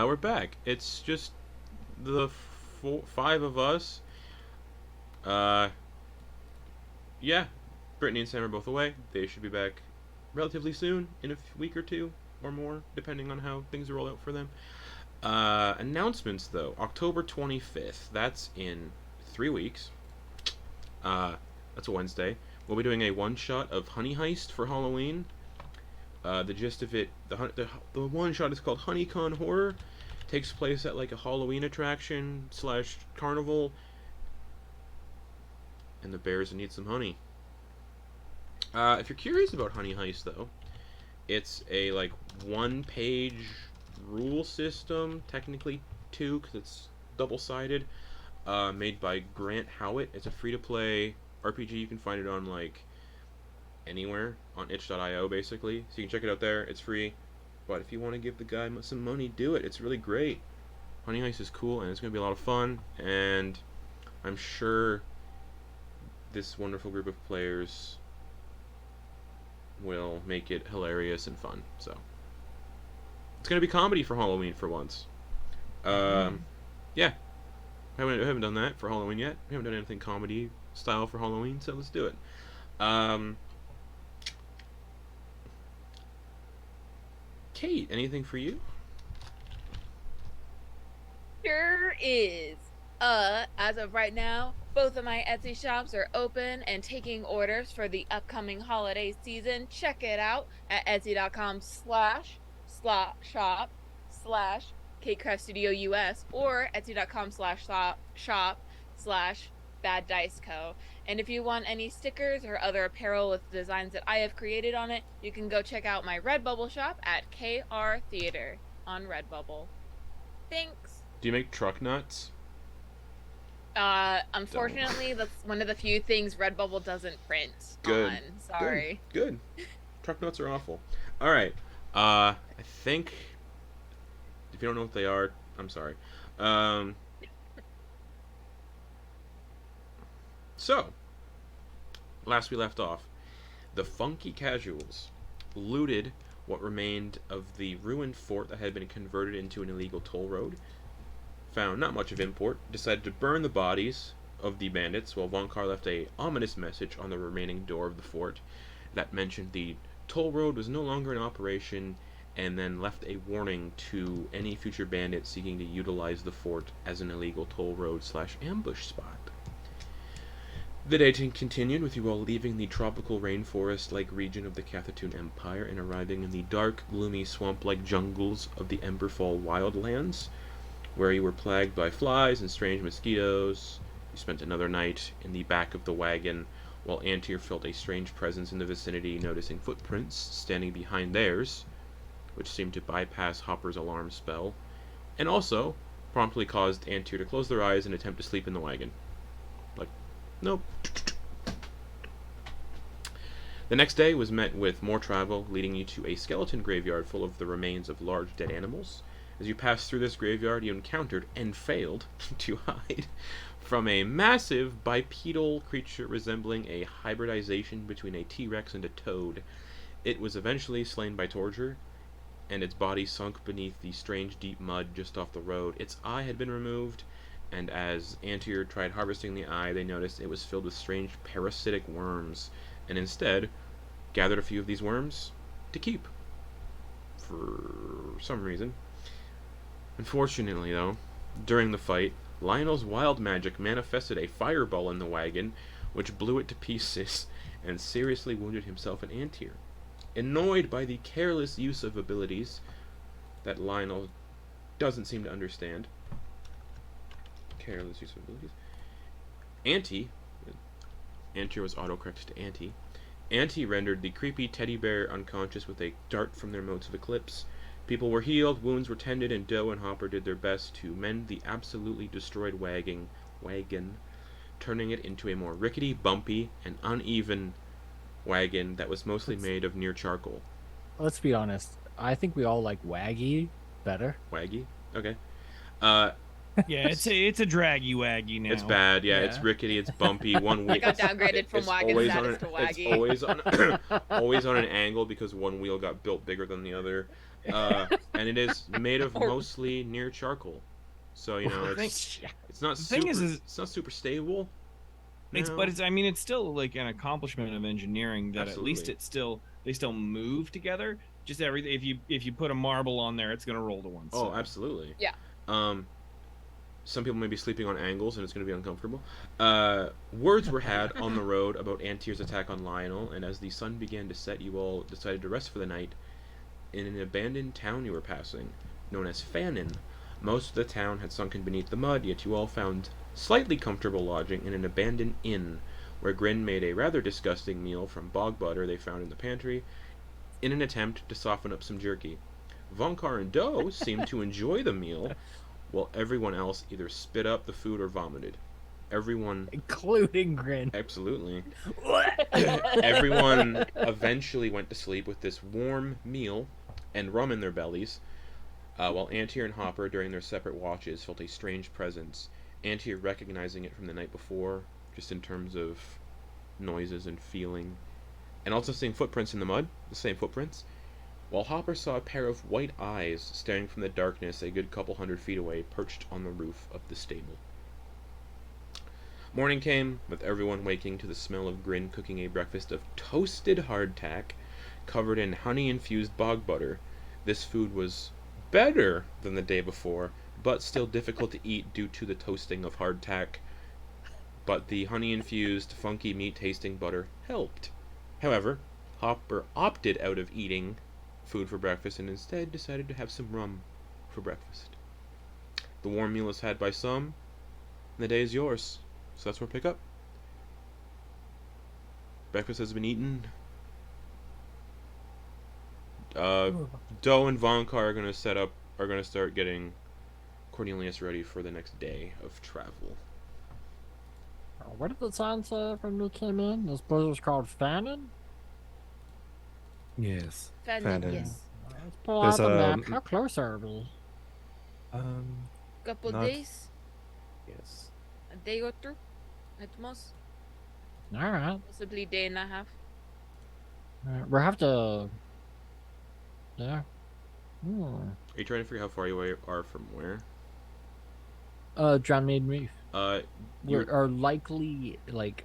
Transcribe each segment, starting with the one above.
We're back. It's just the five of us. Uh, yeah, Brittany and Sam are both away. They should be back relatively soon, in a week or two or more, depending on how things roll out for them. Announcements though, October 25th. That's in 3 weeks. Uh, that's a Wednesday. We'll be doing a one shot of Honey Heist for Halloween. The gist of it, the one shot is called Honeycon Horror. Takes place at like a Halloween attraction slash carnival, and the bears need some honey. If you're curious about Honey Heist, though, it's a like one-page rule system, technically two because it's double-sided. Made by Grant Howitt. It's a free-to-play RPG. You can find it on like anywhere on itch.io basically, so you can check it out there. It's free, but if you want to give the guy some money, do it. It's really great. Honey Heist is cool, and it's going to be a lot of fun, and I'm sure this wonderful group of players will make it hilarious and fun. So it's going to be comedy for Halloween for once. Yeah, I haven't done that for Halloween yet. We haven't done anything comedy style for Halloween, so let's do it. Kate, anything for you? Sure is. As of right now, both of my Etsy shops are open and taking orders for the upcoming holiday season. Check it out at etsy.com/shop/KateCraftStudioUS or etsy.com/shop/BadDiceCo. And if you want any stickers or other apparel with designs that I have created on it, you can go check out my Redbubble shop at KR Theater on Redbubble. Thanks. Do you make truck nuts? Unfortunately, that's one of the few things Redbubble doesn't print Good. on. Sorry. Good. Truck nuts are awful. Alright. I think if you don't know what they are, I'm sorry. So, last we left off, the Funky Casuals looted what remained of the ruined fort that had been converted into an illegal toll road. Found not much of import, decided to burn the bodies of the bandits, while Vonkar left a ominous message on the remaining door of the fort that mentioned the toll road was no longer in operation, and then left a warning to any future bandits seeking to utilize the fort as an illegal toll road / ambush spot. The day continued with you all leaving the tropical rainforest-like region of the Cathatoon Empire and arriving in the dark, gloomy, swamp-like jungles of the Emberfall Wildlands, where you were plagued by flies and strange mosquitoes. You spent another night in the back of the wagon, while Antyr felt a strange presence in the vicinity, noticing footprints standing behind theirs, which seemed to bypass Hopper's alarm spell, and also promptly caused Antyr to close their eyes and attempt to sleep in the wagon. Like, nope. The next day was met with more travel, leading you to a skeleton graveyard full of the remains of large dead animals. As you passed through this graveyard, you encountered, and failed, to hide from a massive bipedal creature resembling a hybridization between a T-Rex and a toad. It was eventually slain by Torger, and its body sunk beneath the strange deep mud just off the road. Its eye had been removed, and as Antyr tried harvesting the eye, they noticed it was filled with strange parasitic worms, and instead gathered a few of these worms to keep. For some reason. Unfortunately, though, during the fight, Lionel's wild magic manifested a fireball in the wagon, which blew it to pieces and seriously wounded himself and Antyr. Annoyed by the careless use of abilities that Lionel doesn't seem to understand. Careless use of abilities. Antyr was autocorrected to Anty. Anty rendered the creepy teddy bear unconscious with a dart from their motes of eclipse. People were healed, wounds were tended, and Doe and Hopper did their best to mend the absolutely destroyed wagon, turning it into a more rickety, bumpy, and uneven wagon that was mostly made of near charcoal. Let's be honest. I think we all like Waggy better. Waggy? Okay. Yeah, it's a draggy waggy now. It's bad. Yeah, it's rickety. It's bumpy. One wheel. I got downgraded from wagon status to waggy. It's always on an angle because one wheel got built bigger than the other. And it is made of Or- mostly near charcoal. So it's not The thing super. is It's not super stable. but it's I mean it's still like an accomplishment of engineering that at least Absolutely. they still move together. Just everything if you put a marble on there, it's gonna roll to one Oh, side. absolutely. Yeah. Some people may be sleeping on angles and it's going to be uncomfortable. Words were had on the road about Antyr's attack on Lionel, and as the sun began to set, you all decided to rest for the night in an abandoned town you were passing, known as Fanon. Most of the town had sunken beneath the mud, yet you all found slightly comfortable lodging in an abandoned inn, where Grin made a rather disgusting meal from bog butter they found in the pantry, in an attempt to soften up some jerky. Vonkar and Doe seemed to enjoy the meal, while everyone else either spit up the food or vomited. Everyone, Including Grin. absolutely, everyone eventually went to sleep with this warm meal and rum in their bellies, while Antyr and Hopper, during their separate watches, felt a strange presence. Antyr recognizing it from the night before, just in terms of noises and feeling, and also seeing footprints in the mud, the same footprints, while Hopper saw a pair of white eyes staring from the darkness a good couple 100 feet away, perched on the roof of the stable. Morning came, with everyone waking to the smell of Grin cooking a breakfast of toasted hardtack, covered in honey-infused bog butter. This food was better than the day before, but still difficult to eat due to the toasting of hardtack. But the honey-infused, funky meat-tasting butter helped. However, Hopper opted out of eating food for breakfast and instead decided to have some rum for breakfast. The warm meal is had by some, and the day is yours. So that's where we pick up. Breakfast has been eaten. Doe and Vonkar are gonna start getting Cornelius ready for the next day of travel. What did the sign say when we came in? This place was called Fanon? Yes. Fanon, Fanon. yes. Let's pull There's out the a- map. How close are we? Couple Not- days, Yes. a day or two, at most, Alright. possibly day and a half. We'll have to. Yeah. Are you trying to figure out how far you are from where? John Maiden Reef. You're Are likely, like,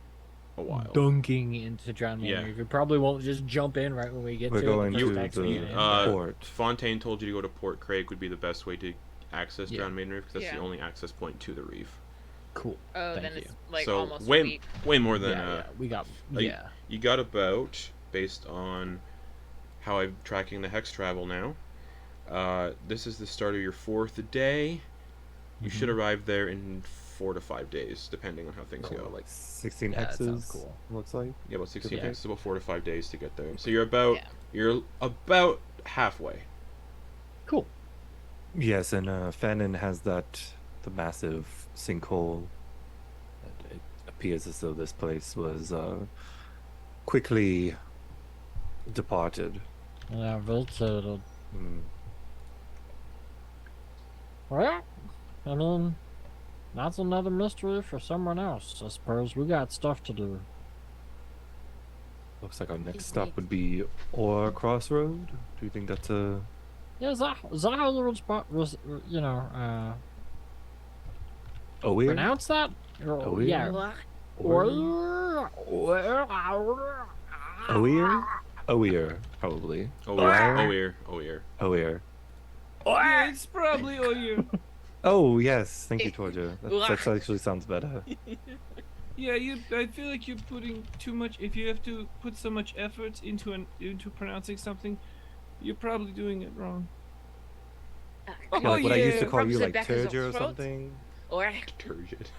a while. dunking into John Maiden Yeah. Reef. We probably won't just jump in right when we get We're to going it. to Text the me in. port. Fontaine told you to go to Port Craig would be the best way to access Yeah. John Maiden Reef, because that's Yeah. the only access point to the reef. Cool. Oh, Thank then you. it's like So almost a way week. more than Yeah, we got. like, Yeah. you got about, based on how I'm tracking the hex travel now. This is the start of your 4th day. You should arrive there in 4 to 5 days, depending on how things Oh, go. like 16 Yeah, that sounds hexes. cool. Looks like. Yeah, about 16 Yeah. days. It's about 4 to 5 days to get there. So you're Yeah. about halfway. Cool. Yes, and Fanon has the massive sinkhole. It appears as though this place was quickly departed. Yeah, vacated. Mm. Well, I mean, that's another mystery for someone else. I suppose we got stuff to do. Looks like our next stop would be Ore Crossroad. Do you think that's a... Yeah, is that how the spot was? Oh, weird? Pronounce that? Oh, weird? Yeah. Oir? Oir? Oir, probably. Oir. Oir. Yeah, it's probably all you. Oh, yes. Thank you, Torger. That actually sounds better. Yeah, I feel like you're putting too much. If you have to put so much effort into pronouncing something, you're probably doing it wrong. Yeah, like what I used to yeah. call you, Rubs it like back in his Torger or throat. something. Or, Turgid.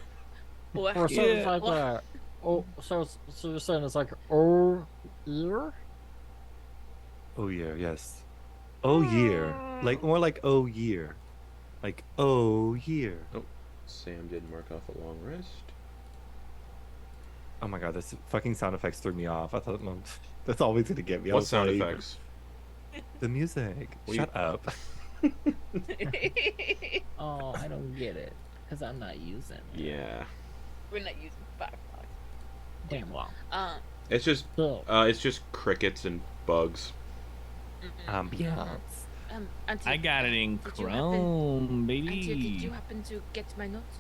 or, Or so Yeah. it's like oh, so you're saying it's like oh ear? Oh, year, yes. Oh, year. Like, more like oh, year. Like, oh, year. Sam did mark off a long rest. Oh my god, this fucking sound effects threw me off. I thought, no, that's always gonna get me. What sound effects? The music. What do Shut up. Oh, I don't get it because I'm not using it. Yeah. we're not using Firefox. Damn well. It's just So, it's just crickets and bugs. Mm-mm. Ambience. Antyr, I got it in did you Chrome, Antyr, did you baby. happen to get my notes?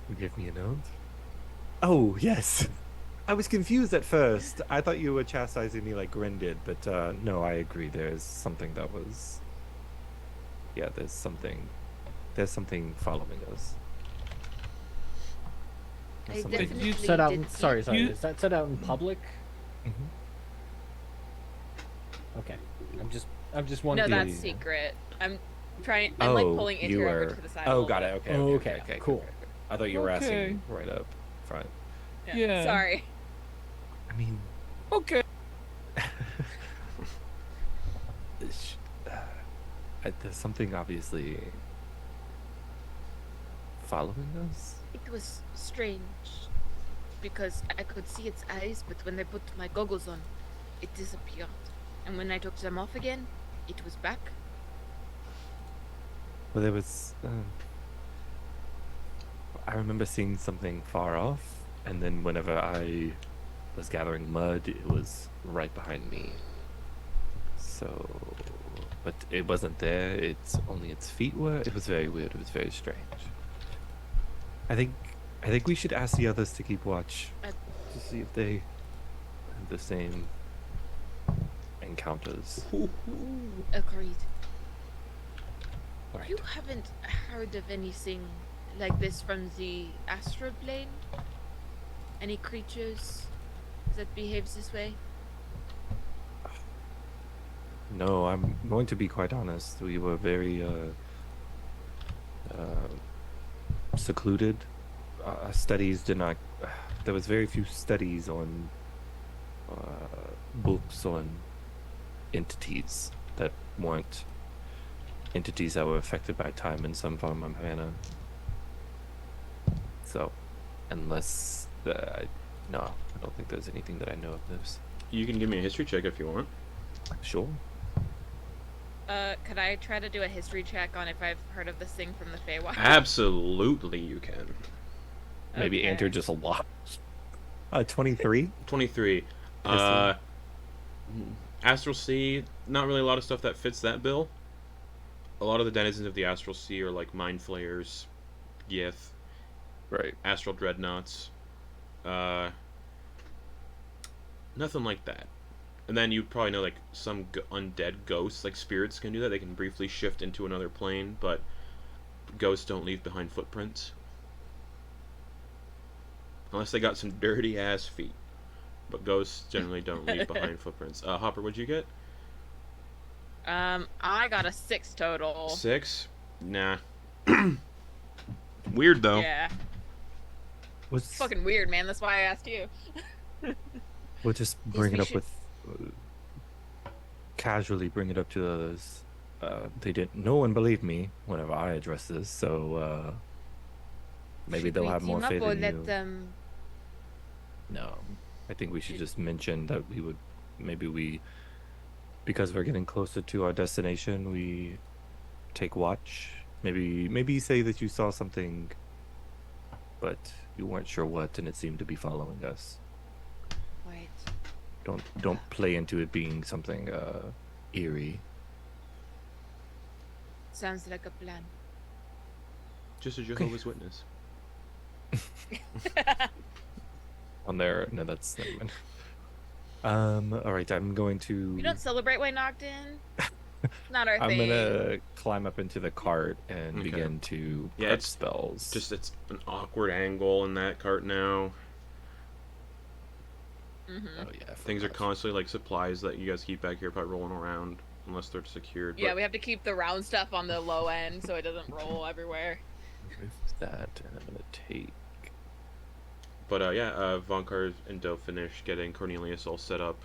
You give me a note? Oh, yes. I was confused at first. I thought you were chastising me like Grin did, but no, I agree. There's something that was... Yeah, there's something following us. There's I something- definitely Set out. did see- Sorry. You- Is that set out in public? Mhm. Okay. I'm just No, wondering. that's secret. I'm like pulling you Antyr over were... to the side. a Oh, little got bit. it. Okay, Oh, okay, okay, okay, cool. okay. I thought you were Okay. asking right up front. Yeah. Sorry. I mean... Okay. There's something obviously following us. It was strange because I could see its eyes, but when I put my goggles on, it disappeared. And when I took them off again, it was back. Well, there was. I remember seeing something far off, and then whenever I was gathering mud, it was right behind me. So, but it wasn't there. It's only its feet were. It was very weird. It was very strange. I think we should ask the others to keep watch to see if they have the same encounters. Agreed. All right. You haven't heard of anything like this from the astral plane? Any creatures that behaves this way? No, I'm going to be quite honest. We were very secluded. Studies did not. There was very few studies on books on entities that weren't entities that were affected by time in some form or manner. So, unless no, I don't think there's anything that I know of this. You can give me a history check if you want. Sure. Could I try to do a history check on if I've heard of this thing from the Feywild? Absolutely, you can. Maybe Okay. Antyr just a lot. 23. 23. Astral Sea, not really a lot of stuff that fits that bill. A lot of the denizens of the Astral Sea are like Mind Flayers, Gith, Right. Astral Dreadnoughts. Nothing like that. And then you probably know like some undead ghosts, like spirits can do that. They can briefly shift into another plane, but ghosts don't leave behind footprints. Unless they got some dirty ass feet. But ghosts generally don't leave behind footprints. Hopper, what'd you get? I got a 6 total. 6? Nah. Weird though. Yeah. What's It's fucking weird, man. That's why I asked you. We'll just bring we it up should- with casually bring it up to the others. They didn't. No one believed me whenever I addressed this, so maybe Should they'll we have more team up faith or in let you. them... No, I think we should just mention that we would because we're getting closer to our destination, we take watch. Maybe say that you saw something, but you weren't sure what, and it seemed to be following us. Wait. Don't play into it being something eerie. Sounds like a plan. Just a Jehovah's Witness. On there, no, that's never mind. All right, I'm going to. We don't celebrate White Knocked In. Not our I'm thing. gonna climb up into the cart and Okay. begin to Yeah, prep it's spells. Just it's an awkward angle in that cart now. Mhm. Oh yeah, I Things are forgot. constantly like supplies that you guys keep back here probably rolling around unless they're secured. Yeah, but- we have to keep the round stuff on the low end so it doesn't roll everywhere. Remove that, and I'm gonna take. But Vonkar and Do finish getting Cornelius all set up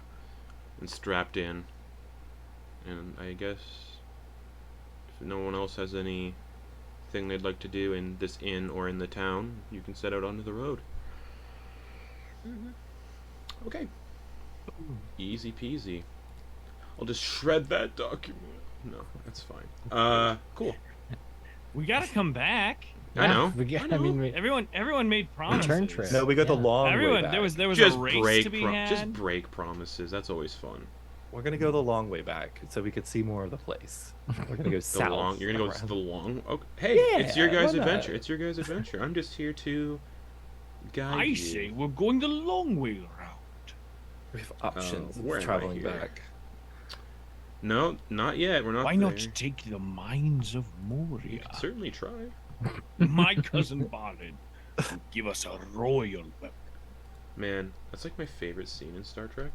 and strapped in. And I guess if no one else has anything they'd like to do in this inn or in the town, you can set out onto the road. Mhm. Okay. Easy peasy. I'll just shred that document. No, that's fine. Cool. We gotta come back. I know. I mean, Everyone made promises. Return trip. No, we got the Yeah. long way Everyone, back. there was Just a race break to be had. just break promises. That's always fun. We're gonna go the long way back so we could see more of the place. We're gonna go south. You're gonna go around. the long. Okay. Hey, it's Yeah, your guys' why not? adventure. It's your guys' adventure. I'm just here to guide I you. say we're going the long way around. We have options where of am I traveling here? back. No, not yet. We're not. Why not there. take the mines of You Moria? can certainly try. My cousin Paladin will give us a royal weapon. Man, that's like my favorite scene in Star Trek.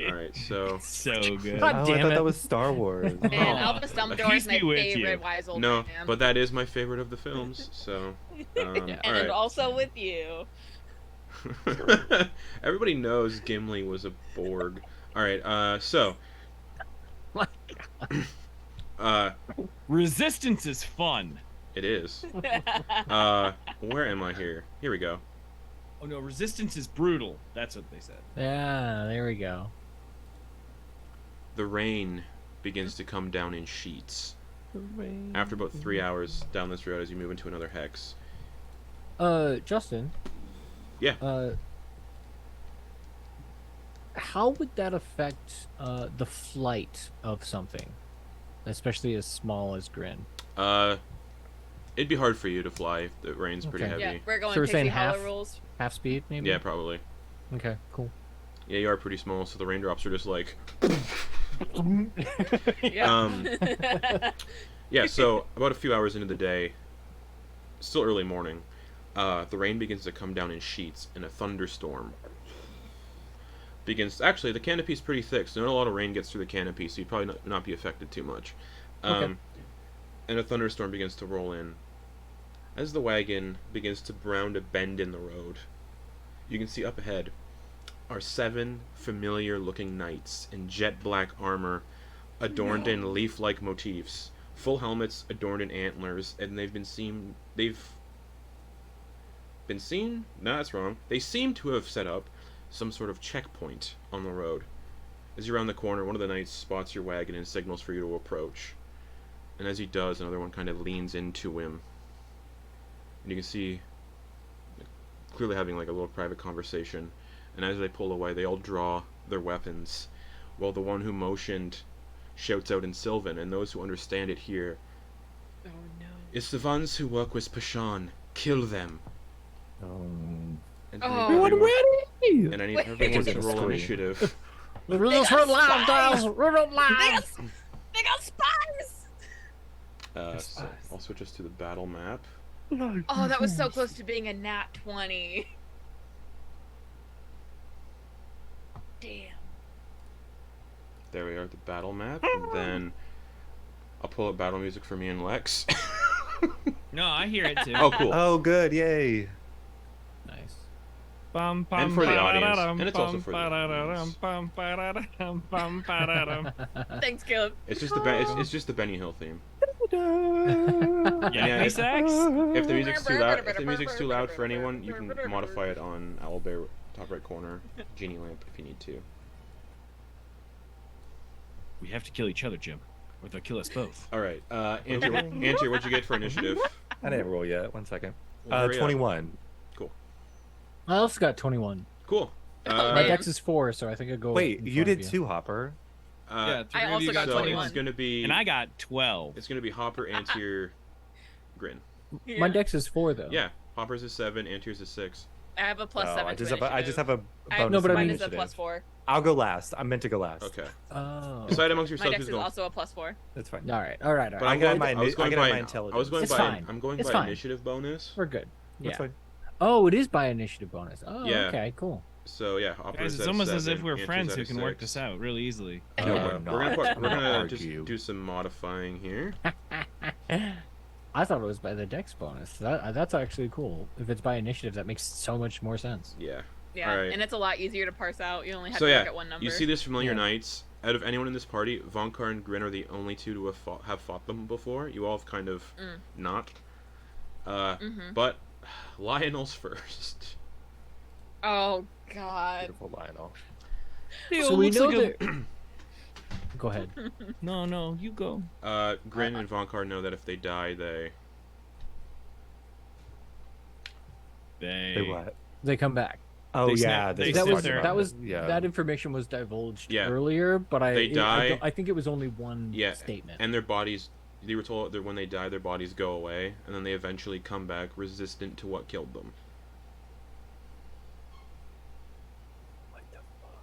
All right, so So good. God Oh, I damn thought it. that was Star Wars. And Aw. Albus Dumbledore Peace is my be with favorite you. wise old no, man. but that is my favorite of the films. So, all and right. also with you. Everybody knows Gimli was a Borg. All right, so. Resistance is fun. It is. Where am I here? Here we go. Oh no, resistance is brutal. That's what they said. Yeah, there we go. The rain begins to come down in sheets. After about 3 hours down this road as you move into another hex. Justin. Yeah. How would that affect the flight of something, especially as small as Grin? It'd be hard for you to fly if the rain's pretty Okay. heavy. Yeah, we're going So we're Pixie saying Hollow half? rules. Half speed, maybe. Yeah, probably. Okay. Cool. Yeah, you are pretty small, so the raindrops are just like. Yeah. Yeah, so about a few hours into the day, still early morning, the rain begins to come down in sheets, and a thunderstorm begins. Actually, the canopy's pretty thick, so not a lot of rain gets through the canopy, so you'd probably not be affected too much. Okay. And a thunderstorm begins to roll in. As the wagon begins to round a bend in the road, you can see up ahead are 7 familiar-looking knights in jet black armor, adorned in leaf-like motifs, full helmets adorned in antlers, and they've been seen. No, that's wrong. They seem to have set up some sort of checkpoint on the road. As you round the corner, one of the knights spots your wagon and signals for you to approach. And as he does, another one kind of leans into him. And you can see clearly having like a little private conversation. And as they pull away, they all draw their weapons, while the one who motioned shouts out in Sylvan, and those who understand it hear, Oh no. "It's the ones who work with Pashan. Kill them." And Oh. everyone- and I need Wait. everyone to Just roll scream. initiative. We're just for live, guys. We're not They live. got, they got spies! So I'll switch us to the battle map. Oh, that was so close to being a nat 20. Damn. There we are at the battle map, and then I'll pull up battle music for me and Lex. No, I hear it too. Oh, cool. Oh, good! Yay! Nice. Bum, bum, And for the audience, ba-da-dum, and it's also bum, for the ba-da-dum, audience. bum, ba-da-dum, bum, ba-da-dum. Thanks, Caleb. It's just it's just the Benny Hill theme. Yeah, Yeah, hey, Sax? If the music's too loud for anyone, you can modify it on Owlbear top right corner, Genie Lamp if you need to. We have to kill each other, Jim, or they'll kill us both. All right, Antyr, what'd you get for initiative? I didn't roll yet. 1 second. Well, hurry up. 21. I also got 21. Cool. My Damn. dex is 4, so I think I go. Wait, in you front of did too, Hopper. Yeah, three I of also you got so 21. it's gonna be And I got 12. it's gonna be Hopper, Antyr, Grin. Yeah. My dex is 4 though. Yeah, Hopper's is 7, Antyr's is 6. I have a plus Oh, 7 I just to have a bonus. No, but I mine mean- is a plus 4. I'll go last. I meant to go last. Okay. Oh. Decide amongst My yourselves dex who's is going. also a plus 4. That's fine. All right. All right. All But right. I'm going. my I was going I got by. my I intelligence. was going It's by. fine. I'm going It's by fine. initiative bonus. We're good. Yeah. That's fine. Oh, it is by initiative bonus. Oh, Yeah. okay, cool. So yeah, Hopper's Guys, it's at almost 7, as if we're Antyr's friends at who a can work 6. this out really easily. No, we're we're gonna, not. we're gonna Argue. just do some modifying here. I thought it was by the dex bonus. That's actually cool. If it's by initiative, that makes so much more sense. Yeah. Yeah, Alright. and it's a lot easier to parse out. You only have So to yeah, look at one number. you see this familiar Yeah. knights. Out of anyone in this party, Vonkar and Grin are the only two to have fought them before. You all have kind of not. Mhm. But Lionel's first. Oh, God. Beautiful Lionel. So we know that. Go ahead. No, you go. Grin and Vonkar know that if they die, Say what? They come back. Oh They yeah, snap- they this That sit was there. that was yeah. that information was divulged Yeah. earlier, but They die. I think it was only one Yeah, statement. and their bodies. They were told that when they die, their bodies go away, and then they eventually come back resistant to what killed them.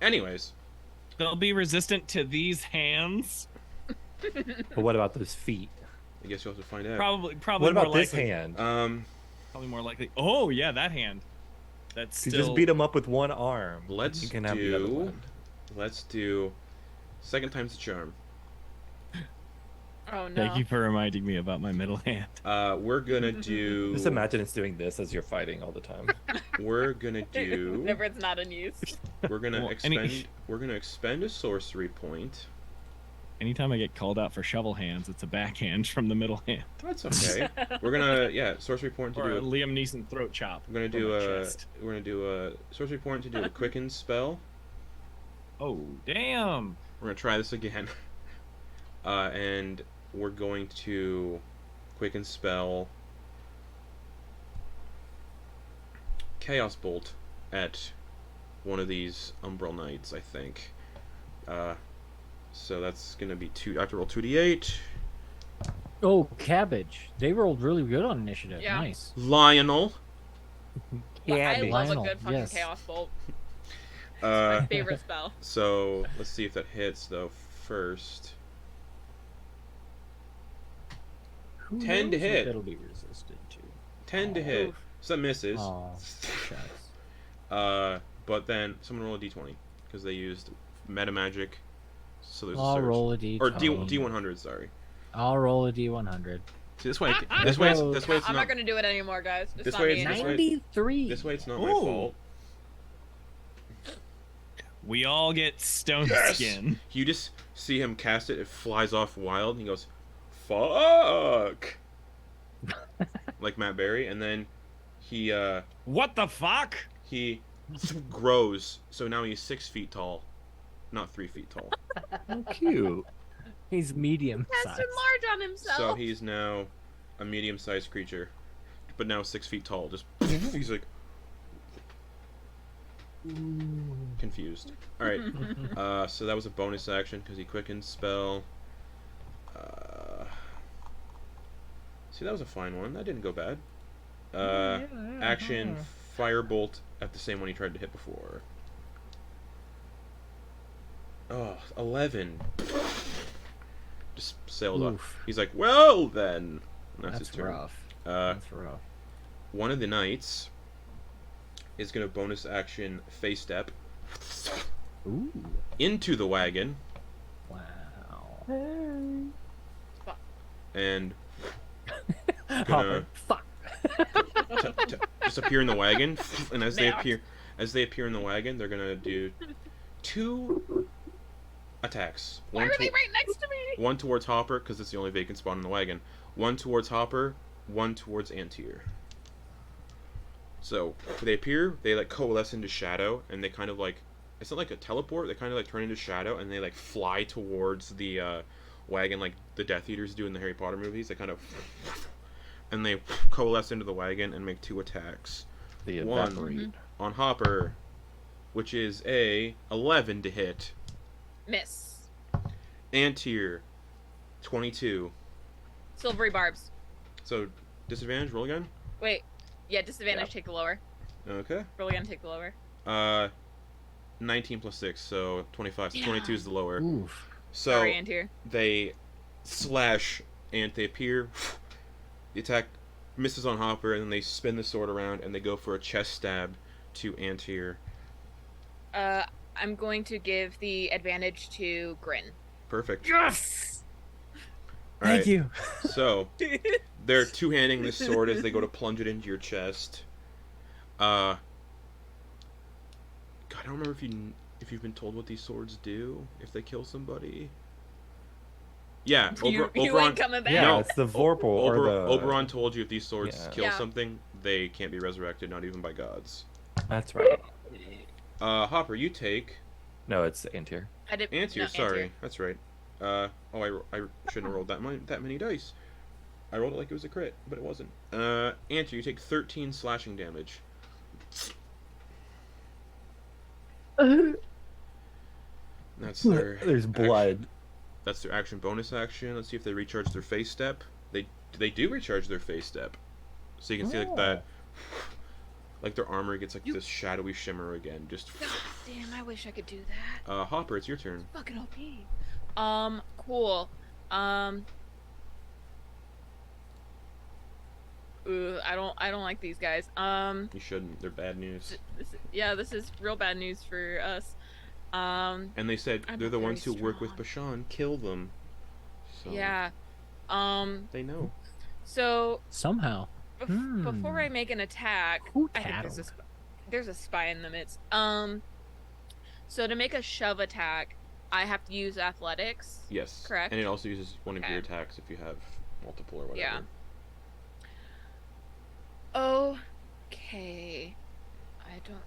Anyways, They'll be resistant to these hands. But what about those feet? I guess you'll have to find out. Probably What more about this likely. hand? Probably more likely. Oh yeah, that hand. That's You still. just beat him up with one arm. Let's You can have the other do. one. Let's do. Second time's the charm. Oh no. Thank you for reminding me about my middle hand. We're gonna do. Just imagine it's doing this as you're fighting all the time. We're gonna do. Whenever it's not in use. We're gonna Well, expend. We're gonna expend a sorcery point. Anytime I get called out for shovel hands, it's a backhand from the middle hand. That's okay. We're gonna sorcery point to Or do a a. Liam Neeson throat chop. We're gonna from do my a. chest. We're gonna do a sorcery point to do a quicken spell. Oh damn! We're gonna try this again. And we're going to quicken spell Chaos Bolt at one of these Umbral Knights, I think. So that's gonna be two. I have to roll 2d8. Oh, cabbage! They rolled really good on initiative. Yeah. Nice. Lionel. I love Lionel, a good fucking yes. chaos bolt. Uh, My favorite spell. so let's see if that hits though first. Who 10 to knows what hit. That'll be resisted to. 10 to hit. Oof. So that misses. Oh, shucks. But then someone roll a d20 because they used meta magic. So there's a I'll surge. roll a d20. Or D100, sorry. I'll roll a d100. See, this way, Let's this way, go. this way, it's I'm not. not gonna do it anymore, guys. It's This not way me it's- anymore. 93. This way, it's not my Ooh. fault. We all get stone Yes! skin. You just see him cast it. It flies off wild, and he goes, "Fuck!" like Matt Berry, and then he What the fuck? he grows. So now he's 6 feet tall, not 3 feet tall. How cute. He's medium Has size. to enlarge on himself. So he's now a medium-sized creature, but now 6 feet tall. Just he's like confused. All right. So that was a bonus action because he quickened spell. See, that was a fine one. That didn't go bad. Action firebolt at the same one he tried to hit before. Oh, 11. Just sailed off. Oof. He's like, well then. And that's his That's turn. rough. Uh, That's rough. one of the knights is gonna bonus action face step Ooh. into the wagon Wow. and Hopper. Fuck. just appear in the wagon. And as they Now. appear in the wagon, they're gonna do 2 attacks. Why are they right next to me? One towards Hopper because it's the only vacant spot in the wagon. One towards Hopper. One towards Antyr. So they appear. They like coalesce into shadow, and they kind of like. It's not like a teleport. They kind of like turn into shadow, and they like fly towards the wagon, like the Death Eaters do in the Harry Potter movies. They kind of. And they coalesce into the wagon and make 2 attacks. The One. evaporate. On Hopper, which is a 11 to hit. Miss. Antyr, 22. Silvery barbs. So disadvantage. Roll again. Wait. Yeah, disadvantage. Yep. Take the lower. Okay. Roll again. Take the lower. 19 plus 6, so 25. So Yeah. 22 is the lower. Oof. So Sorry, Antyr. they slash and they appear. The attack misses on Hopper, and then they spin the sword around and they go for a chest stab to Antyr. I'm going to give the advantage to Grin. Perfect. Yes. All Thank right, you. So they're two-handing this sword as they go to plunge it into your chest. God, I don't remember if you've been told what these swords do if they kill somebody. Yeah, You Oberon. ain't coming back. Yeah, No. it's the Vorpal or the... Oberon told you if these swords Yeah. kill Yeah. something, they can't be resurrected, not even by gods. That's right. Hopper, you take No, it's Antyr. I did. Antyr. no, Sorry, that's right. I shouldn't have rolled that many dice. I rolled it like it was a crit, but it wasn't. Antyr, you take 13 slashing damage. That's their There's blood. That's their action bonus action. Let's see if they recharge their phase step. They do recharge their phase step. So you can see like that, like their armor gets like this shadowy shimmer again. Just. God damn, I wish I could do that. Hopper, it's your turn. Fucking OP. Cool. I don't like these guys. You shouldn't. They're bad news. This is real bad news for us. And they said I'm they're the very ones who work with strong. Bashan. Kill them. So Yeah. they know. So Somehow. before I make an attack, Who I think tattled? there's a spy in the midst. So to make a shove attack, I have to use athletics. Yes. Correct. And it also uses one of your Okay. attacks if you have multiple or whatever. Yeah. Okay. I don't.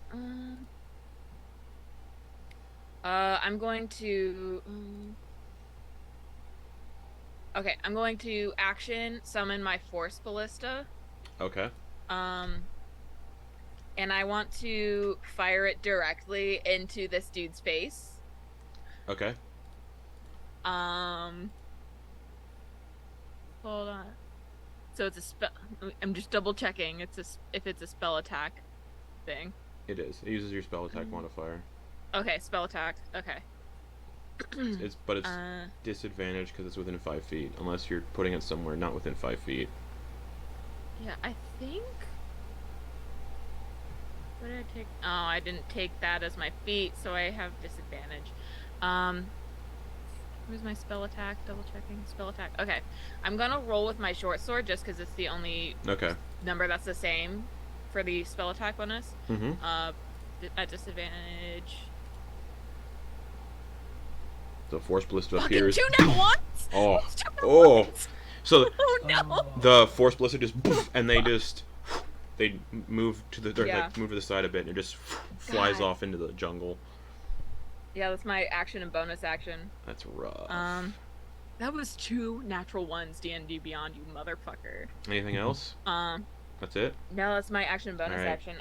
I'm going to. Okay, I'm going to action summon my Force Ballista. Okay. And I want to fire it directly into this dude's face. Okay. Hold on. So it's a spell. I'm just double checking. If it's a spell attack thing. It is. It uses your spell attack modifier. Okay, spell attack. Okay. But it's disadvantage because it's within 5 feet, unless you're putting it somewhere not within 5 feet. Yeah, I think. What did I take? Oh, I didn't take that as my feat, so I have disadvantage. Where's my spell attack? Double checking. Spell attack. Okay. I'm gonna roll with my short sword just because it's the only Okay. number that's the same for the spell attack bonus. Mm-hmm. At disadvantage. The Force Ballista Fucking appears. 2 nat ones! Oh. 2 nat Oh. ones! So Oh no! the Force Ballista just and they just they move to the Yeah. like move to the side a bit and it just flies God. off into the jungle. Yeah, that's my action and bonus action. That's rough. That was 2 natural ones, D&D Beyond, you motherfucker. Anything else? That's it. No, that's my action and bonus Alright. action.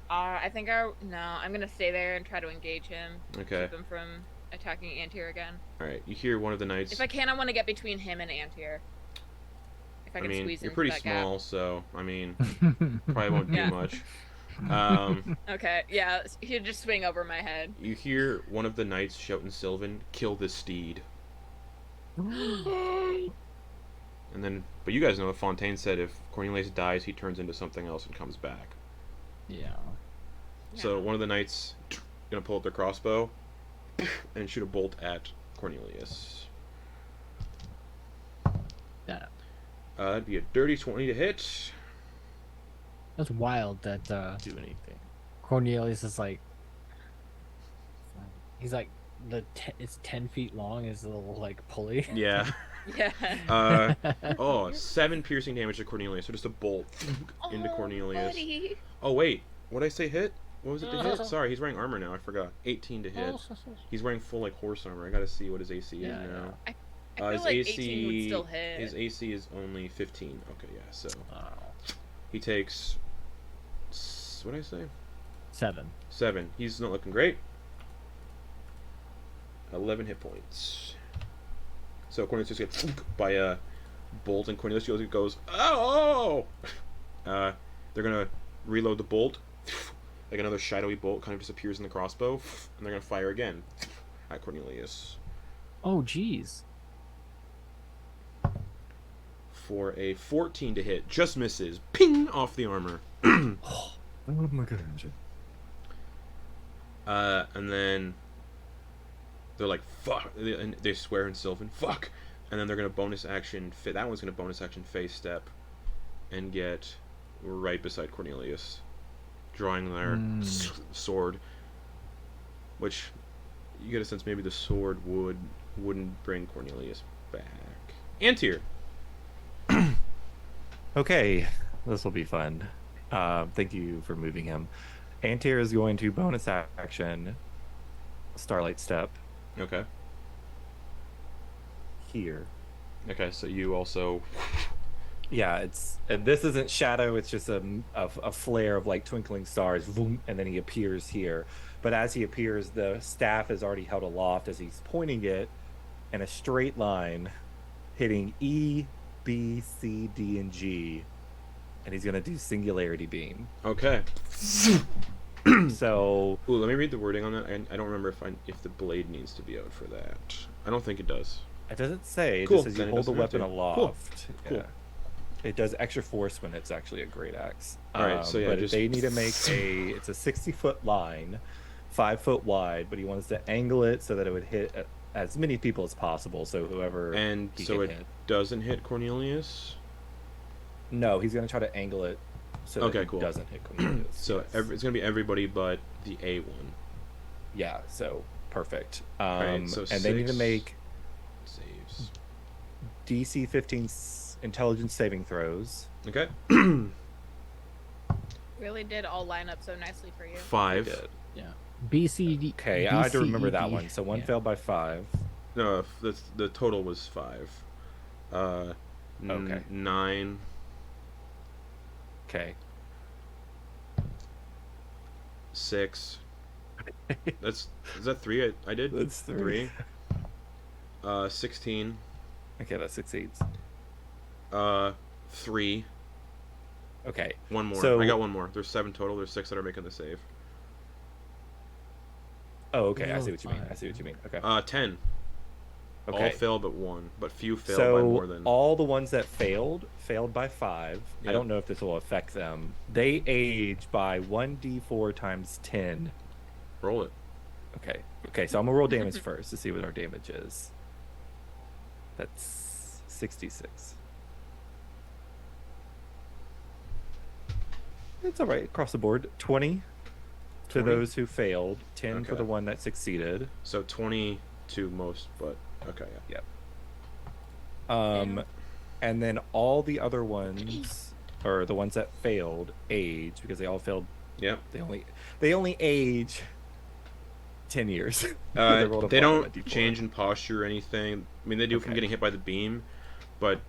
I think I'm gonna stay there and try to engage him. Okay. Keep him from attacking Antyr again. All right. You hear one of the knights. If I can, I want to get between him and Antyr. If I I can mean, squeeze you're into pretty that small, so I mean, probably won't do Yeah. much. gap. Okay, yeah, he'll just swing over my head. You hear one of the knights shout in Sylvan, "Kill this steed!" And then, but you guys know, Fontaine said if Cornelius dies, he turns into something else and comes back. Yeah. So one of the knights gonna pull up their crossbow and shoot a bolt at Cornelius. Yeah. That'd be a dirty 20 to hit. That's wild that Do anything. Cornelius is like. He's like it's 10 feet long. His little like pulley. Yeah. Yeah. 7 piercing damage to Cornelius. So just a bolt into Cornelius. Buddy. Oh wait, what'd I say hit? What was it to hit? Sorry, he's wearing armor now. I forgot. 18 to hit. He's wearing full like horse armor. I gotta see what his AC is Yeah, now. I feel His like AC 18 would still hit. His AC is only 15. Okay, yeah. So Oh. he takes. What did I say? 7. 7. He's not looking great. 11 hit points. So Cornelius gets by a bolt, and Cornelius goes, "Oh!" They're gonna reload the bolt. Like another shadowy bolt kind of disappears in the crossbow, and they're gonna fire again at Cornelius Oh, jeez. for a 14 to hit. Just misses. Ping off the armor. Oh my god. And then they're like, "Fuck!" And they swear in Sylvan, "Fuck!" And then they're gonna bonus action. That one's gonna bonus action phase step, and get right beside Cornelius, drawing their sword. Which you get a sense maybe the sword wouldn't bring Cornelius back. Antyr. Okay, this will be fun. Thank you for moving him. Antyr is going to bonus action Starlight Step Okay. here. Okay, so you also Yeah, and this isn't shadow. It's just a flare of like twinkling stars, boom, and then he appears here. But as he appears, the staff is already held aloft as he's pointing it in a straight line, hitting E, B, C, D, and G, and he's gonna do singularity beam. Okay. So, Ooh, let me read the wording on that. I don't remember if the blade needs to be out for that. I don't think it does. it doesn't say. It Cool, just says you then it hold the doesn't have weapon to. aloft. Cool. Yeah. It does extra force when it's actually a great axe. All right, so yeah, but just- they need to make it's a 60-foot line, 5 foot wide, but he wants to angle it so that it would hit as many people as possible. So whoever And he so can it hit. doesn't hit Cornelius. No, he's gonna try to angle it so that Okay, it cool. doesn't hit Cornelius. So Yes. it's gonna be everybody but the A one. Yeah, so perfect. Right, so and they need to 6 make saves. DC 15 intelligence saving throws. Okay. Really did all line up so nicely for you. 5. Good. Yeah. BCD. Okay, I had to remember that BCED. one. So one Yeah. failed by 5. No, the total was 5. Okay. 9. Okay. 6. Is that 3? I did. That's 3. 16. Okay, that succeeds. 3. Okay. One more. So- I got one more. There's 7 total. There's 6 that are making the save. Oh, okay. I Oh, see what you mean. I 5. see what you mean. Okay. 10. All Okay. fail but 1, but few fail So by more than. all the ones that failed by 5. I Yep. don't know if this will affect them. They age by 1d4 times 10. Roll it. Okay. Okay, so I'm gonna roll damage first to see what our damage is. That's 66. It's all right across the board. 20 to 20? those who failed, 10 for Okay. the one that succeeded. So 20 to most, but okay. Yeah. And then all the other ones, or the ones that failed, age because they all failed. Yep. They only age 10 years. They rolled a They one on don't a D4. change in posture or anything. I mean, they do from Okay. getting hit by the beam, but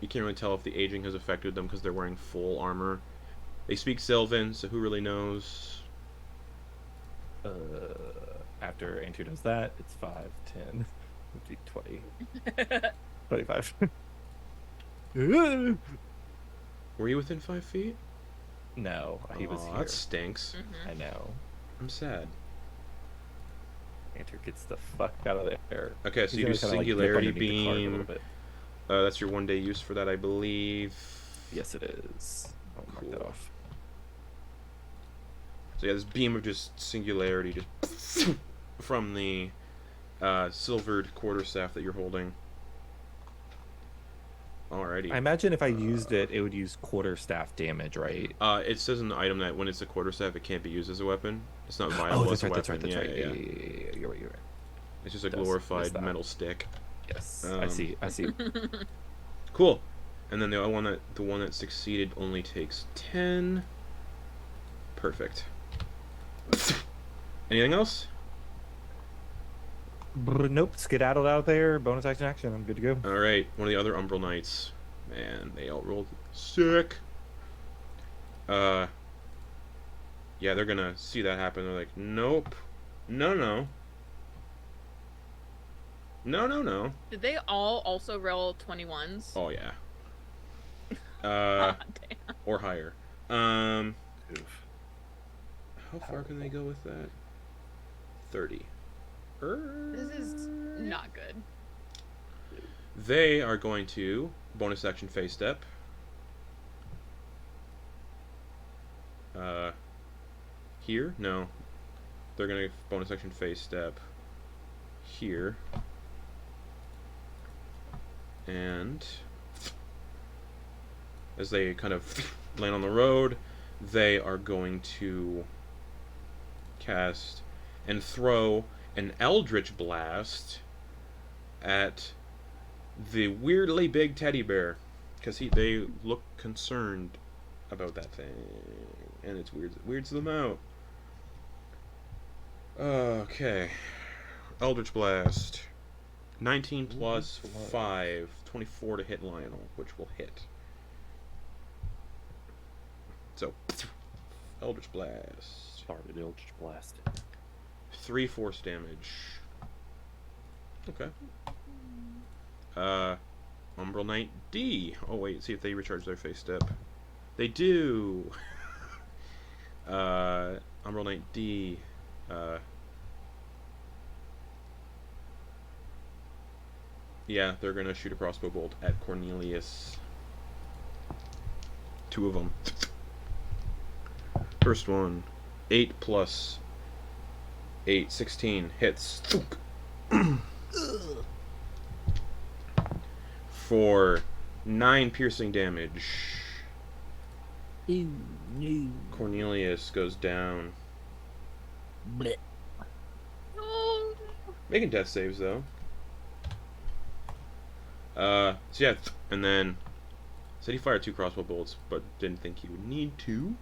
you can't really tell if the aging has affected them because they're wearing full armor. They speak Sylvan, so who really knows? After Antyr does that, it's 5, 10, 50, 20, 25. Were you within 5 feet? No, he was Aw, here. that stinks. I know. I'm sad. Antyr gets the fuck out of there. Okay, so He's you gonna do kinda, like, dip Singularity underneath the cart a little Beam. bit. That's your 1-day use for that, I believe. Yes, it is. I'll mark that Cool. off. So yeah, this beam of just singularity just from the silvered quarterstaff that you're holding. Alrighty. I imagine if I used it, it would use quarterstaff damage, right? It says in the item that when it's a quarterstaff, it can't be used as a weapon. It's not Oh, viable that's as a right, that's weapon. right, that's yeah, right. yeah. You're right. It's just a Does miss glorified that. metal stick. Yes, I see. Cool. And then the one that succeeded only takes 10. Perfect. Anything else? Nope, skedaddled out there. Bonus action. I'm good to go. All right, one of the other Umbral Knights. Man, they all rolled sick. Yeah, they're gonna see that happen. They're like, nope, no. Did they all also roll 21s? Oh yeah. God damn. Or higher. How far can they go with that? 30. This is not good. They are going to bonus action phase step. Here? No. They're gonna bonus action phase step here. And as they kind of land on the road, they are going to cast and throw an Eldritch Blast at the weirdly big teddy bear, because they look concerned about that thing, and it weirds them out. Okay, Eldritch Blast, 19 plus 5, 24 to hit Lionel, which will hit. Eldritch Blast. Started Eldritch blasting. 3 force damage. Okay. Umbral Knight D. Oh wait, see if they recharge their face step. They do. Umbral Knight D. Yeah, they're gonna shoot a crossbow bolt at Cornelius. 2 of them. First one, 8 plus 8, 16 hits. For 9 piercing damage. Ew, no. Cornelius goes down. Blech. Oh, Making death saves though. So yeah, and then said he fired 2 crossbow bolts, but didn't think he would need to.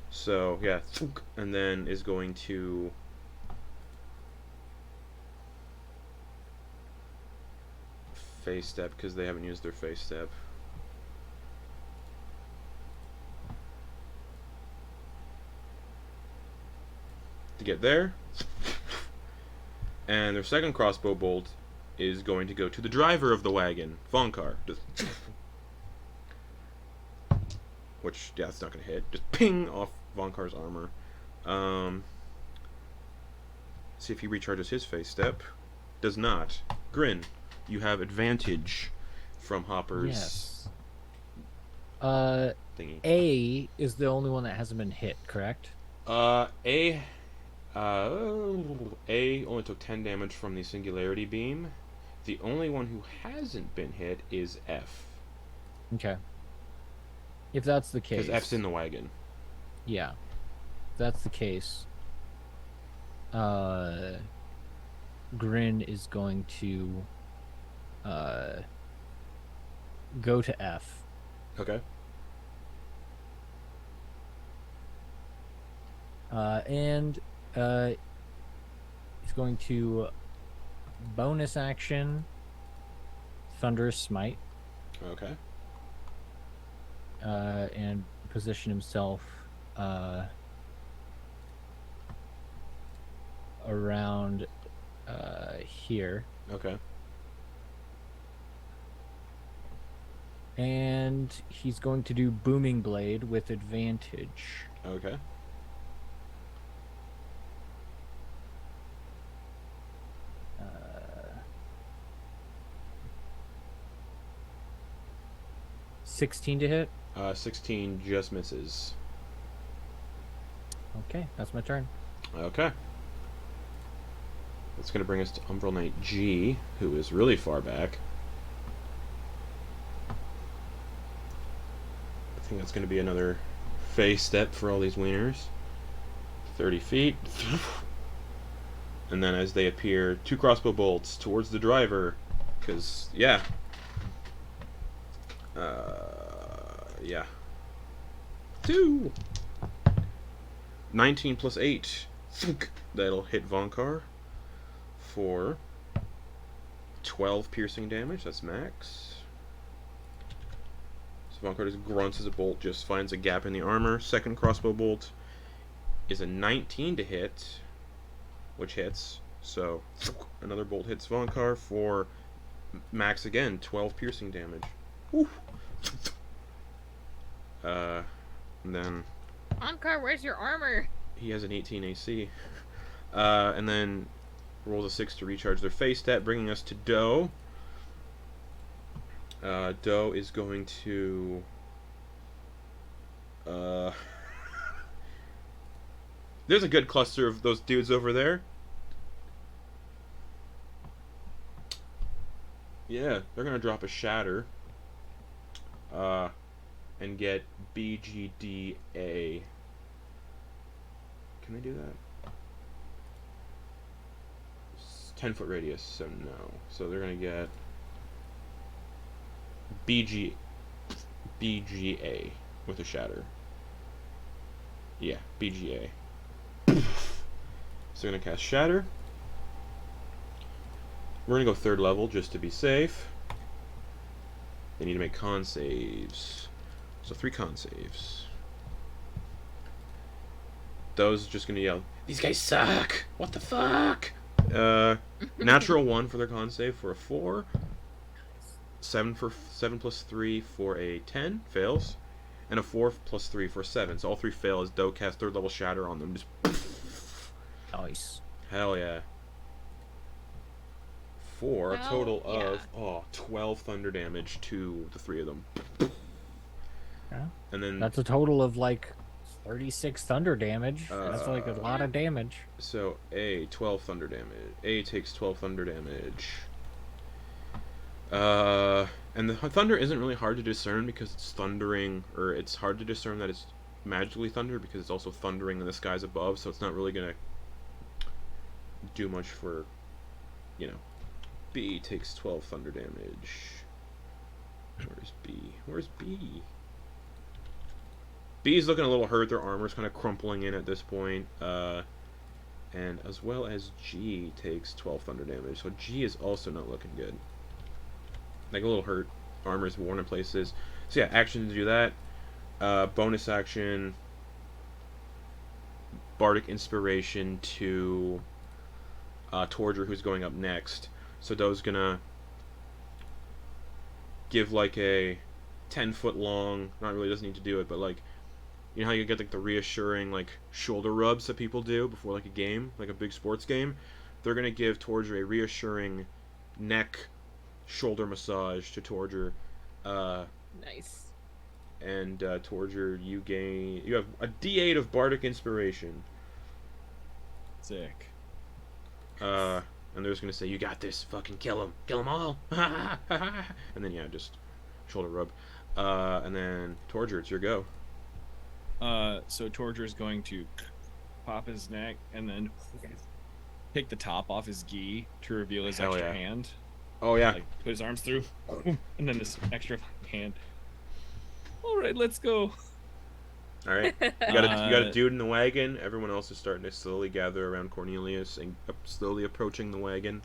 So yeah, and then is going to face step because they haven't used their face step. To get there, and their second crossbow bolt is going to go to the driver of the wagon, Vonkar. Just which, yeah, it's not going to hit. Just ping off Vonkar's armor. See if he recharges his face step. Does not. Grin, you have advantage from Hopper's Yes. thingy. A is the only one that hasn't been hit, correct? A only took 10 damage from the Singularity Beam. The only one who hasn't been hit is F. Okay. If that's the case. Because F's in the wagon. Yeah. If that's the case. Grin is going to go to F. Okay. And he's going to bonus action Thunderous Smite Okay. and position himself around here. Okay. And he's going to do Booming Blade with advantage. Okay. Uh, 16 to hit. 16 just misses. Okay, that's my turn. Okay. That's going to bring us to Umbral Knight G, who is really far back. I think that's going to be another phase step for all these wieners. 30 feet. And then as they appear, 2 crossbow bolts towards the driver. Because, yeah. Yeah. 2! 19 plus 8. That'll hit Vonkar for 12 piercing damage. That's max. So Vonkar just grunts as a bolt just finds a gap in the armor. Second crossbow bolt is a 19 to hit, which hits. So another bolt hits Vonkar for max again, 12 piercing damage. Woo. And then Vonkar, where's your armor? he has an 18 AC. And then rolls a 6 to recharge their face stat, bringing us to Doe. Doe is going to... There's a good cluster of those dudes over there. Yeah, they're going to drop a Shatter. And get BGDA. Can they do that? 10-foot radius, so no. So they're going to get BGA with a Shatter. Yeah, BGA. So they're going to cast Shatter. We're going to go 3rd level just to be safe. They need to make con saves. So 3 con saves. Doe's just gonna yell, "These guys suck! What the fuck?" Natural 1 for their con save for a 4. 7 plus 3 for a 10 fails, and a 4 plus 3 for 7. So all 3 fail as Doe casts 3rd level Shatter on them. Just Nice. hell yeah. For a Hell total yeah. of 12 thunder damage to the 3 of them. Yeah. And then That's a total of like 36 thunder damage. That's like a lot of damage. so A 12 thunder damage. A takes 12 thunder damage. And the thunder isn't really hard to discern because it's thundering, or it's hard to discern that it's magically thunder because it's also thundering in the skies above, so it's not really gonna do much for, you know. B takes 12 thunder damage. Where's B? Where's B? B's looking a little hurt. Their armor's kind of crumpling in at this point. And as well as G takes 12 thunder damage. So G is also not looking good. Like a little hurt. Armor's worn in places. So yeah, action to do that. Bonus action. Bardic Inspiration to Torger, who's going up next. So Doe's gonna give like a 10-foot long, not really doesn't need to do it, but like, you know how you get like the reassuring like shoulder rubs that people do before like a game, like a big sports game? They're gonna give Torger a reassuring neck shoulder massage to Torger. Nice. And Torger, you have a D8 of Bardic Inspiration. Sick. And they're just gonna say, "You got this. Fucking kill them all." And then yeah, just shoulder rub. And then Torger, it's your go. So Torger is going to pop his neck and then take the top off his gi to reveal his Hell extra yeah. hand. Oh yeah. Like put his arms through, and then this extra hand. All right, let's go. All right. You got a dude in the wagon. Everyone else is starting to slowly gather around Cornelius and slowly approaching the wagon.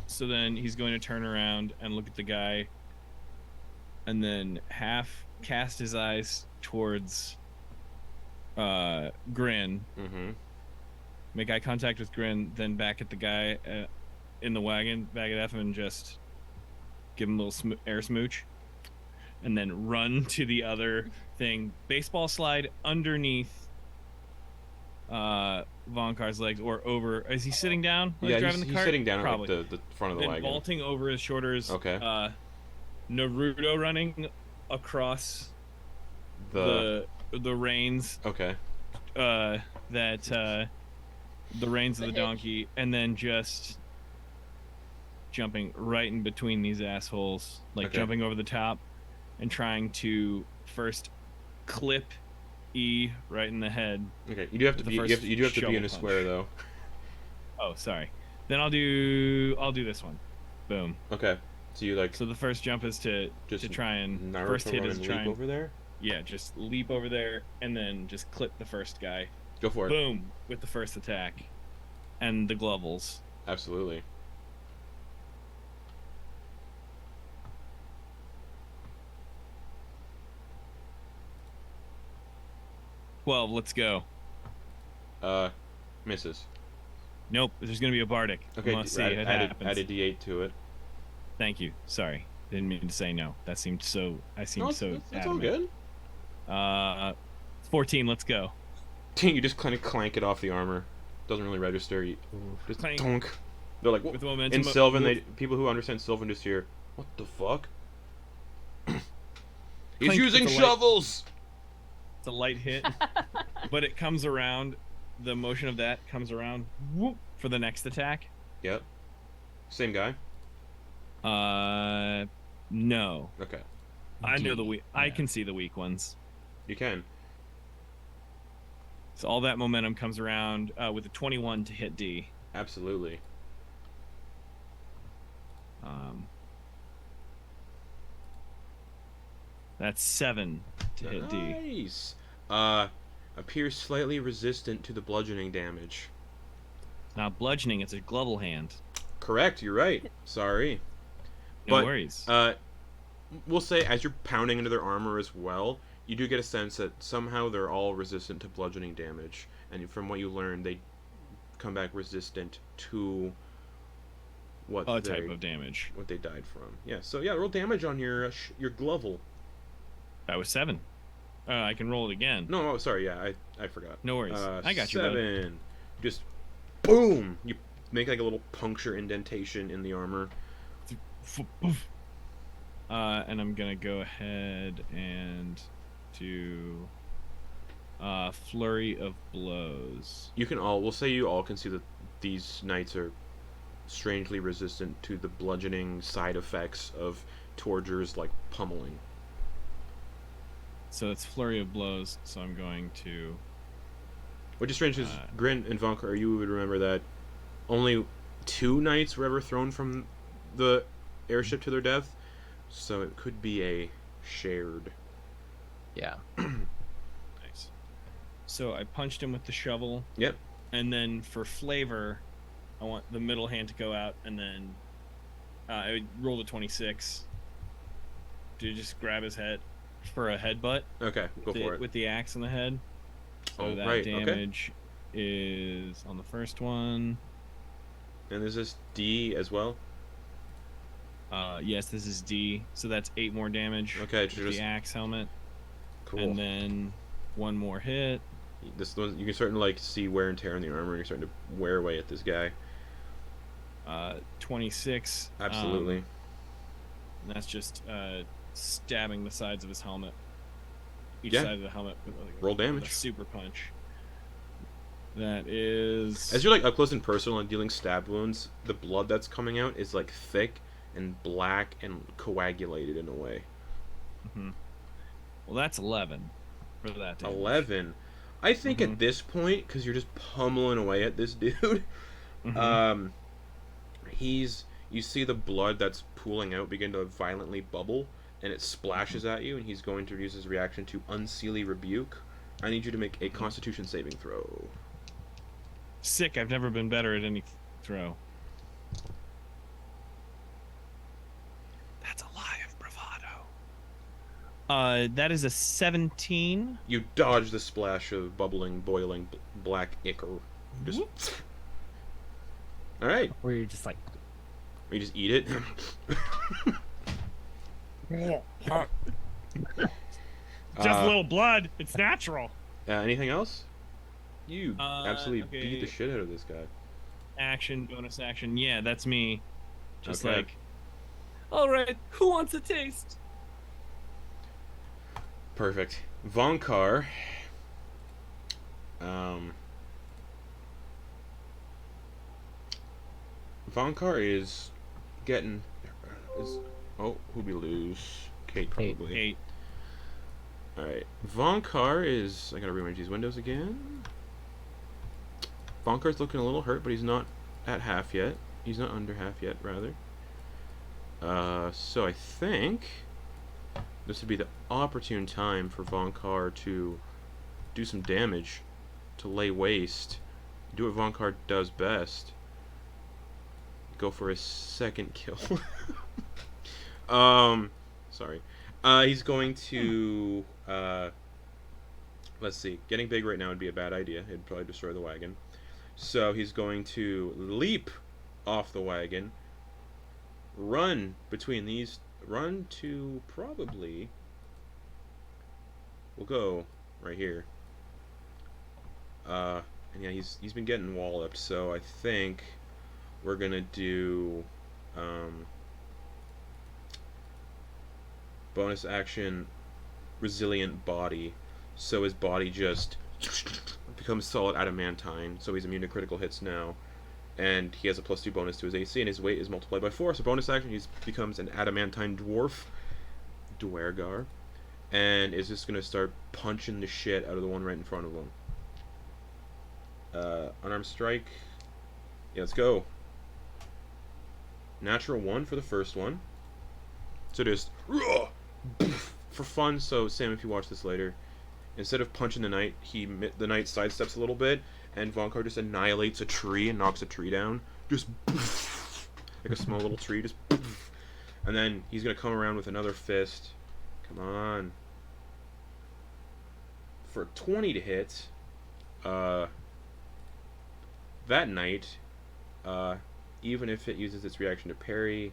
So then he's going to turn around and look at the guy, and then half cast his eyes towards Grin. Mm-hmm. Make eye contact with Grin, then back at the guy in the wagon, back at F, and just give him a little air smooch, and then run to the other thing. Baseball slide underneath Vonkar's legs, or over. Is he sitting down? Like Yeah, driving he's the cart? sitting down Probably. at like the front of the Then wagon. vaulting over his shoulders. Okay. Naruto running across the reins. Okay. The reins of The the hitch. donkey, and then just jumping right in between these assholes, like Okay. jumping over the top and trying to first clip E right in the head. Okay. You do have to The be. first You do have to be in a shovel square punch. though. Oh, sorry. Then I'll do this one. Boom. Okay. So you like So the first jump is to try and Naruto first hit run is and try leap and over there. yeah, just leap over there and then just clip the first guy. Go for it. Boom with the first attack, and the glovels. Absolutely. Let's go. Misses. Nope, there's gonna be a bardic. Okay. Let's see. Add, It add, happens. add a D8 to it. Thank you. Sorry, didn't mean to say no. That seemed so. I seemed No, so. it's all adamant. good. 14. Let's go. You just kind of clank it off the armor. Doesn't really register. You just Clank. donk. They're like, With "Wha-" momentum. in Sylvan, people who understand Sylvan just hear, "What the fuck?" He's Clink using with the light. shovels. It's a light hit, but it comes around. The motion of that comes around. Whoop for the next attack. Yep. Same guy. No. Okay. I know D. the weak. I Yeah. can see the weak ones. You can. So all that momentum comes around with a 21 to hit D. Absolutely. That's 7 to hit D. Nice. Appears slightly resistant to the bludgeoning damage. Not bludgeoning. It's a glovel hand. Correct. You're right. Sorry. No But, worries. We'll say as you're pounding into their armor as well, you do get a sense that somehow they're all resistant to bludgeoning damage, and from what you learn, they come back resistant to what type of damage. what they died from. Yeah. So yeah, roll damage on your glovel. That was 7. I can roll it again. No, oh, sorry. Yeah, I forgot. No worries. I got you, bud. 7. Just boom. You make like a little puncture indentation in the armor. And I'm gonna go ahead and do flurry of blows. You can all. We'll say you all can see that these knights are strangely resistant to the bludgeoning side effects of Torger's like pummeling. So it's flurry of blows. So I'm going to. Which is strange, because Grin and Vonkar, you would remember that only 2 knights were ever thrown from the airship to their death, so it could be a shared. Yeah. Nice. So I punched him with the shovel. Yep. And then for flavor, I want the middle hand to go out, and then I would roll the 26. Do just grab his head for a headbutt. Okay, go for it. With the axe in the head. So that right, damage is on the first one. And is this D as well? Yes, this is D. So that's 8 more damage. Okay, with just the axe helmet. cool. And then 1 more hit. This one, you can start to like see wear and tear in the armor, and you're starting to wear away at this guy. 26. Absolutely. And that's just stabbing the sides of his helmet. Each Yeah. side of the helmet with Roll with damage. a super punch. That is. As you're like up close and personal and dealing stab wounds, the blood that's coming out is like thick and black and coagulated in a way. Mhm. Well, that's 11 for that damage. 11. I think at this point, because you're just pummeling away at this dude, Mhm. you see the blood that's pooling out begin to violently bubble, and it splashes at you, and he's going to use his reaction to Unseelie Rebuke. I need you to make a Constitution saving throw. Sick. I've never been better at any throw. That's a lie of bravado. That is a 17. You dodge the splash of bubbling, boiling black ichor. Just. All right. Where you're just like, You just eat it. Just a little blood. It's natural. Anything else? You absolutely okay. beat the shit out of this guy. Action, bonus action. Yeah, that's me. Just Okay. like. All right, who wants a taste? Perfect. Vonkar. Vonkar is getting. Who'd we lose? Kate probably. 8. Alright. Vonkar is. I gotta rearrange these windows again. Vonkar's looking a little hurt, but he's not at half yet. He's not under half yet, rather. So I think this would be the opportune time for Vonkar to do some damage, to lay waste, do what Vonkar does best. Go for his second kill. Sorry. He's going to, let's see. Getting big right now would be a bad idea. It'd probably destroy the wagon. So he's going to leap off the wagon, run between these, run to probably, we'll go right here. And yeah, he's been getting walloped, so I think we're gonna do, bonus action, resilient body, so his body just becomes solid adamantine, so he's immune to critical hits now, and he has a +2 bonus to his AC, and his weight is multiplied by 4, so bonus action he becomes an adamantine dwarf, Duergar, and is just going to start punching the shit out of the one right in front of him. Unarmed strike, yeah, let's go. Natural 1 for the first one, so just, for fun, so Sam, if you watch this later, instead of punching the knight, the knight sidesteps a little bit, and Vonkar just annihilates a tree and knocks a tree down. Just like a small little tree, just and then he's gonna come around with another fist. Come on. for 20 to hit. That knight, even if it uses its reaction to parry,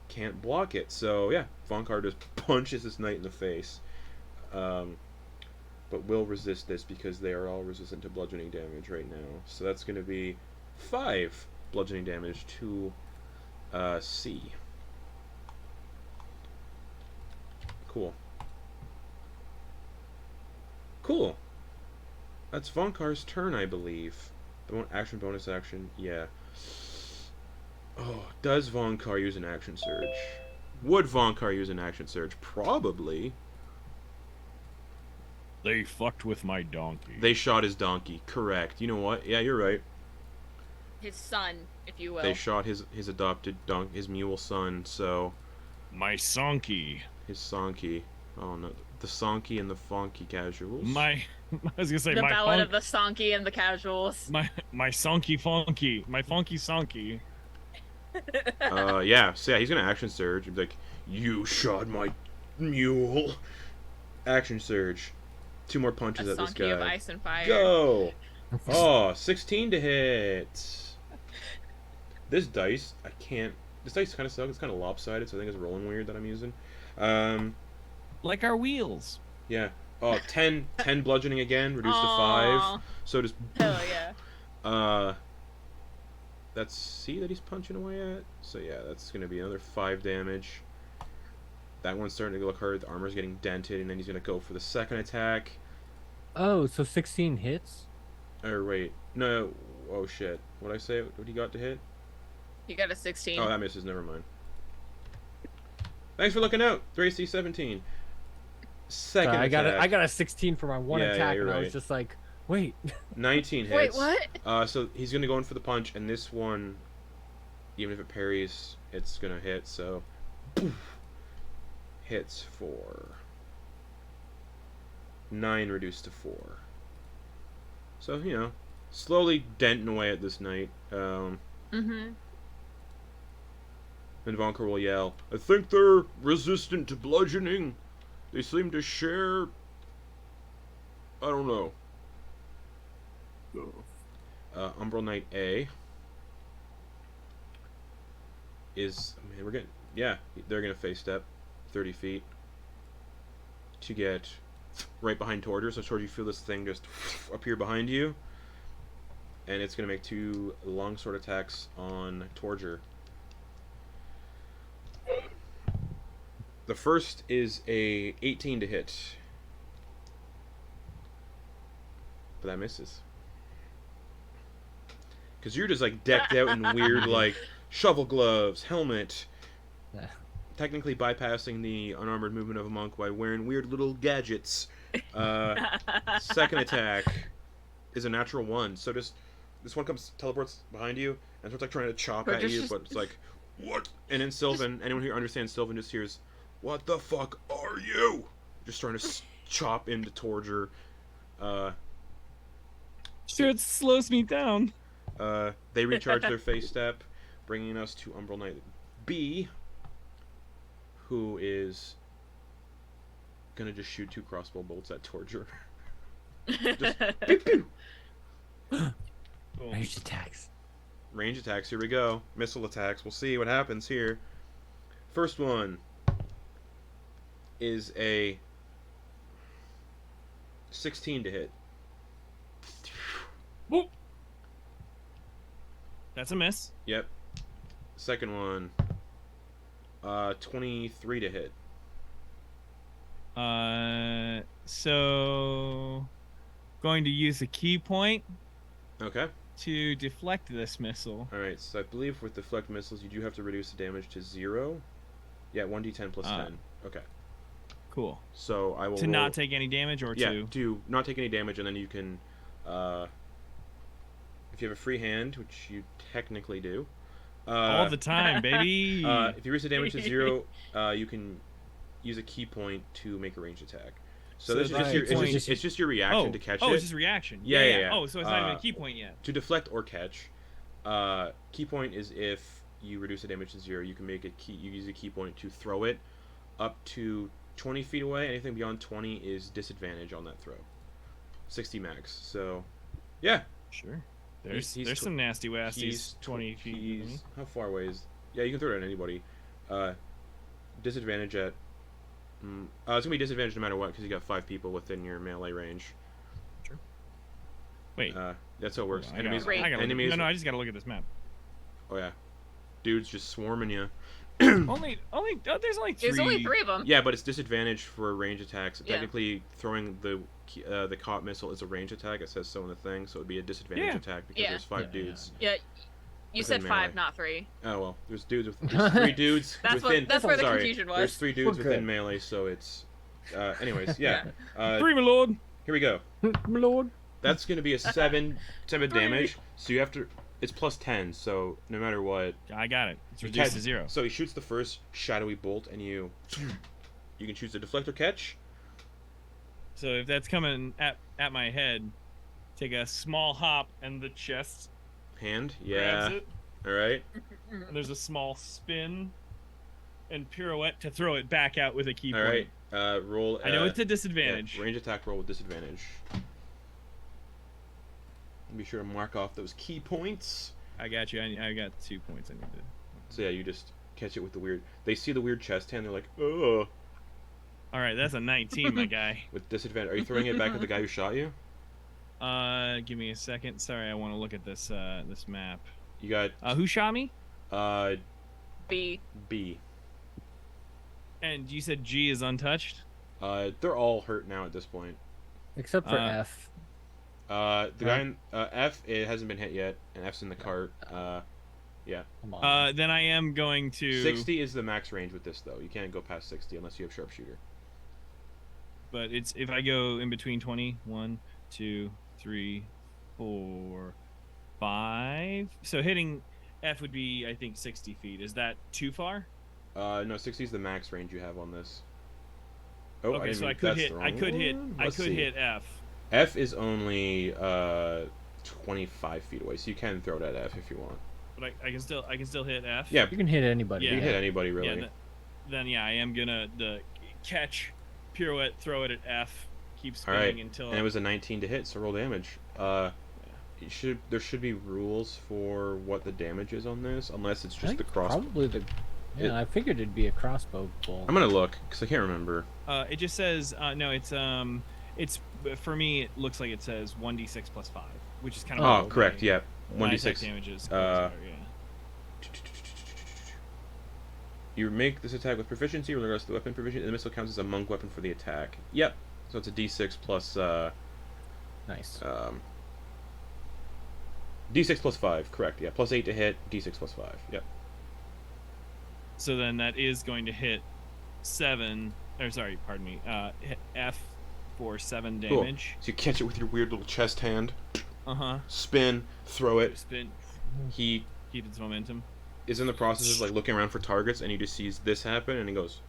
can't block it. So yeah, Vonkar just punches this knight in the face, but will resist this because they are all resistant to bludgeoning damage right now. So that's going to be 5 bludgeoning damage to C. Cool. Cool. That's Vonkar's turn, I believe. Action, bonus action, yeah. Oh, does Vonkar use an action surge? Would Vonkar use an action surge? Probably. They fucked with my donkey. They shot his donkey. Correct. You know what? Yeah, you're right. His son, if you will. They shot his adopted his mule son. So My sonky. his sonky. Oh no, the sonky and the fonky casuals. I was gonna say The my Ballad of the Sonky and the Casuals. my sonky funky. My funky sonky. Yeah. So yeah, he's gonna action surge. He'd be like, "You shot my mule." Action surge. 2 more A punches at this Sonky of guy. Ice and Fire. Go. Oh, 16 to hit. This dice, I can't. This dice kind of sucks. It's kind of lopsided, so I think it's rolling weird that I'm using. Like our wheels. Yeah. Oh, 10 bludgeoning again, reduced to Aw. 5. So just. Hell yeah. That's C that he's punching away at. So yeah, that's gonna be another 5 damage. That one's starting to look hurt. The armor's getting dented, and then he's gonna go for the second attack. Oh, so 16 hits? Or wait, no. Oh shit. What'd I say? What he got to hit? You got a 16. Oh, that misses. Never mind. Thanks for looking out. 3AC 17. Second I attack. got a 16 for my one Yeah, attack, you're and I right. was just like, wait. 19 hits. Wait, what? So he's gonna go in for the punch, and this one, even if it parries, it's gonna hit. So, poof, hits for 9 reduced to 4. So you know, slowly denting away at this knight. Mm-hmm. And Vonkar will yell, "I think they're resistant to bludgeoning. They seem to share. I don't know." Umbral Knight A is. I mean, we're getting. Yeah, they're gonna face step 30 feet to get right behind Torger. So Torger, you feel this thing just appear behind you, and it's gonna make 2 longsword attacks on Torger. The first is a 18 to hit, but that misses. Because you're just like decked out in weird like shovel gloves, helmet, technically bypassing the unarmored movement of a monk by wearing weird little gadgets. Second attack is a natural 1, so just this one teleports behind you and starts like trying to chop at you, but it's like, what? And then Sylvan, anyone who understands Sylvan just hears, "What the fuck are you?" Just trying to chop into Torger. Sure, it slows me down. They recharge their face step, bringing us to Umbral Knight B, who is gonna just shoot 2 crossbow bolts at Torger. Just pew, pew. Cool. Ranged attacks. Range attacks, here we go. Missile attacks, we'll see what happens here. First one is a 16 to hit. Whoop. That's a miss. Yep. Second one, 23 to hit. So going to use a key point Okay. to deflect this missile. Alright, so I believe with deflect missiles, you do have to reduce the damage to 0. Yeah, 1d10 plus 10. Okay. Cool. So I will To roll... not take any damage, or Yeah, to to not take any damage, and then you can, if you have a free hand, which you technically do, all the time, baby. if you reduce the damage to 0, you can use a key point to make a ranged attack. So, So this is the just your, key point- it's just your reaction to catch it. it's just reaction. Yeah. Oh, so it's not even a key point yet. To deflect or catch. Key point is if you reduce the damage to 0, you can make a key. You use a key point to throw it up to 20 feet away. Anything beyond 20 is disadvantage on that throw. 60 max. So, yeah. Sure. There's He's some nasty wasties. He's 20 feet. from me. How far away is? Yeah, you can throw it at anybody. Disadvantage at. It's gonna be disadvantage no matter what because you got 5 people within your melee range. Sure. Wait. That's how it works. I Enemies. gotta Enemies. no, I just gotta look at this map. Oh yeah, dudes just swarming you. only. Oh, there's only 3. There's only 3 of them. Yeah, but it's disadvantage for range attacks. Yeah. Technically, throwing the caught missile is a range attack. It says so in the thing, so it'd be a disadvantage attack because Yeah. there's 5 dudes. Yeah. You Within said melee. 5, not 3. Oh well, there's 3 dudes That's within. that's where the sorry, confusion was. There's 3 dudes We're within good. melee, so it's. Anyways, yeah. 3, my lord. Here we go. My lord. That's gonna be a 7 damage. So you have to. It's plus 10, so no matter what. I got it. It's you reduced catch- to 0. So he shoots the first shadowy bolt, and you can choose the deflect or catch. So if that's coming at my head, take a small hop and the chest Hand, grabs yeah. it. All right. And there's a small spin and pirouette to throw it back out with a key All point. right. Roll. I know it's a yeah, disadvantage. range attack roll with disadvantage. Be sure to mark off those key points. I got you. I got 2 points I need to. So yeah, you just catch it with the weird. They see the weird chest hand. They're like, oh. All right, that's a 19, my guy. With disadvantage. Are you throwing it back at the guy who shot you? Give me a second. Sorry, I want to look at this this map. You got Who shot me? B. B. And you said G is untouched. They're all hurt now at this point. Except for F. The guy in F, it hasn't been hit yet, and F's in the cart. Yeah. Come on. Then I am going to. 60 is the max range with this, though. You can't go past 60 unless you have sharpshooter. But it's if I go in between 20, 1, 2, 3, 4, 5. So hitting F would be, I think, 60 feet. Is that too far? No, 60 is the max range you have on this. Oh, Okay, so I that's could the hit. wrong I could hit. one. I Let's could see. hit F. F is only 25 feet away, so you can throw it at F if you want. But I can still hit F. Yeah, You can hit anybody. you can hit anybody really. Yeah. Then yeah, I am gonna catch, pirouette, throw it at F, keep All spinning right, until. and it was a 19 to hit, so roll damage. There should be rules for what the damage is on this, unless it's I just think the crossbow. Probably the. Yeah, I figured it'd be a crossbow bolt. I'm gonna look because I can't remember. It just says no. It's for me. It looks like it says 1d6 plus 5, which is kind of. Oh, low correct. by Yeah, my attack 1d6. damages. Yeah. Yeah. You make this attack with proficiency, regardless of the weapon proficiency. The missile counts as a monk weapon for the attack. Yep. So it's a d6 plus. Nice. D6 plus 5, correct. Yeah, plus 8 to hit. D6 plus 5. Yep. So then that is going to hit 7. Or sorry, pardon me. Hit F for 7 Cool. damage. So you catch it with your weird little chest hand. Uh-huh. Spin, throw it. Spin. He Keep its momentum. is in the process of like looking around for targets, and he just sees this happen, and he goes,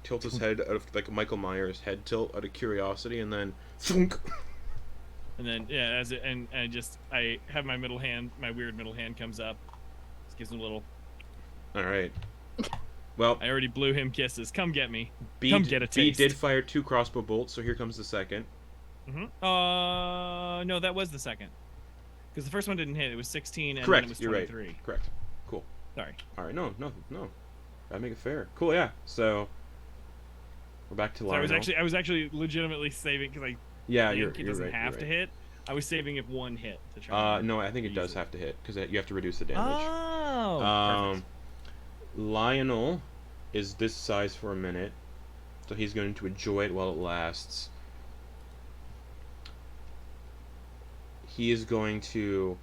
tilts his head out of like Michael Myers head tilt out of curiosity, and then thunk. And then yeah, I have my middle hand, my weird middle hand comes up. Just gives him a little. All right. Well, I already blew him kisses. Come get me. B, Come get a B taste. did fire 2 crossbow bolts, so here comes the second. No, that was the second. Because the first one didn't hit. It was 16, and Correct. then it was You're 23. right. Correct. Cool. Sorry. All right. No. Gotta make it fair. Cool. Yeah. So we're back to So Lionel. I was actually legitimately saving because I Yeah, think you're it doesn't right. have you're to right. hit. I was saving it 1 hit to try. No, I think it does Easily. have to hit because you have to reduce the damage. Oh. Perfect. Lionel is this size for a minute, so he's going to enjoy it while it lasts. He is going to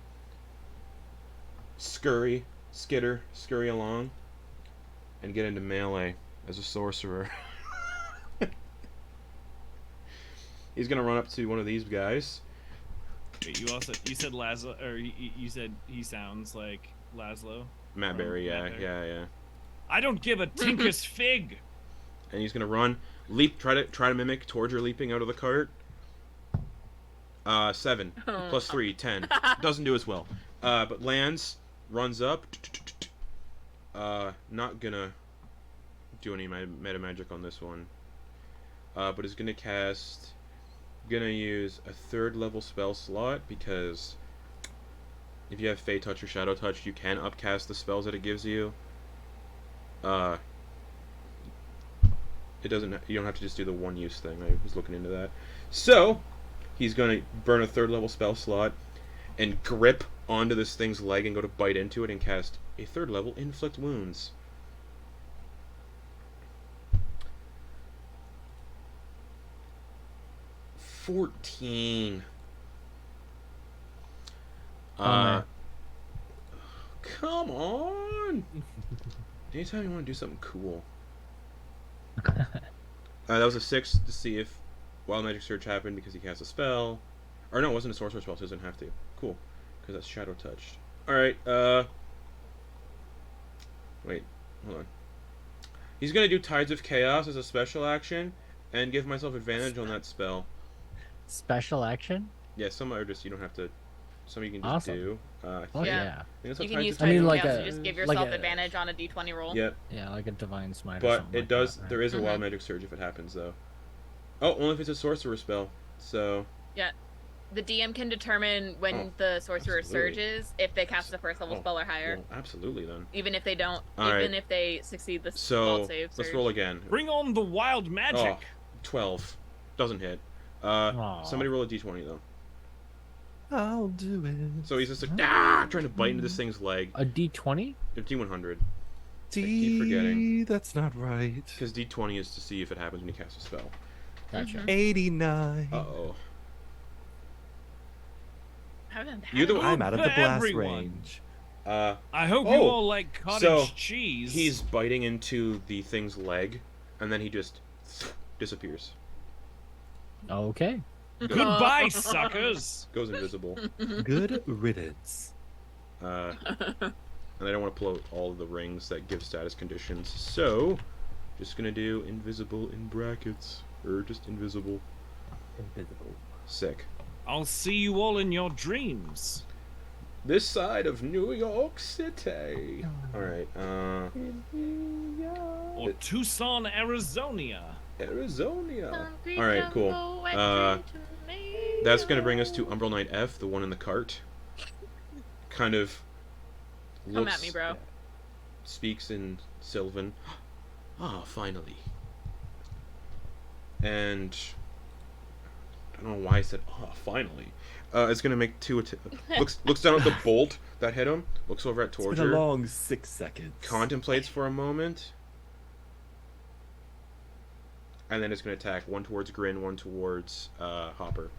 scurry along, and get into melee as a sorcerer. He's gonna run up to one of these guys. Wait, you said Laszlo, or you said he sounds like Laszlo. Matt Berry, Matt Berry. yeah. I don't give a tinker's fig. And he's gonna run, leap, try to mimic Torger leaping out of the cart. 7 plus 3, 10. Doesn't do as well. But lands, runs up. Not gonna do any meta magic on this one. but is gonna use a 3rd level spell slot because if you have Fey Touch or Shadow Touch, you can upcast the spells that it gives you. It doesn't. You don't have to just do the one use thing. I was looking into that. So he's gonna burn a 3rd level spell slot and grip onto this thing's leg and go to bite into it and cast a 3rd level Inflict Wounds. $14. man. Come on. Anytime you want to do something cool. That was a 6 to see if Wild Magic Surge happened because he cast a spell. Or no, it wasn't a Sorcerer spell, so he doesn't have to. Cool. Because that's Shadow Touched. Alright, wait, hold on. He's gonna do Tides of Chaos as a special action and give myself advantage on that spell. Special action? Yeah, some are just, you don't have to... Some you can just Awesome. do. Oh, Yeah. yeah. I think that's how You can Tides use of I mean, Tides of like Chaos a- to just give like yourself a- advantage on a d20 roll. Yep. Yeah, like a Divine Smite or But something it like does. that, right? There is a Wild Mhm. Magic Surge if it happens, though. Oh, only if it's a Sorcerer spell. So The DM can determine when Oh, the sorcerer absolutely. surges if they cast a 1st level Oh, spell or higher. well, absolutely then. Even if they don't, All even right. if they succeed the So spell save. let's surge. roll again. Bring on the wild magic. Oh, 12 doesn't hit. Aw. Somebody roll a d20 though. I'll do it. So he's just like trying to bite into this thing's leg. A D20? D100 D, forgetting. that's not right. because d20 is to see if it happens when you cast a spell. Gotcha. Mhm. 89. Uh-oh. Haven't had You're the it. one- I'm out of the For blast everyone. range. Uh, I hope you Oh, all like cottage so cheese. he's biting into the thing's leg, and then he just disappears. Okay. Goodbye, suckers. Goes invisible. Good riddance. And I don't want to pull out all of the rings that give status conditions, so just gonna do invisible in brackets, or just invisible. Invisible. Sick. I'll see you all in your dreams. This side of New York City. All right. Or Tucson, Arizona. Arizona. All right. Cool. That's gonna bring us to Umbral Knight F, the one in the cart. Kind of. Come at me, bro. Speaks in Sylvan. Ah, finally. And I don't know why I said finally. It's gonna make looks down at the bolt that hit him. Looks over at It's been a Torger. long 6 seconds. Contemplates for a moment. And then it's gonna attack. One towards Grin, one towards Hopper.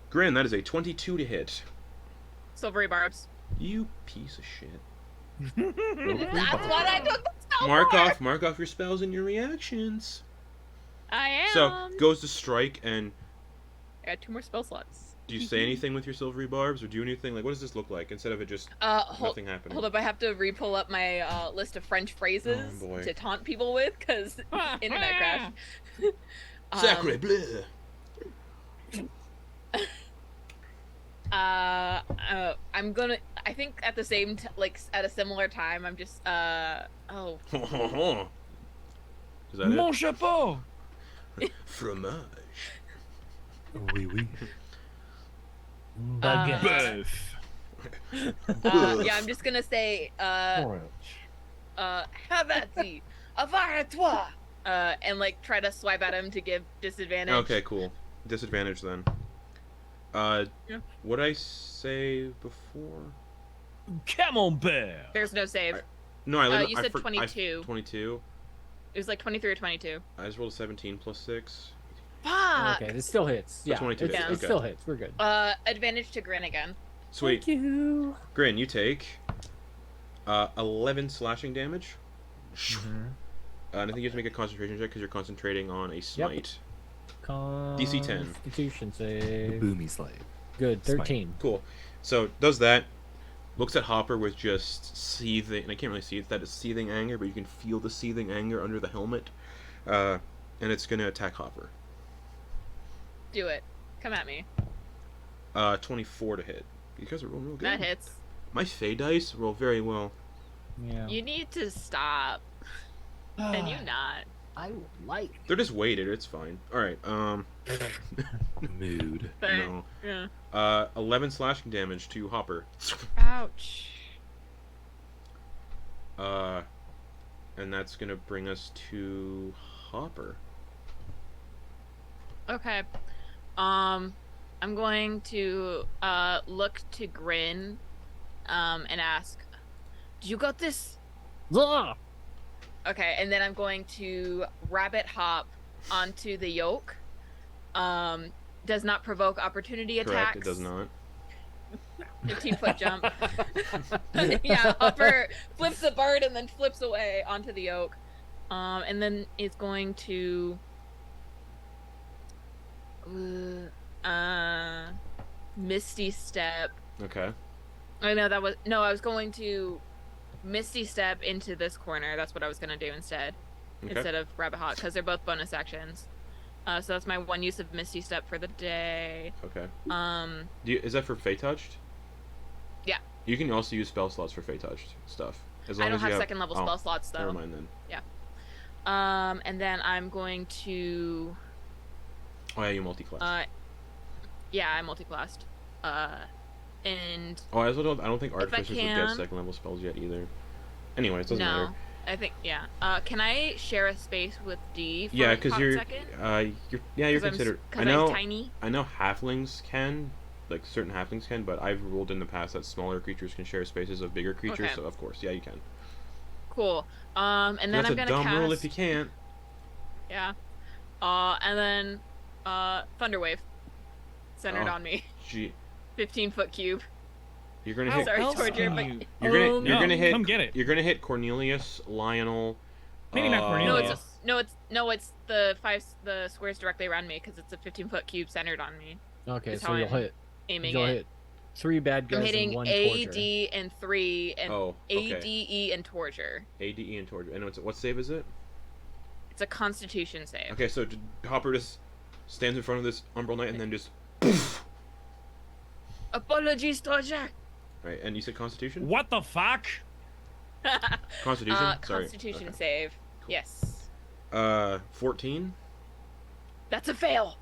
Grin, that is a 22 to hit. Silvery barbs. You piece of shit. That's what I took the spell for. Mark off your spells and your reactions. I am. So goes to strike, and I got 2 more spell slots. do you say anything with your silvery barbs, or do anything like what does this look like instead of it just nothing happening? Hold up, I have to re-pull up my list of French phrases Oh, boy. to taunt people with because internet crash. Sacre bleu. I'm gonna. I think at the same at a similar time, I'm just oh. Is that Mon it? chapeau. Fromage. Oui, oui. Both. Yeah, I'm just gonna say Havati, avare-toi, and like try to swipe at him to give disadvantage. Okay, cool. Disadvantage then. Yeah. What did I say before? Camembert. There's no save. No, I You said 22. 22. It was like 23 or 22. I just rolled a 17 plus 6. Fuck. Okay, this still hits. Yeah, 22 it's- hits, it okay. still hits. We're good. Advantage to Grin again. Sweet. Thank you. Grin, you take 11 slashing damage. And I think you have to make a concentration check because you're concentrating on a smite. DC 10. Constitution The save. boomy slave. Good. Smite. 13. Cool. So does that. Looks at Hopper with just seething, and I can't really see if that is seething anger, but you can feel the seething anger under the helmet. And it's gonna attack Hopper. Do it. Come at me. 24 to hit. You guys are rolling real good. That hits. My Fey dice roll very well. Yeah. You need to stop. And you not. I like. They're just weighted. It's fine. All right. Mood. No. Yeah. 11 slashing damage to Hopper. Ouch. And that's gonna bring us to Hopper. Okay. I'm going to look to Grin, and ask, "Do you got this?" Ah! Okay, and then I'm going to rabbit hop onto the yoke. Does not provoke opportunity attacks. Correct. It does not. 15-foot jump. Yeah, Hopper flips the bird and then flips away onto the yoke. And then it's going to Misty Step. Okay. I know that was I was going to Misty Step into this corner. That's what I was gonna do instead of Rabbit Hop, because they're both bonus actions. So that's my one use of Misty Step for the day. Okay. Is that for Fey Touched? Yeah. You can also use spell slots for Fey Touched stuff. As long I don't as you have second level spell slots though. Never mind then. Yeah. And then I'm going to. Oh yeah, you multi-class. Yeah, I multi-classed. And. Oh, I don't think Artificers would get can... second level spells yet either. Anyways, doesn't matter. I think can I share a space with D for Yeah, because you're considered. I'm tiny. I know halflings can, like certain halflings can, but I've ruled in the past that smaller creatures can share spaces of bigger creatures. Okay. So of course, yeah, you can. Cool. And then That's I'm gonna a dumb cast. rule if you can't. Yeah. And then Thunderwave, centered on me. Gee, 15-foot cube. you're gonna How hit. Sorry, else Torger, can but- you- You're gonna hit. Come get it. You're gonna hit Cornelius, Lionel. Maybe not Cornelius. It's the squares directly around me because it's a 15-foot cube centered on me. Okay, That's so how you'll I'm hit. Aiming You'll it. hit 3 bad guys I'm and hitting 1 A, Torger. D, and 3, and Oh, okay. A, D, E, and Torger. A, D, E, and Torger. And what save is it? It's a Constitution save. Okay, so Hopper just stands in front of this Umbral Knight and then just. Apologies, Torger. Right, and you said Constitution? What the fuck? Constitution? Sorry. Constitution Okay. save. Cool. Yes. 14? That's a fail.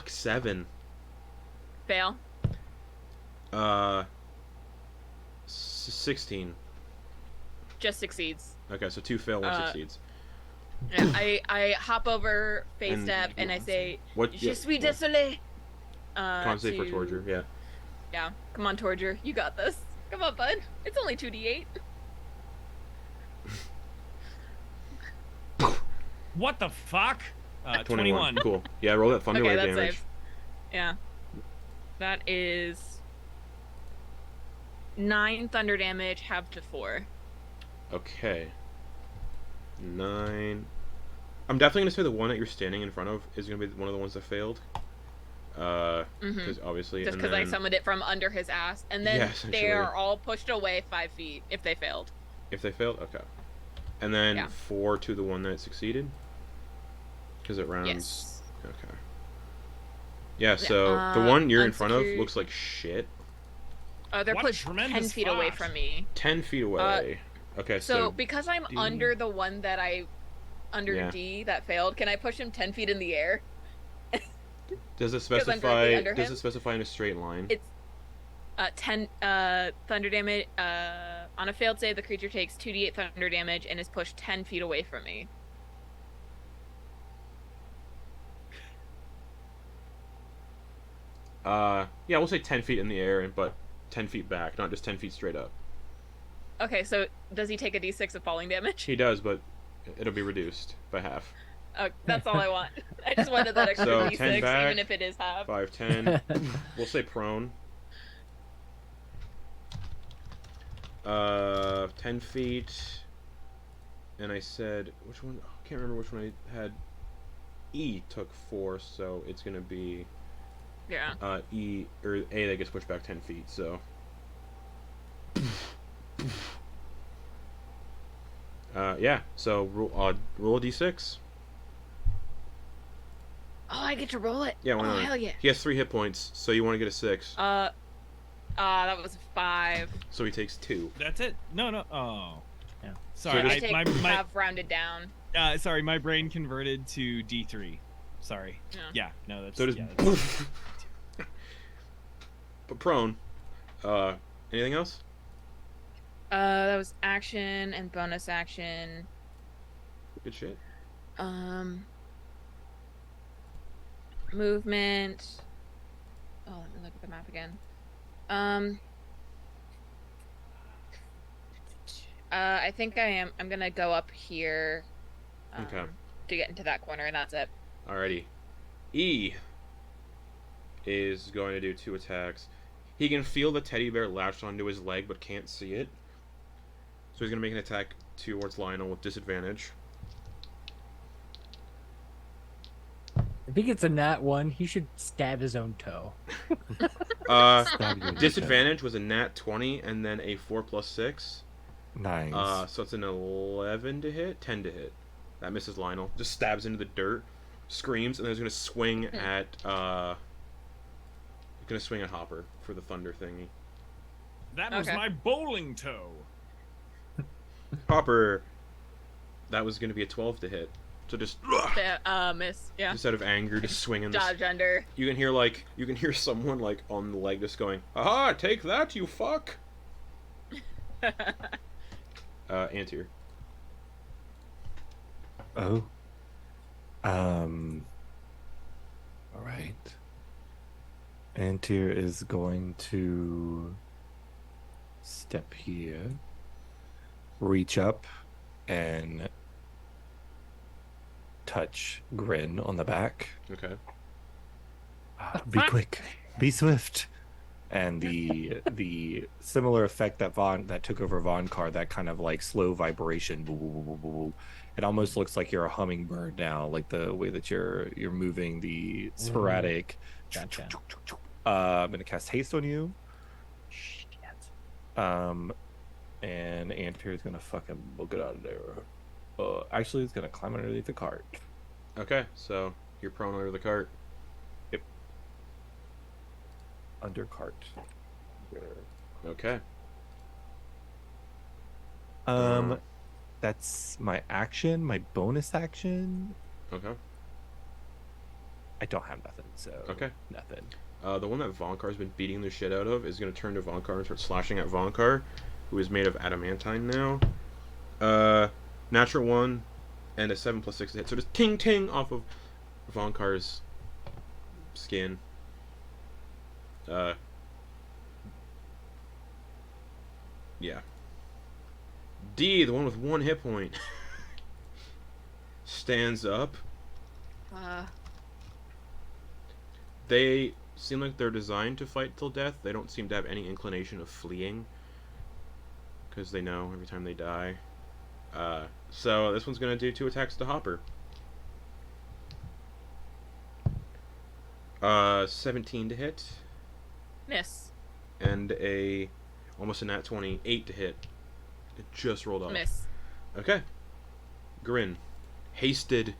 7. Fail. 16. Just succeeds. Okay, so 2 fail, 1 succeeds. Yeah, I hop over face And step and I say, What? "Je suis désolé." Con save for Torger, yeah. Yeah, come on, Torger, you got this. Come on, bud. It's only 2d8. What the fuck? 21. Cool. Yeah, roll that Thunder Okay, Wave that's damage. safe. Yeah. That is 9 thunder damage, halved to 4. Okay. 9. I'm definitely gonna say the one that you're standing in front of is gonna be one of the ones that failed. Because obviously, Just and because I then summoned it from under his ass, and then Yeah, they essentially. are all pushed away 5 feet if they failed. if they failed, okay. And then Yeah. 4 to the one that succeeded. Because it rounds. Yes. Okay. Yeah. So the Uh, one you're in front of unsecured- looks like shit. They're What pushed 10 tremendous feet away flash. from me. 10 feet away. Okay. So because I'm D. under the one that under Yeah. D that failed, can I push him 10 feet in the air? Does it 'cause I'm specify? directly under Does him? it specify in a straight line? It's 10 thunder damage. On a failed save, the creature takes 2d8 thunder damage and is pushed 10 feet away from me. Yeah, we'll say 10 feet in the air, but 10 feet back, not just 10 feet straight up. Okay, so does he take a d6 of falling damage? He does, but it'll be reduced by half. That's all I want. I just wanted that extra So, d6, 10 back, even if it is half. 5, 10. We'll say prone. 10 feet. And I said, which one? I can't remember which one I had. E took 4, so it's gonna be Yeah. E or A that gets pushed back 10 feet. So. Yeah. So roll a d6. Oh, I get to roll it. Yeah, why Oh, not? hell yeah. He has 3 hit points, so you want to get a 6. That was a 5. So he takes 2. That's it? No. Oh. Yeah. Sorry, So I just- take my half rounded down. Sorry, my brain converted to D3. Sorry. Yeah, no, that's... So does. yeah, that's But prone. Anything else? That was action and bonus action. Good shit. Movement. Oh, let me look at the map again. I think I'm gonna go up here. Okay. To get into that corner, and that's it. Alrighty. E is going to do 2 attacks. He can feel the teddy bear latched onto his leg, but can't see it. So he's going to make an attack towards Lionel with disadvantage. If he gets a nat 1, he should stab his own toe. Disadvantage was a nat 20 and then a 4 plus 6. Nice. So it's an 11 to hit, 10 to hit. That misses Lionel. Just stabs into the dirt, screams, and then he's going to swing at Hopper for the thunder thingy. That was my bowling toe. Hopper. That was going to be a 12 to hit. So just miss. Yeah. just out of anger, just swinging. Dodge under. You can hear someone like on the leg just going, "Aha! Take that, you fuck!" Antyr. Oh. All right. Antyr is going to step here, reach up, and touch Grin on the back. Okay. Be quick, be swift, and the similar effect that took over Vonkar, that kind of like slow vibration. It almost looks like you're a hummingbird now, like the way that you're moving the sporadic. Gotcha. I'm gonna cast haste on you. Shit. And Antyr is gonna fucking book it out of there. Actually, it's gonna climb underneath the cart. Okay, so you're prone under the cart. Yep. Under cart. Okay. That's my action. My bonus action. Okay. I don't have nothing, so Okay. nothing. The one that Vonkar's been beating the shit out of is going to turn to Vonkar and start slashing at Vonkar, who is made of adamantine now. Natural 1 and a 7 plus 6 to hit. So just ting ting off of Vonkar's skin. Yeah. D, the one with 1 hit point, stands up. They seem like they're designed to fight till death. They don't seem to have any inclination of fleeing, because they know every time they die. So this one's going to do 2 attacks to Hopper. 17 to hit. Miss. And almost a nat 20, 8 to hit. It just rolled off. Miss. Okay. Grin. Hasted.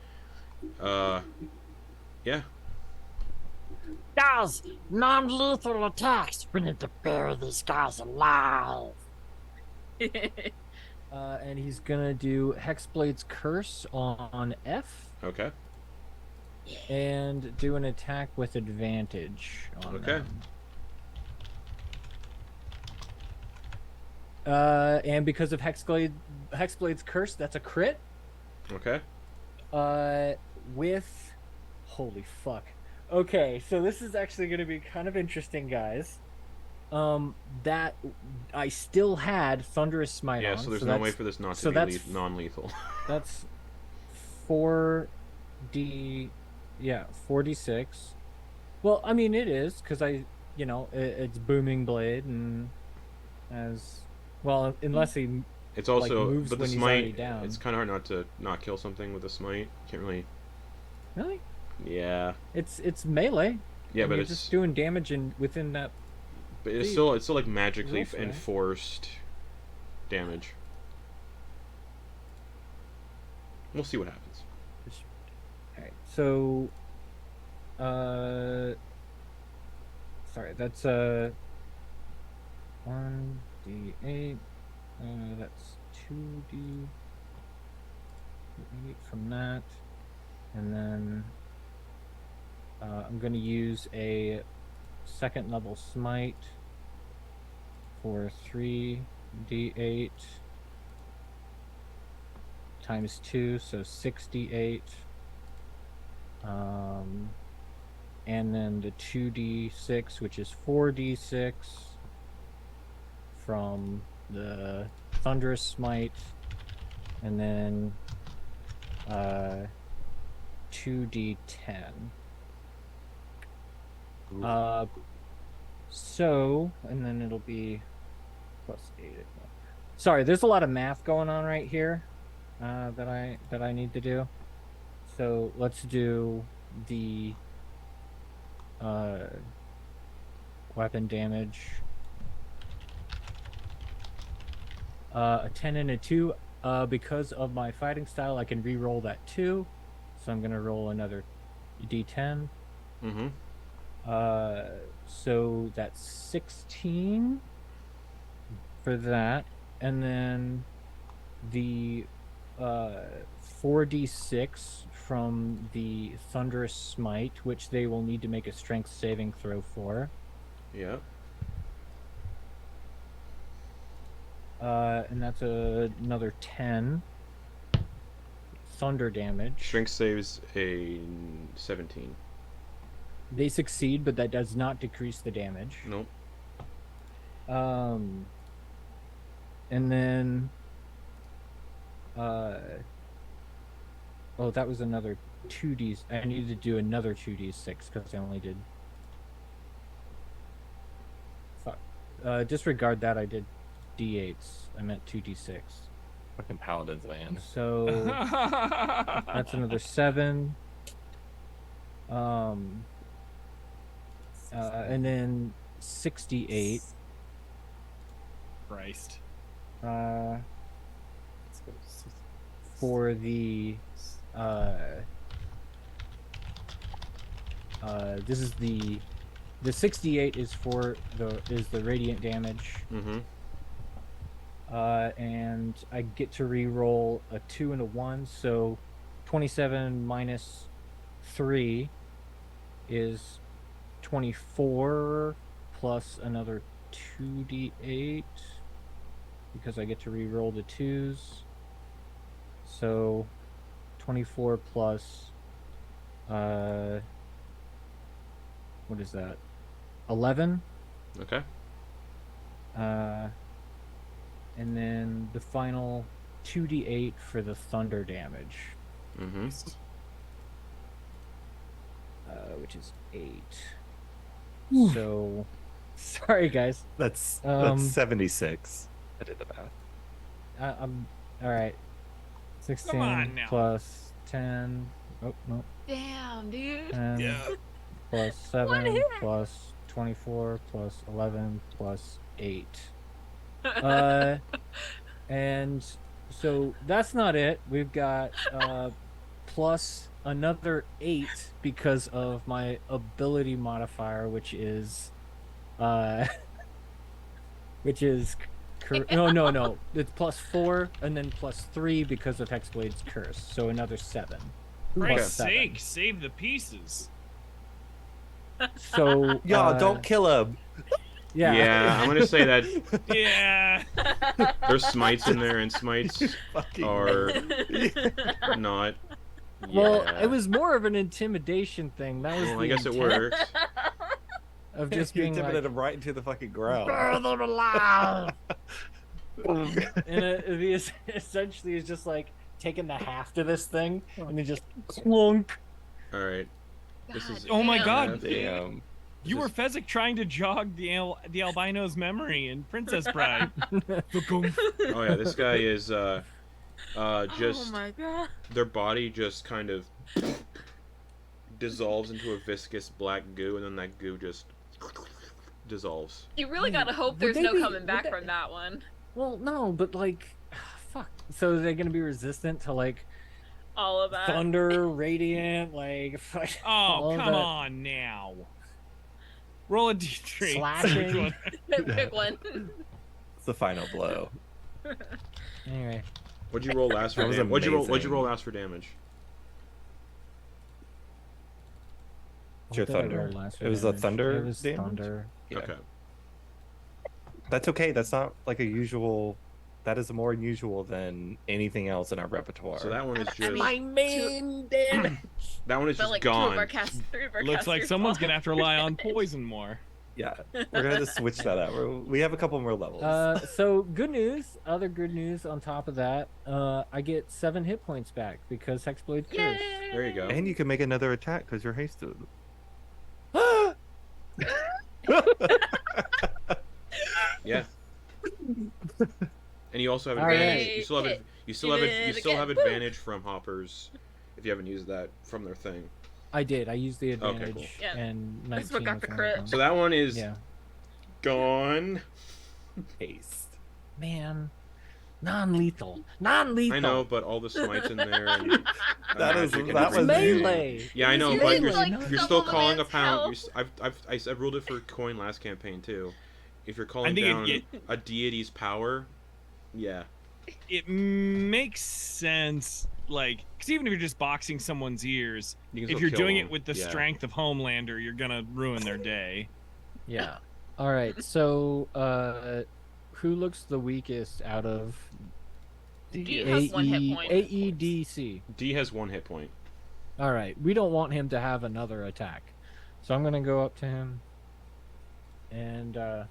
Yeah. Guys, non-lethal attacks. We need to bury these guys alive. And he's gonna do Hexblade's Curse on F. Okay. And do an attack with advantage on Okay. them. And because of Hexblade's Curse, that's a crit. Okay. With... Holy fuck. Okay, so this is actually going to be kind of interesting, guys. That I still had Thunderous Smite on. Yeah, so there's no way for this not to be non-lethal. That's 4d... Yeah, 4d6. Well, I mean, it is, because it's Booming Blade, and as... Well, unless he... It's also... moves but the when he's already smite... down. It's kind of hard not to not kill something with a smite. Can't really... Really? Yeah. It's melee. Yeah, and but you're it's... just doing damage within that... But it's still like magically roll for it. enforced damage. We'll see what happens. Alright, so... Sorry, that's 1d8. That's 2d... 8 from that, and then I'm going to use a second level smite for 3d8 times 2, so 68. And then the 2d6, which is 4d6 from the Thunderous Smite, and then 2d10. So, and then it'll be plus 8. Sorry, there's a lot of math going on right here that I need to do. So let's do the weapon damage. A 10 and a 2. Because of my fighting style, I can re-roll that 2. So I'm gonna roll another d10. Mm-hmm. So that's 16 for that, and then the 4d6 from the Thunderous Smite, which they will need to make a strength saving throw for. Yeah. And that's another 10 thunder damage. Strength saves a 17. They succeed, but that does not decrease the damage. Nope. And then oh, that was another 2d. I needed to do another 2d6 because I only did. Fuck. Disregard that. I did d8s. I meant 2d6. Fucking paladins, man. So that's another 7. And then 68. Christ. For the this is the 68 is for the radiant damage. Mm-hmm. And I get to re-roll a 2 and a 1, so 27 minus 3 is 24 plus another 2d8 because I get to re-roll the 2s. So 24 plus what is that? 11. Okay. And then the final 2d8 for the thunder damage. Mm-hmm. Which is 8. So, sorry guys. That's 76. I did the math. I'm all right. 16 Come on now. plus 10. Oh no. Damn, dude. 10 plus 7 plus 24 plus 11 plus 8. And so that's not it. We've got plus another 8 because of my ability modifier, which is no, it's plus 4 and then plus 3 because of Hexblade's curse, so another 7. Christ's 7. sake, save the pieces. So Y'all don't kill him. yeah. I'm gonna say that Yeah. there's smites in there, and smites are not. Well, Yeah. it was more of an intimidation thing. That was Well, the I guess it intent works. of just You being intimidated like, him right into the fucking ground. Burn them alive! and he essentially is just like taking the haft of this thing and then just clunk. All right. This is. Oh my Damn. God. Damn. You were Fezzik trying to jog the albino's memory in Princess Bride. Oh yeah, this guy is just. Oh my god. Their body just kind of dissolves into a viscous black goo, and then that goo just dissolves. You really gotta hope Would there's they no be- coming would back they- from that one. Well, no, but like, fuck. So they're gonna be resistant to like All of that. thunder, radiant, like. all Oh, of come that. on now. Roll a d3. Slashing. Pick one. It's the final blow. Anyway, What'd you roll last for That was damage? What'd you roll amazing. last for damage? What Your did I roll thunder. last It was a damage? thunder It was damage? thunder. Yeah. Okay. That's okay. That's not like a usual. That is more unusual than anything else in our repertoire. So that one is I just mean, main damage. that one is but just like gone. three of our Looks like casters someone's lost gonna have to rely on damage. poison more. Yeah, we're gonna have to switch that out. We have a couple more levels. So good news. Other good news on top of that, I get 7 hit points back because Hexblade Curse. Yay! There you go. And you can make another attack because you're hasted. Yeah. And you also have All advantage. right. You still have Hit. you still have Hit you it still have again. Woo. advantage from hoppers if you haven't used that from their thing. I did. I used the Okay, advantage, cool. Yeah. and 19 That's what got was the one of crit. them. So that one is Yeah, gone. Haste. man, non-lethal. I know, but all the smites in there. And, That is- magic and that was everything. melee. Yeah, I know, You but need, you're, like, you're double still the calling a man's pound. health. I've ruled it for coin last campaign too. If you're I calling think down it- a deity's power, yeah, It makes sense, like, because even if you're just boxing someone's ears, you can if still you're kill doing them. it with the Yeah. strength of Homelander, you're gonna ruin their day. Yeah. All right. So, who looks the weakest out of D has 1 hit point. AEDC? D has 1 hit point. All right. We don't want him to have another attack, so I'm gonna go up to him, and all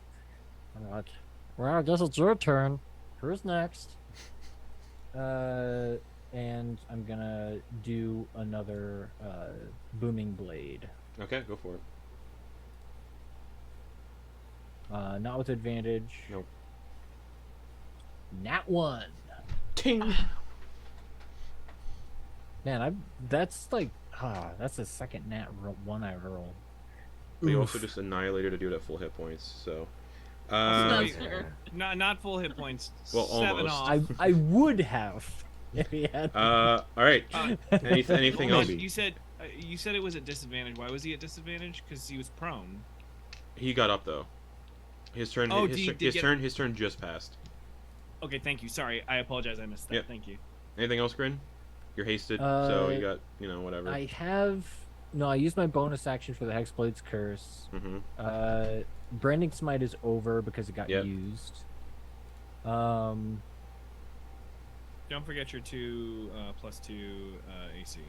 right. Well, I guess it's your turn. Who's next? And I'm gonna do another booming blade. Okay, go for it. Not with advantage. Nope. Nat 1. Ting. Man, that's like that's the second one I roll. We also Oof. just annihilated a dude at full hit points. So, That's you- fair. Not full hit points. Well, 7 almost. off. I would have if he had. all right. Anything Well, else? You said it was at disadvantage. Why was he at disadvantage? Because he was prone. He got up though. His turn. Oh, his, did he turn- his get- turn. His turn just passed. Okay, thank you. Sorry, I apologize. I missed that. Yep. Thank you. Anything else, Grin? You're hasted, so you Uh, got whatever. I have no. I used my bonus action for the Hexblade's Curse. Mm-hmm. Branding Smite is over because it got Yep. used. Don't forget your 2 +2 AC.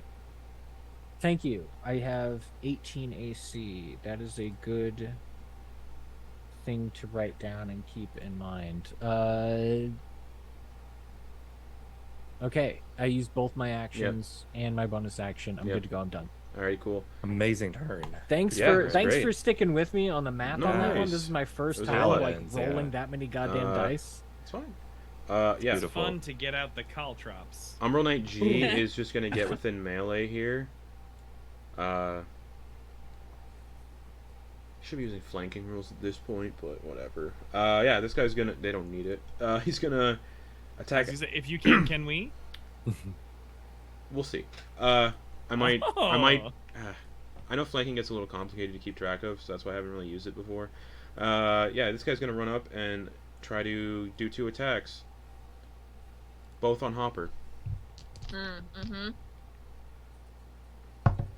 Thank you. I have 18 AC. That is a good thing to write down and keep in mind. Okay, I used both my actions and my bonus action. I'm Yep. good to go. I'm done. All right, cool. Amazing turn. Thanks Yeah, for that's thanks great. for sticking with me on the math on that one. Nice. This is my It first was time like Paladins, yeah. rolling that many goddamn dice. It's fine. Yeah. It's Beautiful. fun to get out the caltrops. Umbral Knight G is just gonna get within melee here. Should be using flanking rules at this point, but whatever. Yeah, this guy's gonna. They don't need it. He's gonna attack. If you can we? We'll see. I might. I might. Oh. I know flanking gets a little complicated to keep track of, so that's why I haven't really used it before. Yeah, this guy's gonna run up and try to do 2 attacks, both on Hopper. Mm-hmm.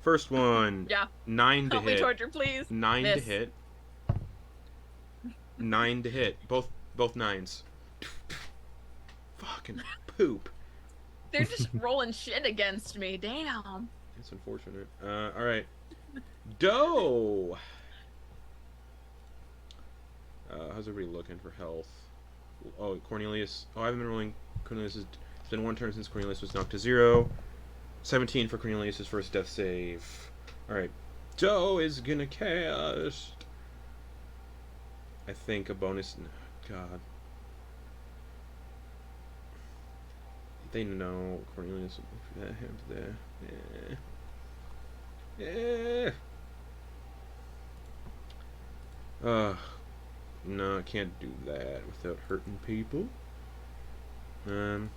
First one, Yeah. 9 to Help me, hit. Torger, please. 9 to Miss. hit. 9 to hit. Both 9s. Fucking poop. They're just rolling shit against me. Damn. It's unfortunate. All right. Doe. How's everybody looking for health? Oh, Cornelius. Oh, I haven't been rolling. Cornelius has. It's been 1 turn since Cornelius was knocked to 0. 17 for Cornelius' first death save. All right. Doe is gonna cast. I think a bonus. God. They know Cornelius will that him there. Yeah. Yeah. No, I can't do that without hurting people. A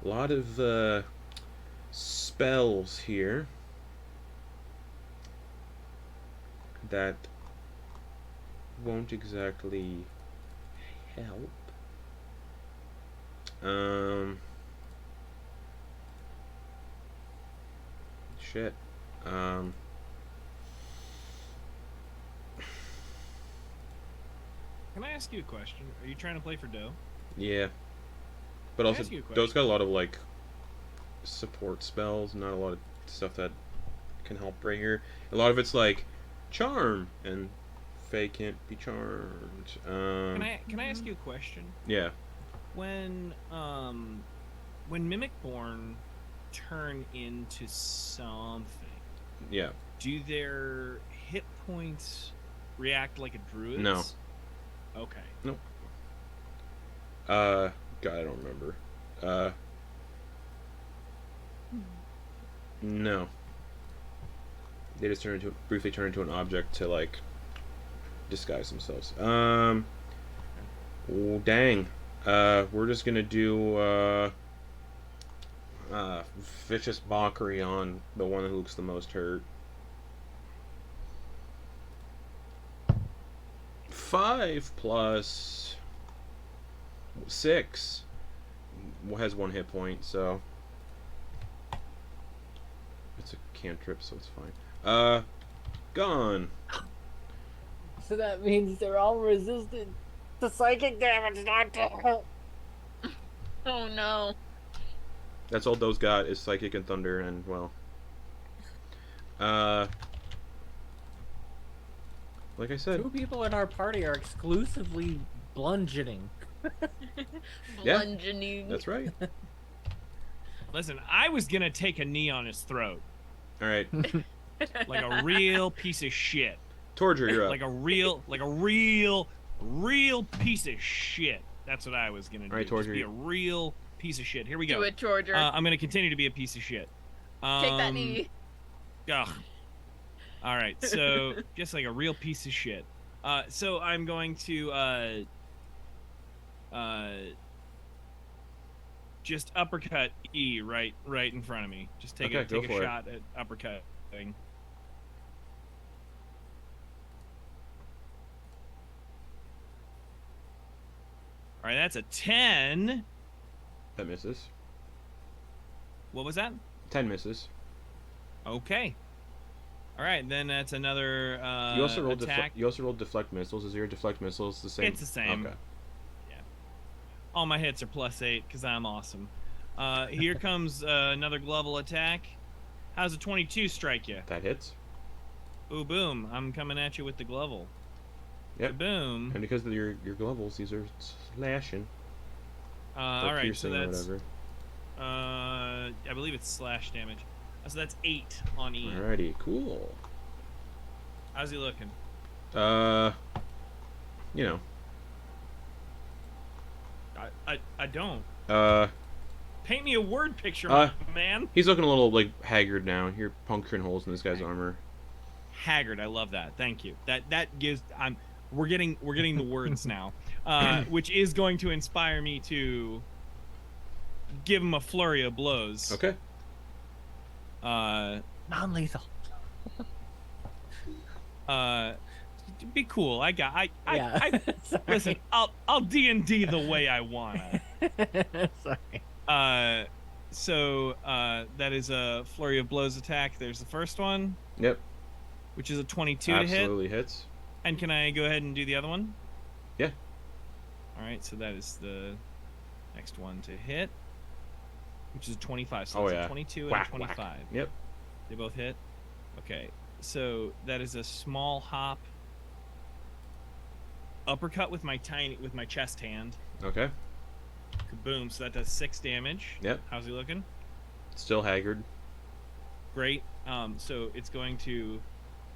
lot of spells here that won't exactly help. Shit. Can I ask you a question? Are you trying to play for dough? Yeah. But Can I also, ask you a question? Doe's got a lot of, like, support spells, not a lot of stuff that can help right here. A lot of it's, like, charm, and Fae can't be charmed. Can I ask you a question? Yeah. When Mimicborn turn into something, Yeah. do their hit points react like a druid's? No. Okay. God, I don't remember. No. They just briefly turn into an object to, like, disguise themselves. Oh, dang. We're just gonna do, vicious mockery on the one who looks the most hurt. 5 plus 6 has 1 hit point, so it's a cantrip, so it's fine. Gone. So that means they're all resistant to psychic damage, Doctor. Oh no. That's all those got is psychic and thunder, and well, like I said, 2 people in our party are exclusively bludgeoning. Yeah. Bludgeoning. that's right. Listen, I was gonna take a knee on his throat, All right, like a real piece of shit. Torger, you're up. Like a real piece of shit. That's what I was gonna do. All right, Just Torger. be a real piece of shit. Here we go. Do it, Torger. I'm gonna continue to be a piece of shit. Take that knee. Ugh. All right, so just like a real piece of shit. So I'm going to just uppercut E right in front of me. Just take Okay, go a for it. shot at uppercutting. All right, that's a 10. That misses. What was that? 10 misses. Okay. All right, then that's another You also rolled attack. you also rolled deflect missiles. Is your deflect missiles the same? It's the same. Okay. All my hits are +8 because I'm awesome. Here comes another global attack. How's a 22 strike you? That hits. Ooh, boom. I'm coming at you with the global. Yep. Boom. And because of your globals, these are slashing. All right, so piercing or that's whatever. I believe it's slash damage. So that's 8 on E. Alrighty, cool. How's he looking? You know. I don't. Paint me a word picture, man. He's looking a little like haggard now. You're puncturing holes in this guy's armor. Haggard, I love that. Thank you. That gives we're getting the words now, which is going to inspire me to give him a flurry of blows. Okay. Non-lethal. Be cool. Yeah. Listen. I'll D&D the way I wanna. Sorry. So that is a flurry of blows attack. There's the first one. Yep. Which is a 22 to hit. Absolutely hits. And can I go ahead and do the other one? Yeah. All right. So that is the next one to hit, which is a 25. So Oh, it's yeah. a 22 Whack, and a 25. whack. Yep. They both hit. Okay. So that is a small hop. Uppercut with my chest hand. Okay. Kaboom. So that does 6 damage. Yep. How's he looking? Still haggard. Great. So it's going to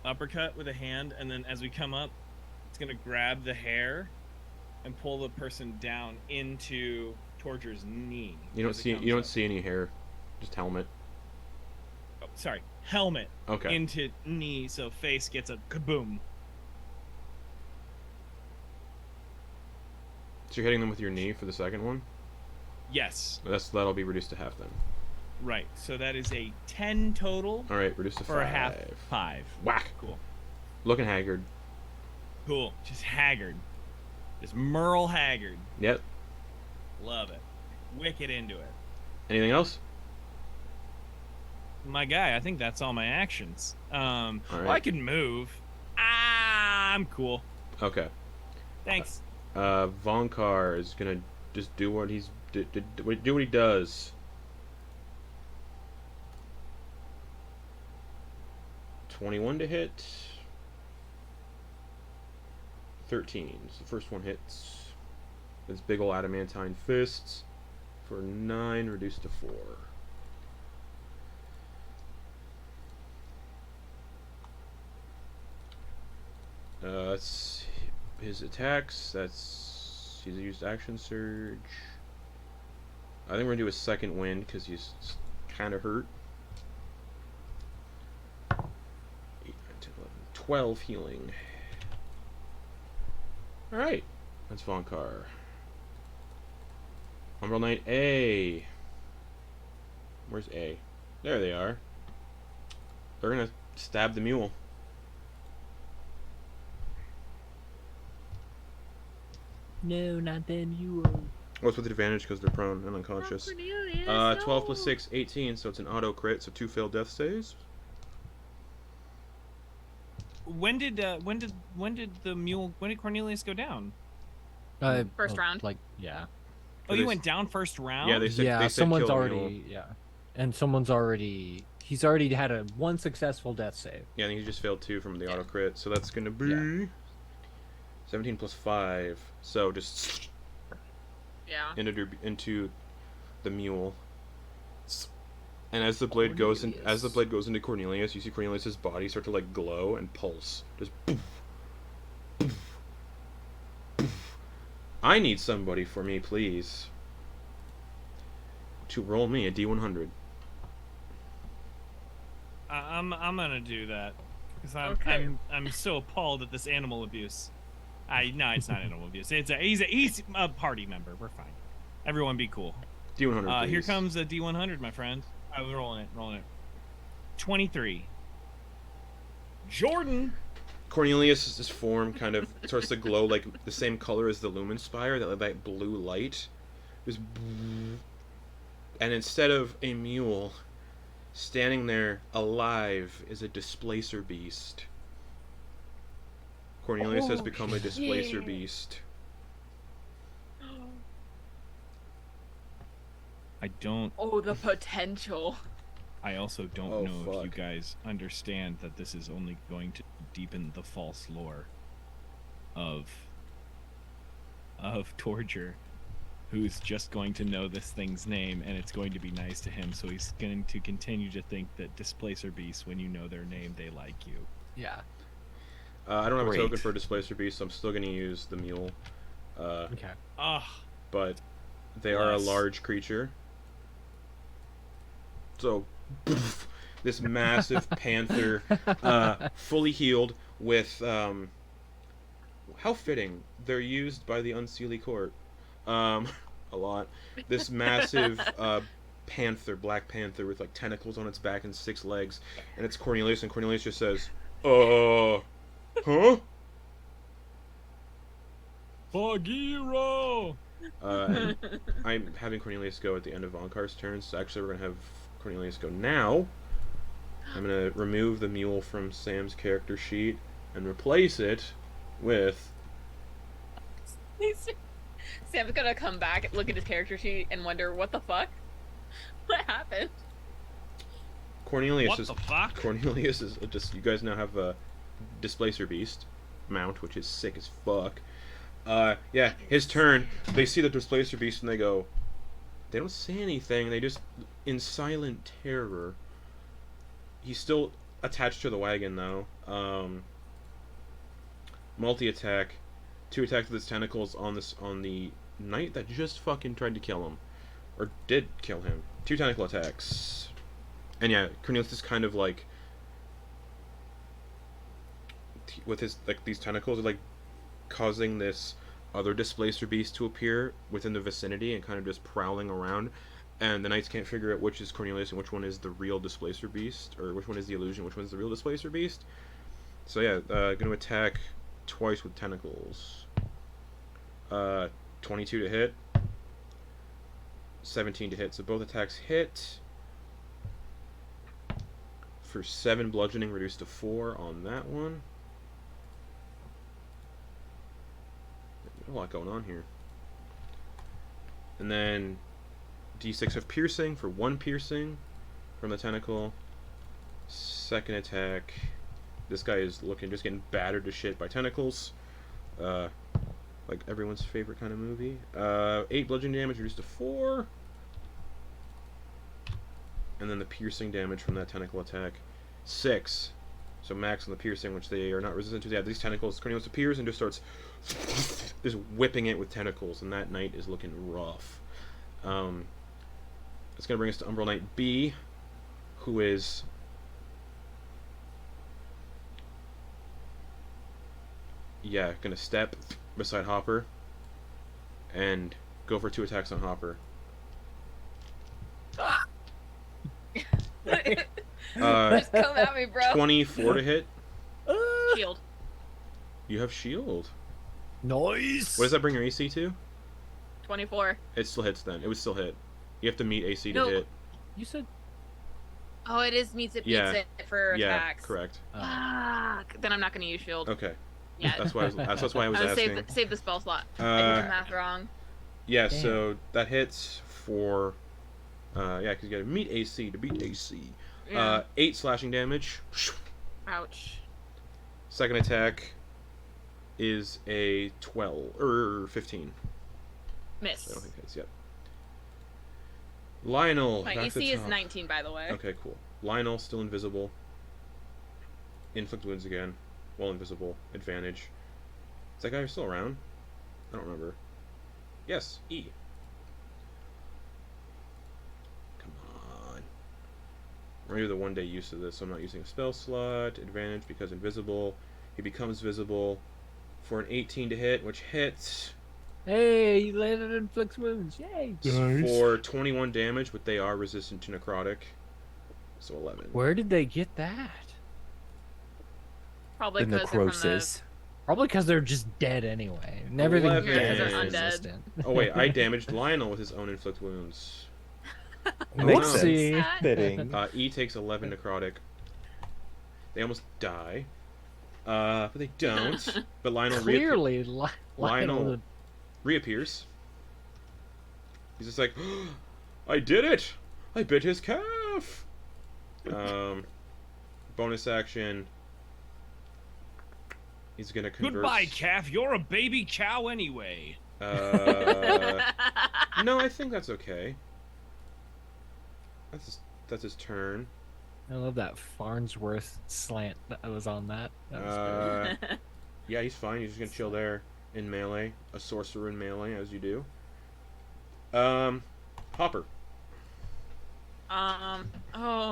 uppercut with a hand, and then as we come up, it's going to grab the hair and pull the person down into Torger's knee. You don't as it see comes you don't up. see any hair. Just helmet. Oh, sorry, helmet Okay. into knee, so face gets a kaboom. So you're hitting them with your knee for the second one? Yes. That'll be reduced to half then. Right. So that is a 10 total Alright, reduced to for 5. a half 5. Whack. Cool. Looking haggard. Cool. Just haggard. Just Merle Haggard. Yep. Love it. Wicked into it. Anything else? My guy, I think that's all my actions. All Well, I right. can move. I'm cool. Okay. Thanks. Vonkar is gonna just do what he's do what he does. 21 to hit. 13. So the first one hits. His big ol' adamantine fists for 9, reduced to 4. That's his attacks. He's used action surge. I think we're gonna do a second wind because he's kind of hurt. 8, 9, 10, 11, 12 healing. All right, that's Vonkar. Umbral Knight A. Where's A? There they are. They're gonna stab the mule. No, not them. You. What's with advantage because they're prone and unconscious? 12 plus 6, 18, so it's an auto crit, so 2 failed death saves. When did Cornelius go down? First round. Like, yeah. Oh, you went down first round? Yeah, they said, Yeah, they said someone's kill the already. mule. Yeah. And someone's already. He's already had one successful death save. Yeah, I think he just failed 2 from the auto crit, so that's gonna be 17 plus 5. So just into the mule. And as the blade goes into Cornelius, you see Cornelius's body start to like glow and pulse. Just poof, poof, poof. I need somebody for me, please, to roll me a D100. I'm gonna do that because Okay. I'm so appalled at this animal abuse. No, it's not animal abuse. He's a party member. We're fine. Everyone, be cool. D100, please. Here comes a D100, my friend. I was rolling it. 23. Jordan. Cornelius' form kind of starts to glow like the same color as the Lumen Spire, that blue light. Just, and instead of a mule, standing there alive is a displacer beast. Cornelius has become a displacer beast. I don't. Oh, the potential. I also don't Oh, know if you fuck. guys understand that this is only going to deepen the false lore of Torger, who's just going to know this thing's name and it's going to be nice to him, so he's going to continue to think that displacer beasts, when you know their name, they like you. Yeah. I don't have Great. a token for displacer beast, so I'm still going to use the mule. Okay. Ugh. But they are a Bless. large creature. So, poof, this massive panther, fully healed with, how fitting, they're used by the Unseelie Court. A lot. This massive, panther, black panther with, like, tentacles on its back and 6 legs, and it's Cornelius, and Cornelius just says, huh? Bagheera! And I'm having Cornelius go at the end of Vonkar's turn, so actually we're going to have Cornelius go now. I'm going to remove the mule from Sam's character sheet and replace it with... Sam's gonna come back, look at his character sheet, and wonder what the fuck, what happened. Cornelius What is... the fuck? Cornelius is just... You guys now have a Displacer Beast mount, which is sick as fuck. Yeah, his turn. They see the Displacer Beast and they go... They don't say anything, they just... In silent terror... He's still attached to the wagon, though. Multi-attack. 2 attacks with his tentacles on the knight that just fucking tried to kill him. Or did kill him. 2 tentacle attacks. And yeah, Cornelius is kind of like... With his, like, these tentacles are, like, causing this other Displacer Beast to appear within the vicinity and kind of just prowling around. And the knights can't figure out which is Cornelius and which one is the real Displacer Beast, or which one is the illusion, which one's the real Displacer Beast. So yeah, going to attack twice with tentacles. 22 to hit. 17 to hit. So both attacks hit. For 7 bludgeoning, reduced to 4 on that one. A lot going on here. And then D6 of piercing for 1 piercing from the tentacle. Second attack. This guy is just getting battered to shit by tentacles. Like everyone's favorite kind of movie. 8 bludgeoning damage reduced to 4. And then the piercing damage from that tentacle attack. 6. So max on the piercing, which they are not resistant to. They have these tentacles. Cornelius appears and just starts just whipping it with tentacles, and that knight is looking rough. It's going to bring us to Umbral Knight B, who is... Yeah, going to step beside Hopper and go for 2 attacks on Hopper. Just come at me, bro. 24 to hit. Shield. You have shield. Nice. What does that bring your AC to? 24. It still hits then. It would still hit. You have to meet AC to No. hit. You said Oh, it is meets it Yeah. beats it for Yeah, attacks. correct. Fuck. Then I'm not going to use shield. Okay. Yeah. That's why I was asking. Save the spell slot. I did the math wrong. Yeah, Damn. so that hits for... yeah, because you gotta meet AC to beat AC. Yeah. 8 slashing damage. Ouch. Second attack is a 12 or 15. Miss. I don't think it's yet. Lionel. My back to AC is top. 19, by the way. Okay, cool. Lionel still invisible. Inflict wounds again. While invisible. Advantage. Is that guy still around? I don't remember. Yes, E. Come on. We're gonna do the 1-day use of this, so I'm not using a spell slot. Advantage because invisible. He becomes visible for an 18 to hit, which hits Hey, you landed inflicts wounds. Yay. for 21 damage, but they are resistant to necrotic. So 11. Where did they get that? Probably The because they're from the... necrosis. Probably because they're just dead anyway. And everything 11. dead Yeah, is they're undead. resistant. Oh wait, I damaged Lionel with his own inflict wounds. Makes Whoopsie. sense. Fitting. E takes 11 necrotic. They almost die. But they don't. But Lionel Clearly, Lionel Lionel. reappears. He's just like, I did it! I bit his calf! Bonus action. He's gonna convert. Goodbye, calf. You're a baby cow anyway. No, I think that's okay. That's his turn. I love that Farnsworth slant that was on that. That was great. Yeah, he's fine. He's just gonna chill there in melee. A sorcerer in melee, as you do. Hopper. Oh,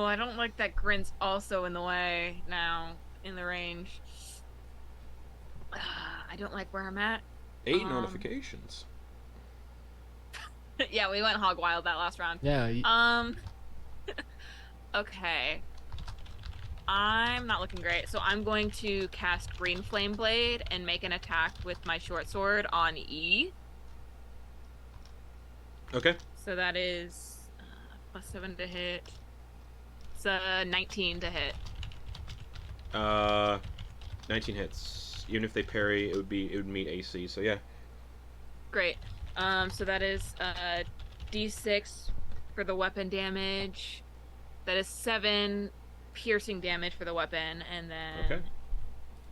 I don't like that Grin's also in the way now, in the range. I don't like where I'm at. 8 notifications. Yeah, we went hog wild that last round. Yeah. Okay. I'm not looking great, so I'm going to cast Green Flame Blade and make an attack with my short sword on E. Okay. So that is +7 to hit. It's 19 to hit. 19 hits. Even if they parry, it would meet AC. So yeah. Great. So that is D6 for the weapon damage. That is 7 piercing damage for the weapon, and then Okay.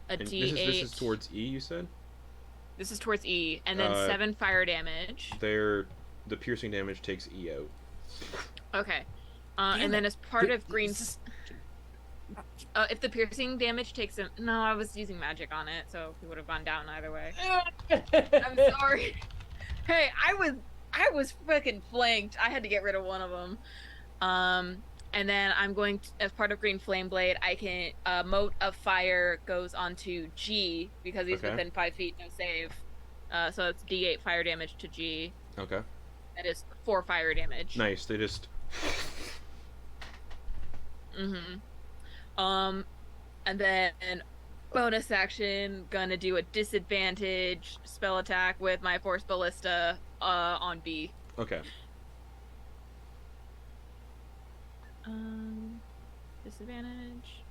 a And D8. this is towards E. You said. This is towards E, and then 7 fire damage. The piercing damage takes E out. Okay. And then as part of Green's... if the piercing damage takes him... No, I was using magic on it, so he would have gone down either way. I'm sorry. Hey, I was freaking flanked. I had to get rid of one of them. And then I'm going to, as part of Green Flame Blade, I can... Mote of Fire goes onto G, because he's Okay. within 5 feet, no save. So it's D8 fire damage to G. Okay. That is 4 fire damage. Nice. They just. Mm-hmm. And then Bonus action, gonna do a disadvantage spell attack with my Force Ballista on B. Okay. Disadvantage.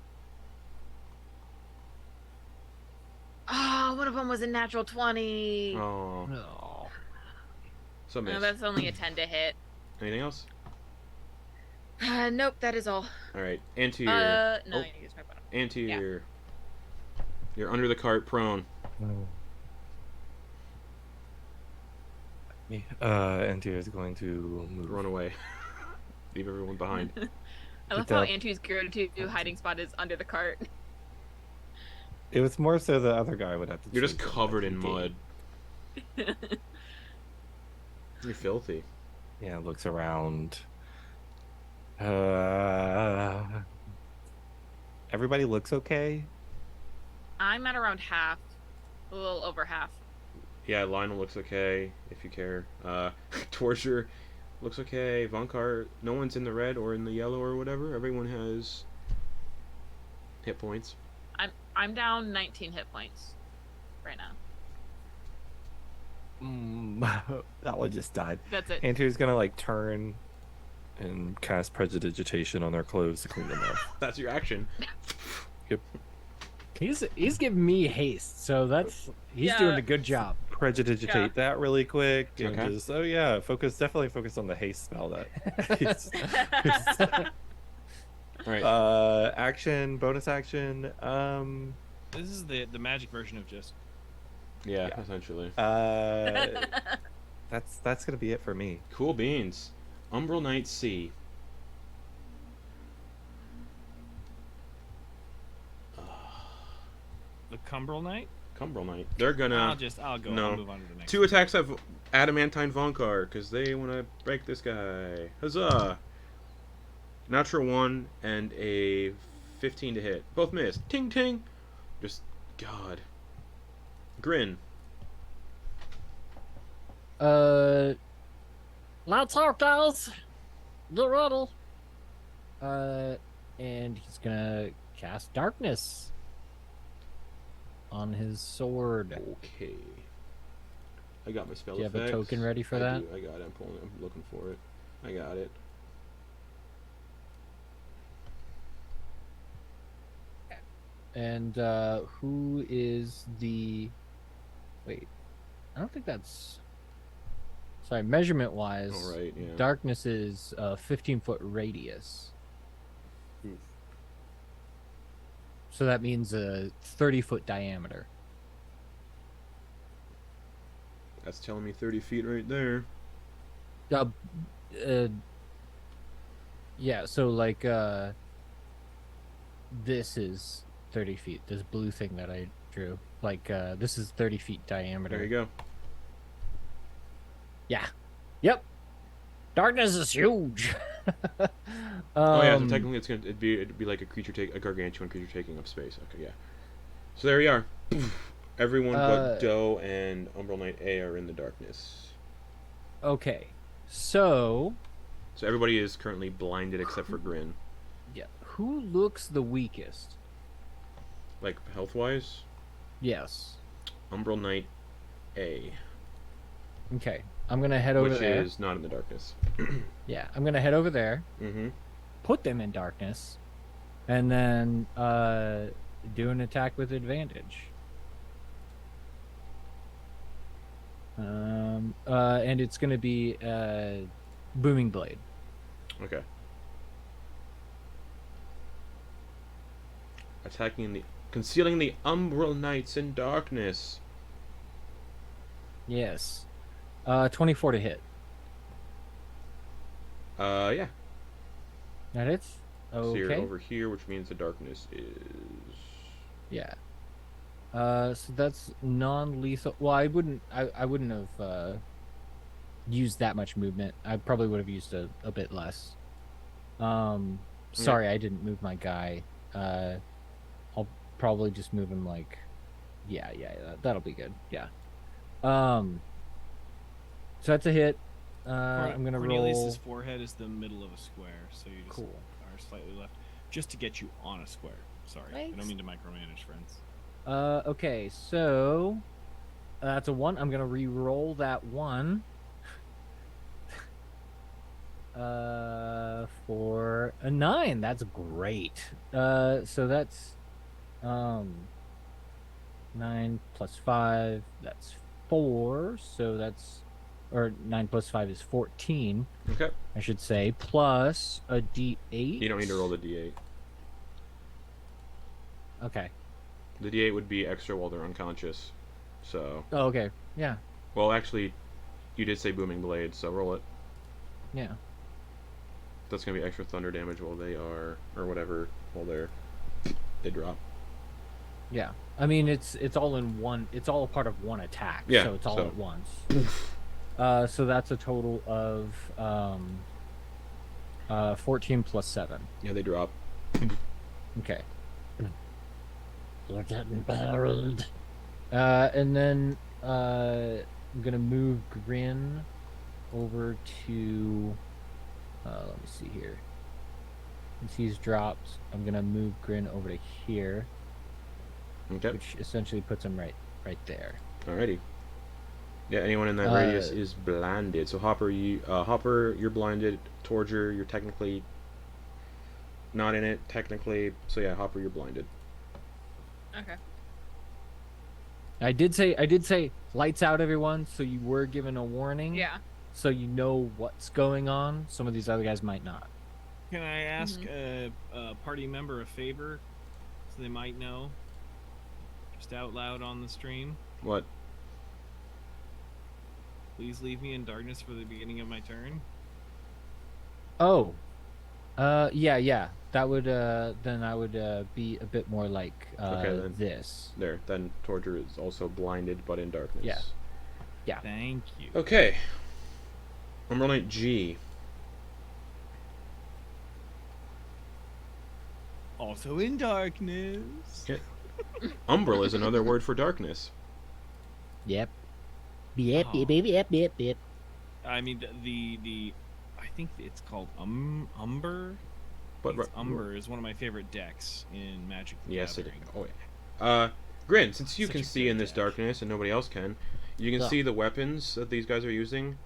Oh, one of them was a natural 20. Oh. No. So miss. No, that's only a 10 to hit. Anything else? Nope, that is all. All right. Antyr. No, Oh, I need to use my bottom. Antyr. You're under the cart, prone. Antyr is going to move. Run away. Leave everyone behind. I love Get how up. Antyr's go-to hiding spot is under the cart. It was more so the other guy would have to. You're just chase him, covered but in he mud. did. You're filthy. Yeah, looks around. Everybody looks okay. I'm at around half. A little over half. Yeah, Lionel looks okay, if you care. Torger looks okay. Vonkar, no one's in the red or in the yellow or whatever. Everyone has hit points. I'm down 19 hit points right now. That one just died. That's it. Antyr's gonna like turn and cast prestidigitation on their clothes to clean them up. That's your action. He's giving me haste, so he's Yeah. doing a good job. Prestidigitate Yeah. that really quick and Okay. just definitely focus on the haste spell that. All right. Action, bonus action. This is the magic version of just. yeah, essentially. That's gonna be it for me. Cool beans. Umbral Knight C. The Cumbrel Knight? Umbral Knight. They're gonna. I'll go. no. I'll move on to the next. 2 attacks of Adamantine Vonkar because they want to break this guy. Huzzah! Natural 1 and a 15 to hit. Both missed. Ting ting! Just, God. Grin. Let's talk, guys. Get ready. And he's gonna cast darkness on his sword. Okay. I got my spell Do you have a effects. token ready for I that? do. I got it. I'm looking for it. I got it. And who is the? Wait, I don't think that's. Sorry, measurement wise. All right. Yeah. Darkness is 15-foot radius. Oof. So that means a 30-foot diameter. That's telling me 30 feet right there. Yeah, so like this is 30 feet. This blue thing that I drew. Like this is 30 feet diameter. There you go. Yeah. Yep. Darkness is huge. Oh yeah, so technically it'd be like a gargantuan creature taking up space. Okay, yeah. So there we are. Everyone but Doe and Umbral Knight A are in the darkness. Okay. So everybody is currently blinded except for Grin. yeah, who looks the weakest? Like health wise, Yes. Umbral Knight A, Okay. I'm gonna head over which there. is not in the darkness. Yeah, I'm gonna head over there, Mm-hmm. put them in darkness, and then do an attack with advantage. And it's gonna be booming blade. Okay. Concealing the Umbral Knights in darkness. Yes. 24 to hit. Yeah. That it? So you're Okay. over here, which means the darkness is. Yeah. So that's non-lethal. Well, I wouldn't have used that much movement. I probably would have used a bit less. Sorry, I didn't move my guy. I'll probably just move him like, yeah, that'll be good. Yeah. So that's a hit. I'm gonna Cornelius's roll. forehead is the middle of a square, so you just Cool. are slightly left, just to get you on a square. Sorry, I Thanks. don't mean to micromanage, friends. Okay, so that's a 1. I'm gonna re-roll that 1. For a 9. That's great. So that's 9 plus 5. That's 4. So that's, or 9 plus 5 is 14. Okay. I should say, plus a D8. You don't need to roll the D8. Okay. The D8 would be extra while they're unconscious. So. Oh, okay. Yeah. Well, actually, you did say booming blade, so roll it. Yeah. That's gonna be extra thunder damage while they are, or whatever, while they drop. Yeah. I mean, it's all in one. It's all a part of one attack. Yeah, So it's all so- at once. So that's a total of 14 plus 7. Yeah, they drop. Okay. You're getting buried. And then I'm gonna move Grin over to. Let me see here. Since he's dropped, I'm gonna move Grin over to here, Okay. which essentially puts him right there. Alrighty. Yeah, anyone in that radius is blinded. So Hopper, you're blinded. Torger, you're technically not in it, technically. So yeah, Hopper, you're blinded. Okay. I did say lights out, everyone. So you were given a warning. Yeah. So you know what's going on. Some of these other guys might not. Can I ask a party member a favor, so they might know, just out loud on the stream? What? Please leave me in darkness for the beginning of my turn. Oh. Yeah. That would then I would be a bit more like Okay, then. this. There. Then Torger is also blinded, but in darkness. Yeah. Thank you. Okay. Umbral Knight G. Also in darkness. Yeah. Umbral is another word for darkness. Yep. Yep, Oh. yep. I mean, the I think it's called Umber. But Umber is one of my favorite decks in Magic the Yes, it is. Gathering. Oh yeah. Grin, since you Such can a see good in this deck. darkness and nobody else can, you can Yeah. see the weapons that these guys are using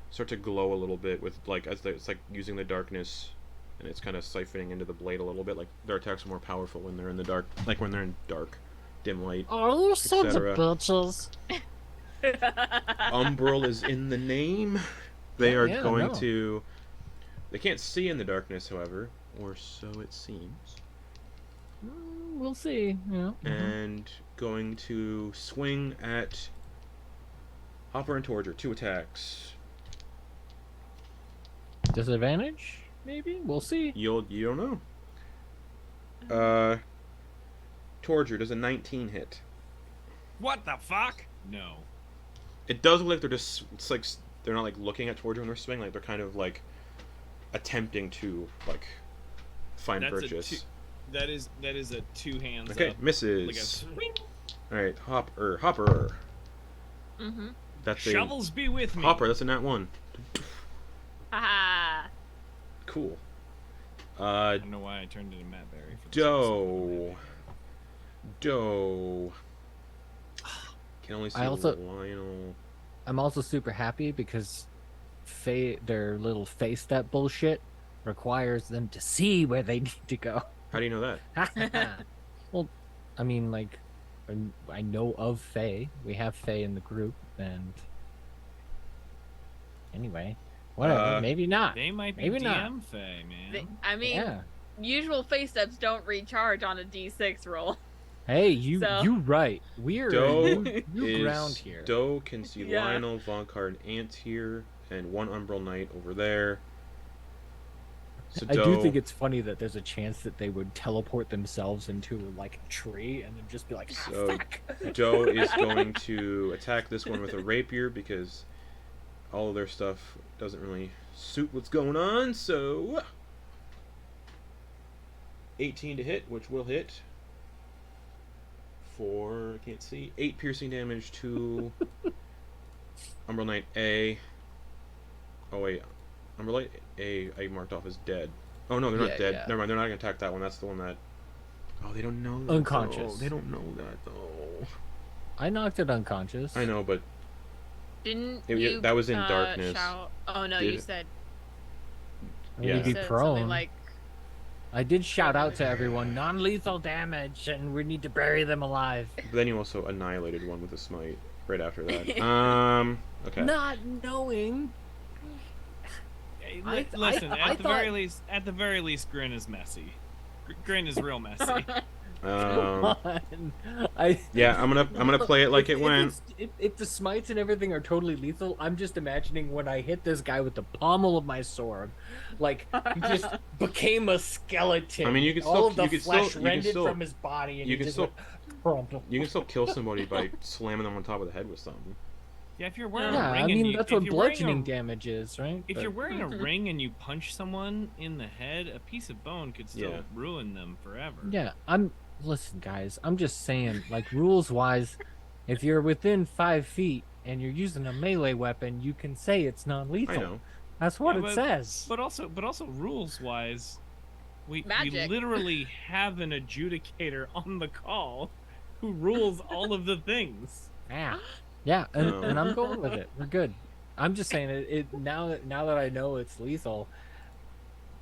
start to glow a little bit with it's like using the darkness, and it's kind of siphoning into the blade a little bit. Like their attacks are more powerful when they're in the dark, like when they're in dark, dim light. Oh, you sons of Etc. bitches. Umbral is in the name. They are Yeah, going no. to. They can't see in the darkness, however, or so it seems. We'll see. Yeah. And going to swing at Hopper and Torger. 2 attacks. Disadvantage? Maybe. We'll see. You don't know. Torger does a 19 hit. What the fuck? No. It does look like they're just. It's like they're not like looking at Torger when they're swinging. Like they're kind of like attempting to like find That's purchase. That is a 2 hands Okay, up. misses. Like All right, Hopper. Mm-hmm. That's a shovels be with me. Hopper. That's a nat 1. Haha. Cool. I don't know why I turned into Matt Berry. For this Doe. Can only see I also- Lionel. I'm also super happy because their little face step bullshit requires them to see where they need to go. How do you know that? Well, I mean, like, I know of Faye. We have Faye in the group, and anyway, whatever. Maybe not. They might be Maybe DM not. Fae, man. I mean, Yeah. usual face steps don't recharge on a D6 roll. Hey, you right. We're Doe new ground is here. Doe can see Yeah. Lionel, Vonkar, and Antyr, and 1 Umbral Knight over there. So I do Doe- think it's funny that there's a chance that they would teleport themselves into like a tree and then just be like, ah, So fuck. Doe is going to attack this one with a rapier because all of their stuff doesn't really suit what's going on. So 18 to hit, which will hit for, I can't see, 8 piercing damage to Umbral Knight A. Oh wait, Umbral Knight A I marked off as dead. Oh no, they're not Yeah, dead. yeah. Never mind, they're not gonna attack that one. That's the one that. Oh, they don't know that. Unconscious. Though. They don't know that though. I knocked it unconscious. I know, but Didn't It- you? that was in darkness. Shout... Oh no, Did you it? said. I mean, Yeah. he'd be You said something prone. like. I did shout out to everyone, non-lethal damage, and we need to bury them alive. But then you also annihilated one with a smite right after that. Okay. Not knowing. Hey, I at the thought- very least, Grin is messy. Grin is real messy. Um, on. I yeah, I'm gonna play it like it went. If the smites and everything are totally lethal, I'm just imagining when I hit this guy with the pommel of my sword, like he just became a skeleton. I mean, you could all still- of the you could flesh still- you rended could still- from his body, and you he could just still- went, crumple. You can still kill somebody by slamming them on top of the head with something. Yeah, if you're wearing Yeah, a ring I mean and you, that's if what you're wearing bludgeoning a, damage is, right? If But- you're wearing a ring and you punch someone in the head, a piece of bone could still Yeah. ruin them forever. Yeah, listen, guys. I'm just saying, like rules wise, if you're within 5 feet and you're using a melee weapon, you can say it's non-lethal. I know. That's what Yeah, it says. But also rules wise, we Magic. literally have an adjudicator on the call who rules all of the things. Yeah, yeah, No. and I'm going with it. We're good. I'm just saying it now that I know it's lethal.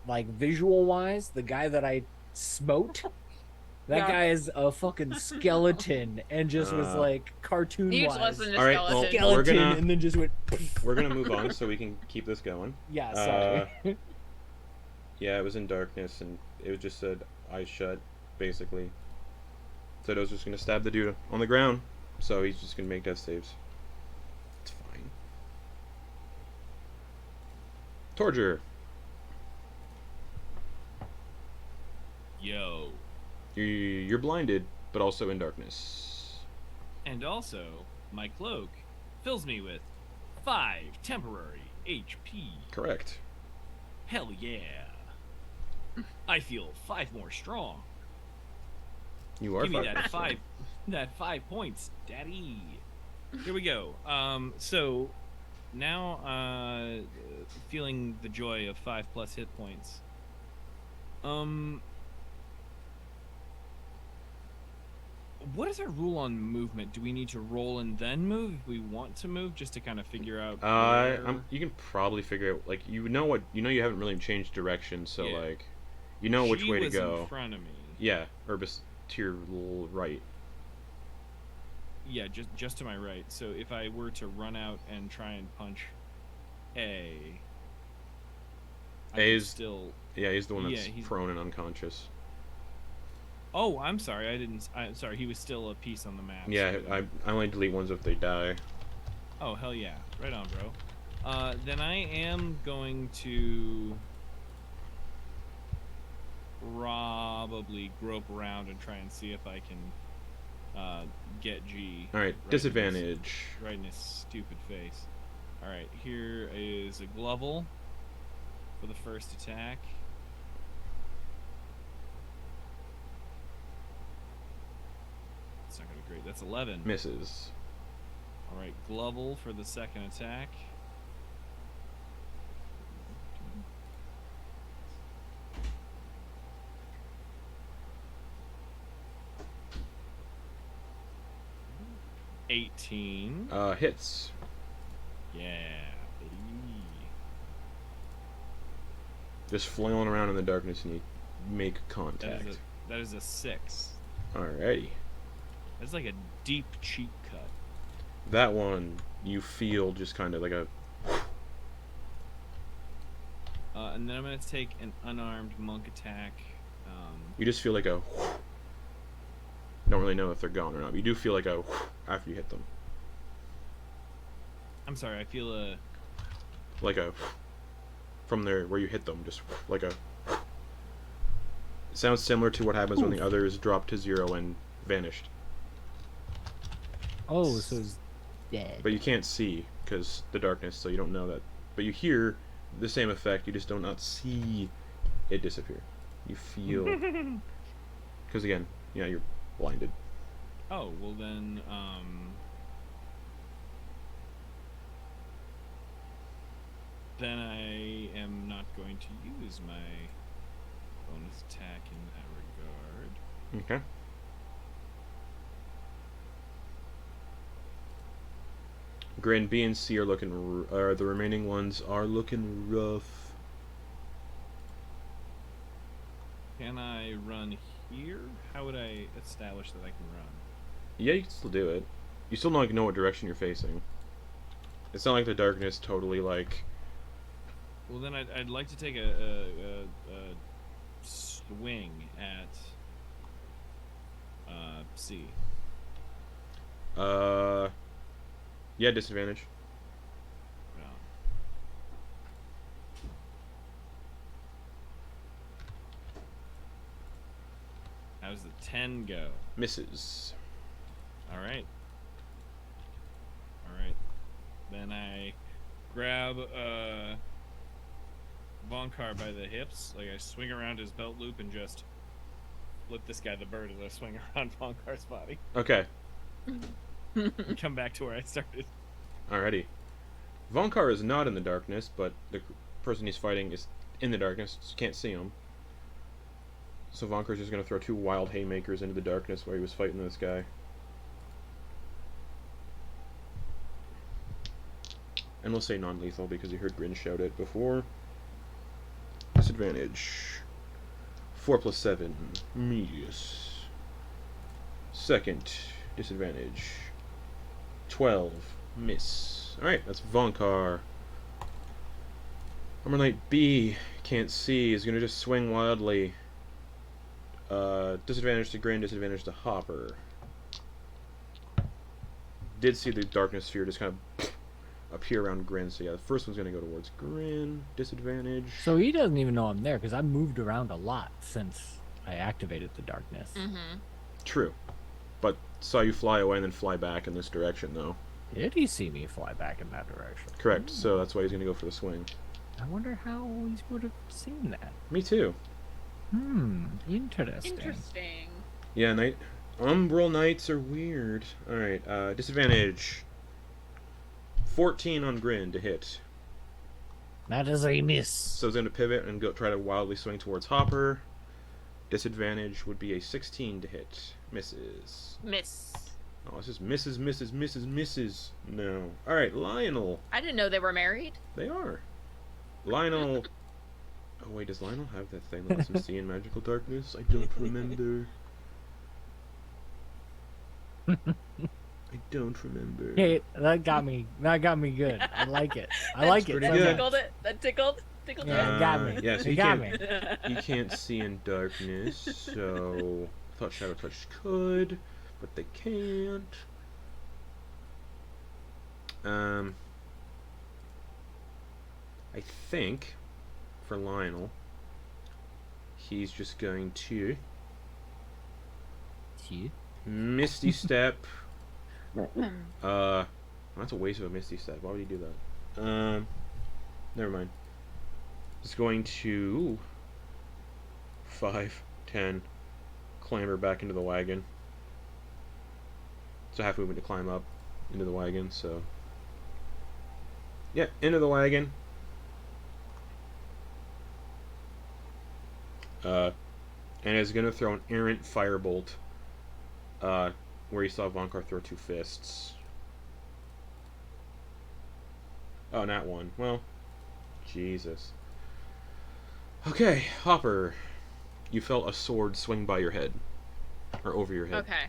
Like visual wise, the guy that I smote, that Yeah. guy is a fucking skeleton and just was like cartoon Huge wise. lesson to All right, well, skeleton. we're Skeleton, gonna- and then just went. We're gonna move on so we can keep this going. Yeah, sorry. Yeah, it was in darkness, and it just said eyes shut, basically. Said I was just gonna stab the dude on the ground, so he's just gonna make death saves. It's fine. Torger, Yo. you're blinded, but also in darkness. And also, my cloak fills me with 5 temporary HP. Correct. Hell yeah. I feel 5 more strong. You are Give me fucked. that 5 that 5 points, daddy. Here we go. So now feeling the joy of 5 plus hit points. What is our rule on movement? Do we need to roll and then move if we want to move, just to kind of figure out? where- You can probably figure out, like, you know you haven't really changed direction, so Yeah. like, you know which She way to was go. in front of me. Yeah, or to your right. Yeah, just to my right. So if I were to run out and try and punch A, I A could is- still. Yeah, he's the one that's Yeah, he's- prone and unconscious. Oh, I'm sorry. I'm sorry. He was still a piece on the map. Yeah, so- I only delete ones if they die. Oh hell yeah! Right on, bro. Then I am going to probably grope around and try and see if I can get G. All right, in his- disadvantage. Right in his stupid face. All right, here is a Glovel for the first attack. It's not gonna be great. That's 11. Misses. All right, Glovel for the second attack. $18. Hits. Yeah, baby. Just flailing around in the darkness and you make That contact. is a 6. Alrighty. That's like a deep cheek cut. That one, you feel just kind of like a... And then I'm gonna take an unarmed monk attack. You just feel like a... Don't really know if they're gone or not, but you do feel like a... After you hit them. I'm sorry, I feel a. Like a... From there, where you hit them, just like a... It sounds similar to what happens when the others drop to 0 and vanished. Oh, so it's dead. But you can't see, because the darkness, so you don't know that. But you hear the same effect, you just do not see it disappear. You feel... Because again, yeah, you're blinded. Oh well then. Then I am not going to use my bonus attack in that regard. Okay. Grin, B and C are looking. The remaining ones are looking rough. Can I run here? How would I establish that I can run? Yeah, you can still do it. You still don't know what direction you're facing. It's not like the darkness totally like. Well, then I'd like to take a swing at C. Yeah, disadvantage. Yeah. How's the 10 go? Misses. All right. All right. Then I grab Vonkar by the hips, like I swing around his belt loop and just flip this guy the bird as I swing around Vonkar's body. Okay. And come back to where I started. Alrighty. Vonkar is not in the darkness, but the person he's fighting is in the darkness. So can't see him. So Vonkar's just gonna throw 2 wild haymakers into the darkness where he was fighting this guy. And we'll say non-lethal because you heard Grin shout it before. Disadvantage. 4 + 7. Medius. Second. Disadvantage. 12. Miss. Alright, that's Vonkar. Armor Knight B. Can't see. Is gonna just swing wildly. Disadvantage to Grin, disadvantage to Hopper. Did see the darkness sphere just kind of appear around Grin, so yeah, the first one's gonna go towards Grin. Disadvantage. So he doesn't even know I'm there because I moved around a lot since I activated the darkness. Mm-hmm. True. But saw you fly away and then fly back in this direction, though. Did he see me fly back in that direction? Correct, so that's why he's gonna go for the swing. I wonder how he would have seen that. Me too. Interesting. Interesting. Yeah, Umbral Knights are weird. Alright, disadvantage. 14 on Grin to hit. That is a miss. So he's gonna pivot and go try to wildly swing towards Hopper. Disadvantage would be a 16 to hit. Misses. Miss. Oh, it's just misses. No. Alright, Lionel. I didn't know they were married. They are. Lionel. Oh wait, does Lionel have that thing that lets him see in magical darkness? I don't remember. I don't remember. Hey, that got me. That got me good. I like it. I like it. pretty so good. much. Tickled it. That tickled. Tickled Yeah, it got me. Yeah, so It he got can't, me. he can't see in darkness, so I thought Shadow Touch could, but they can't. I think for Lionel, he's just going to Misty Step. That's a waste of a Misty Step. Why would he do that? Never mind. He's going to 5, 10, clamber back into the wagon. So half movement to climb up into the wagon. So yeah, into the wagon. And is gonna throw an errant firebolt. Where you saw Vonkar throw 2 fists. Oh, not one. Well, Jesus. Okay, Hopper. You felt a sword swing by your head. Or over your head. Okay.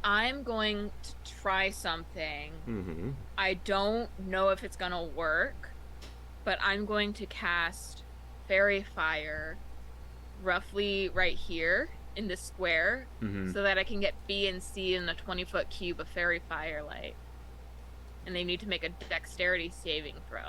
I'm going to try something. Mm-hmm. I don't know if it's gonna work, but I'm going to cast Fairy Fire roughly right here in the square, Mm-hmm. so that I can get B and C in the 20-foot cube of Fairy Firelight. And they need to make a dexterity saving throw.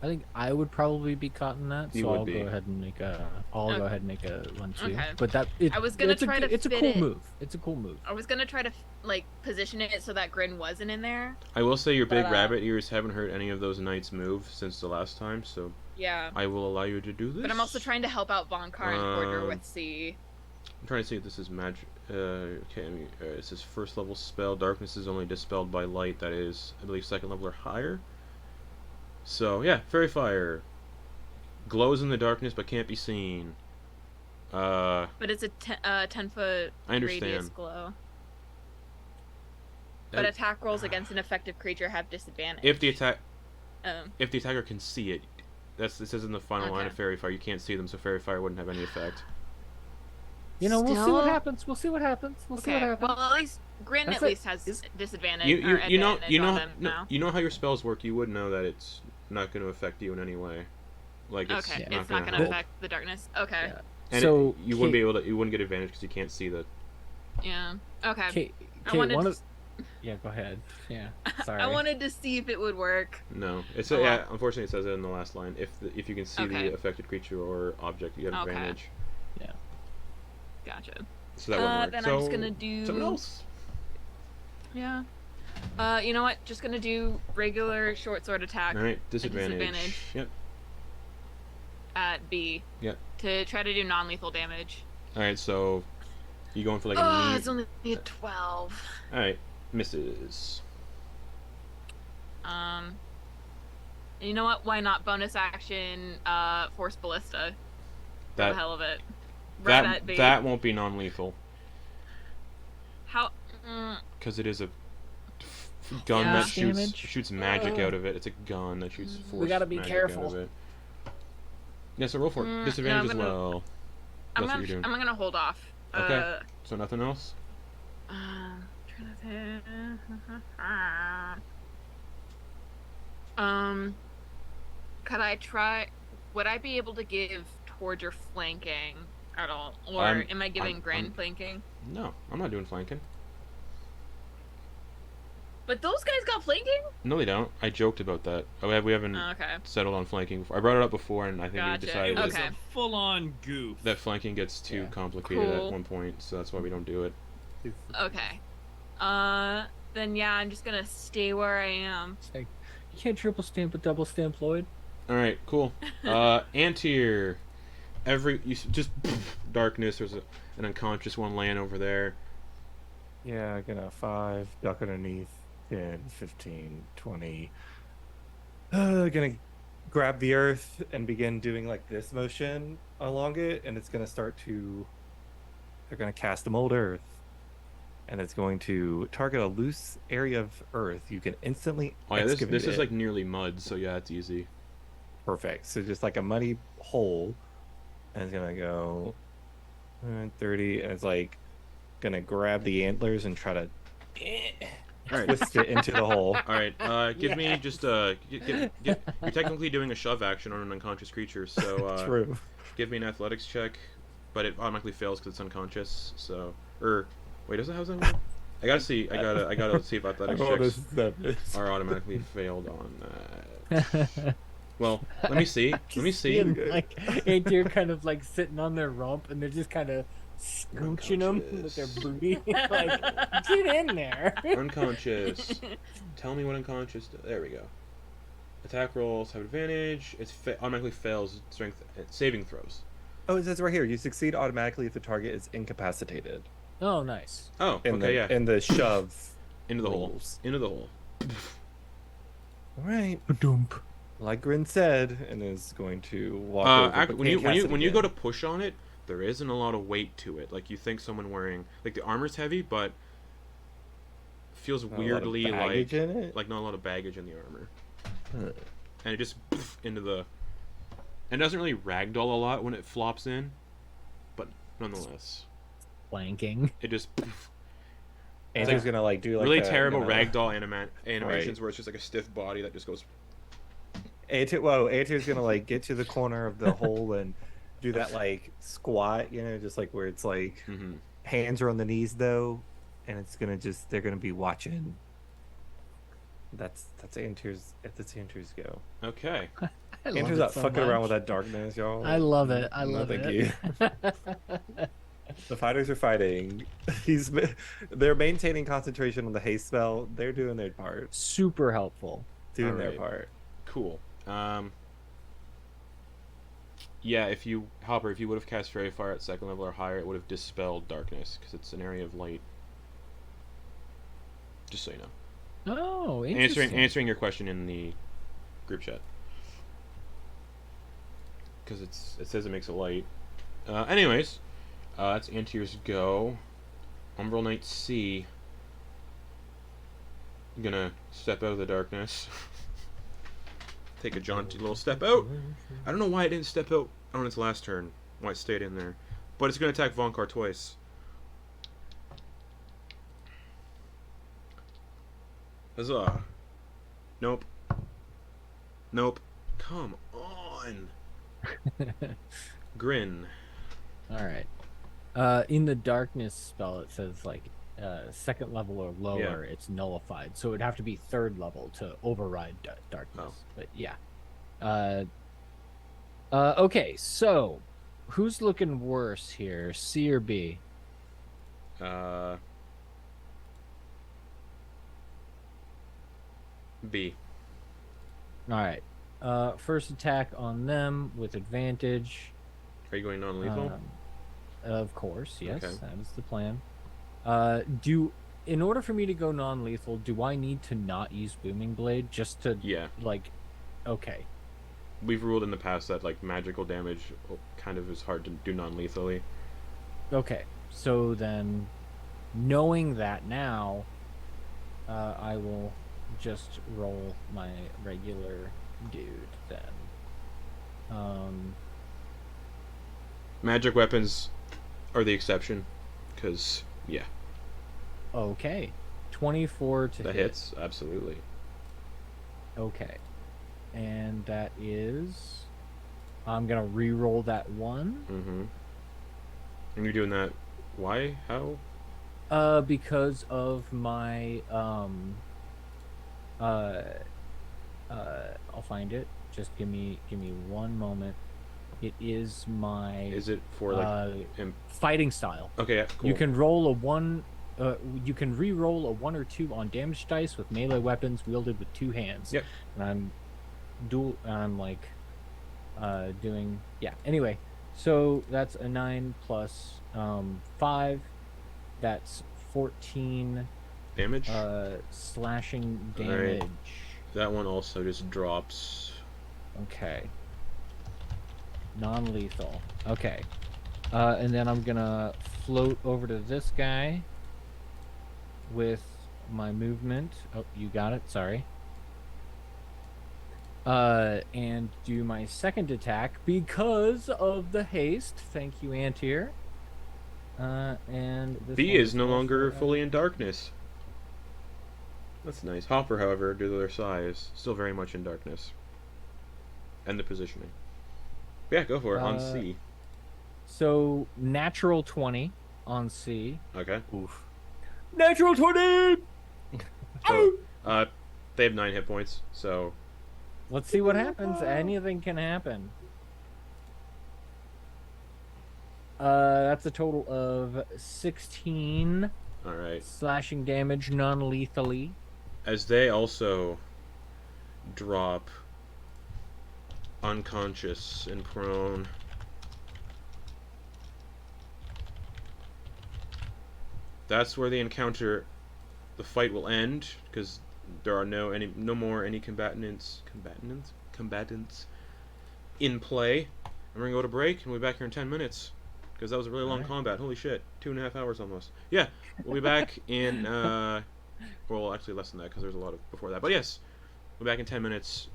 I think I would probably be caught in that, You so would I'll be. go ahead and make a. I'll go ahead and make a one too. Okay. But that I was gonna try to It's a fit cool it- move. It's a cool move. I was gonna try to like position it so that Grin wasn't in there. I will say your big But, rabbit ears haven't heard any of those knights move since the last time, so Yeah. I will allow you to do this. But I'm also trying to help out Vonkar and Torger with C. I'm trying to see if this is magic. Okay, this is first level spell. Darkness is only dispelled by light. That is, I believe, second level or higher. So yeah, Fairy Fire glows in the darkness but can't be seen. But it's a 10-foot I understand. radius glow. But attack rolls against an effective creature have disadvantage. If the attacker can see it, this is in the final line of Fairy Fire. You can't see them, so Fairy Fire wouldn't have any effect. You know, we'll see what happens. We'll see what happens. We'll see what happens. Well, at least Grin That's at least has disadvantage. You know now. you know how your spells work. You would know that it's not going to affect you in any way. Like it's it's not going to affect the darkness. Okay. Yeah. And So you wouldn't be able to. You wouldn't get advantage because you can't see the. Yeah. Okay. Kate, I wanted yeah, go ahead. Yeah. Sorry. I wanted to see if it would work. No, it's yeah. Unfortunately, it says it in the last line. If you can see the affected creature or object, you have advantage. Yeah. Gotcha. So that wouldn't work. Then so I'm just gonna do something else. Yeah. You know what? Just gonna do regular short sword attack. All right, disadvantage. Yep. At B. Yep. To try to do non-lethal damage. All right, so you going for like a it's only a 12. All right, misses. You know what? Why not bonus action? Force ballista. For the hell of it. That won't be non-lethal. How? Because it is a gun that shoots magic out of it. It's a gun that shoots force. We gotta be careful. Out of it. Yeah, so roll for it. Disadvantage as well. That's what you're doing. I'm gonna hold off. Okay. So nothing else. Could I try? Would I be able to give Torger flanking at all, or am I giving Grin flanking? No, I'm not doing flanking. But those guys got flanking? No, they don't. I joked about that. We haven't settled on flanking before. I brought it up before, and I think we decided it was a full-on goof. That flanking gets too complicated at one point, so that's why we don't do it. Okay. Then yeah, I'm just gonna stay where I am. You can't triple stamp a double stamp, Lloyd. All right, cool. Antyr. Darkness. There's an unconscious one laying over there. Yeah, gonna 5, duck underneath, 10, 15, 20. Gonna grab the earth and begin doing like this motion along it, and it's gonna start to. They're gonna cast a mold earth, and it's going to target a loose area of earth. You can instantly. Oh yeah, this is like nearly mud, so yeah, it's easy. Perfect. So just like a muddy hole, and it's gonna go 30, and it's like gonna grab the antlers and try to twist it into the hole. All right, give me just you're technically doing a shove action on an unconscious creature, so True. Give me an athletics check, but it automatically fails because it's unconscious. So, wait, does it have that? I gotta see if athletics checks are automatically failed on that. Well, let me see. Like Antyr kind of like sitting on their rump, and they're just kind of scooching them with their booty. Like, get in there. Unconscious. Tell me what unconscious does. There we go. Attack rolls have advantage. It automatically fails strength saving throws. Oh, it says right here. You succeed automatically if the target is incapacitated. Oh, nice. Oh, in the shove into the rolls. Into the hole. All right. Dump. Like Grin said, and is going to walk over. When you go to push on it, there isn't a lot of weight to it. Like you think someone wearing like the armor's heavy, but feels weirdly like not a lot of baggage in the armor. And it just into the. And it doesn't really ragdoll a lot when it flops in, but nonetheless. Flanking. It just. And he's gonna like do like really terrible ragdoll animations where it's just like a stiff body that just goes. Antyr's gonna like get to the corner of the hole and do that like squat, just like where it's like hands are on the knees though, and it's gonna they're gonna be watching. That's Antyr's go. Okay. Antyr's not fucking around with that darkness, y'all. I love it. I love it. Thank you. The fighters are fighting. They're maintaining concentration on the haste spell. They're doing their part. Super helpful. Doing their part. Cool. Yeah, if you would have cast Fairy Fire at 2nd level or higher, it would have dispelled darkness because it's an area of light. Just so you know. Oh, interesting. Answering your question in the group chat because it says it makes it light. Anyways, that's Antyr's go. Umbral Knight C. I'm gonna step out of the darkness. Take a jaunty little step out. I don't know why it didn't step out on its last turn. Why it stayed in there. But it's gonna attack Vonkar twice. Huzzah. Nope. Nope. Come on. Grin. All right. In the darkness spell, it says like second level or lower, it's nullified. So it would have to be third level to override darkness. Oh. But yeah. Okay, so who's looking worse here, C or B? B. All right. First attack on them with advantage. Are you going non-lethal? Of course, yes. Okay. That is the plan. In order for me to go non-lethal, do I need to not use Booming Blade just to Yeah. like? Okay. We've ruled in the past that like magical damage kind of is hard to do non-lethally. Okay. So then, knowing that now, I will just roll my regular dude then. Magic weapons are the exception, because yeah, Okay. 24 to that hit. hits absolutely. Okay. And that is, I'm gonna re-roll that one. Mm-hmm. And you're doing that. Why? How? Because of my I'll find it. Just give me one moment. It is my Is it for like? fighting style. Okay, yeah, cool. You can roll a one. You can re-roll a 1 or 2 on damage dice with melee weapons wielded with 2 hands. Yep. And I'm like doing Anyway, so that's a 9 plus 5. That's 14 damage. slashing All damage. right. That one also just drops. Okay. Non-lethal. Okay. And then I'm gonna float over to this guy with my movement. Oh, you got it. Sorry. And do my second attack because of the haste. Thank you, Antyr. And this B one is no also longer at- fully in darkness. That's nice. Hopper, however, due to their size, still very much in darkness. And the positioning. Yeah, go for it. On C. So natural 20 on C. Okay. Oof. Natural 20. So, they have 9 hit points, so Let's see what happens. Anything can happen. That's a total of 16 alright. slashing damage non-lethally. As they also drop unconscious and prone. That's where the fight will end, because there are no more combatants in play. And we're gonna go to break, and we'll be back here in 10 minutes, because that was a really long combat. Holy shit, 2.5 hours almost. Yeah, we'll be back in well, actually less than that, because there's a lot of before that. But yes, we'll be back in 10 minutes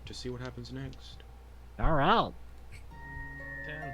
to see what happens next. All right. 10.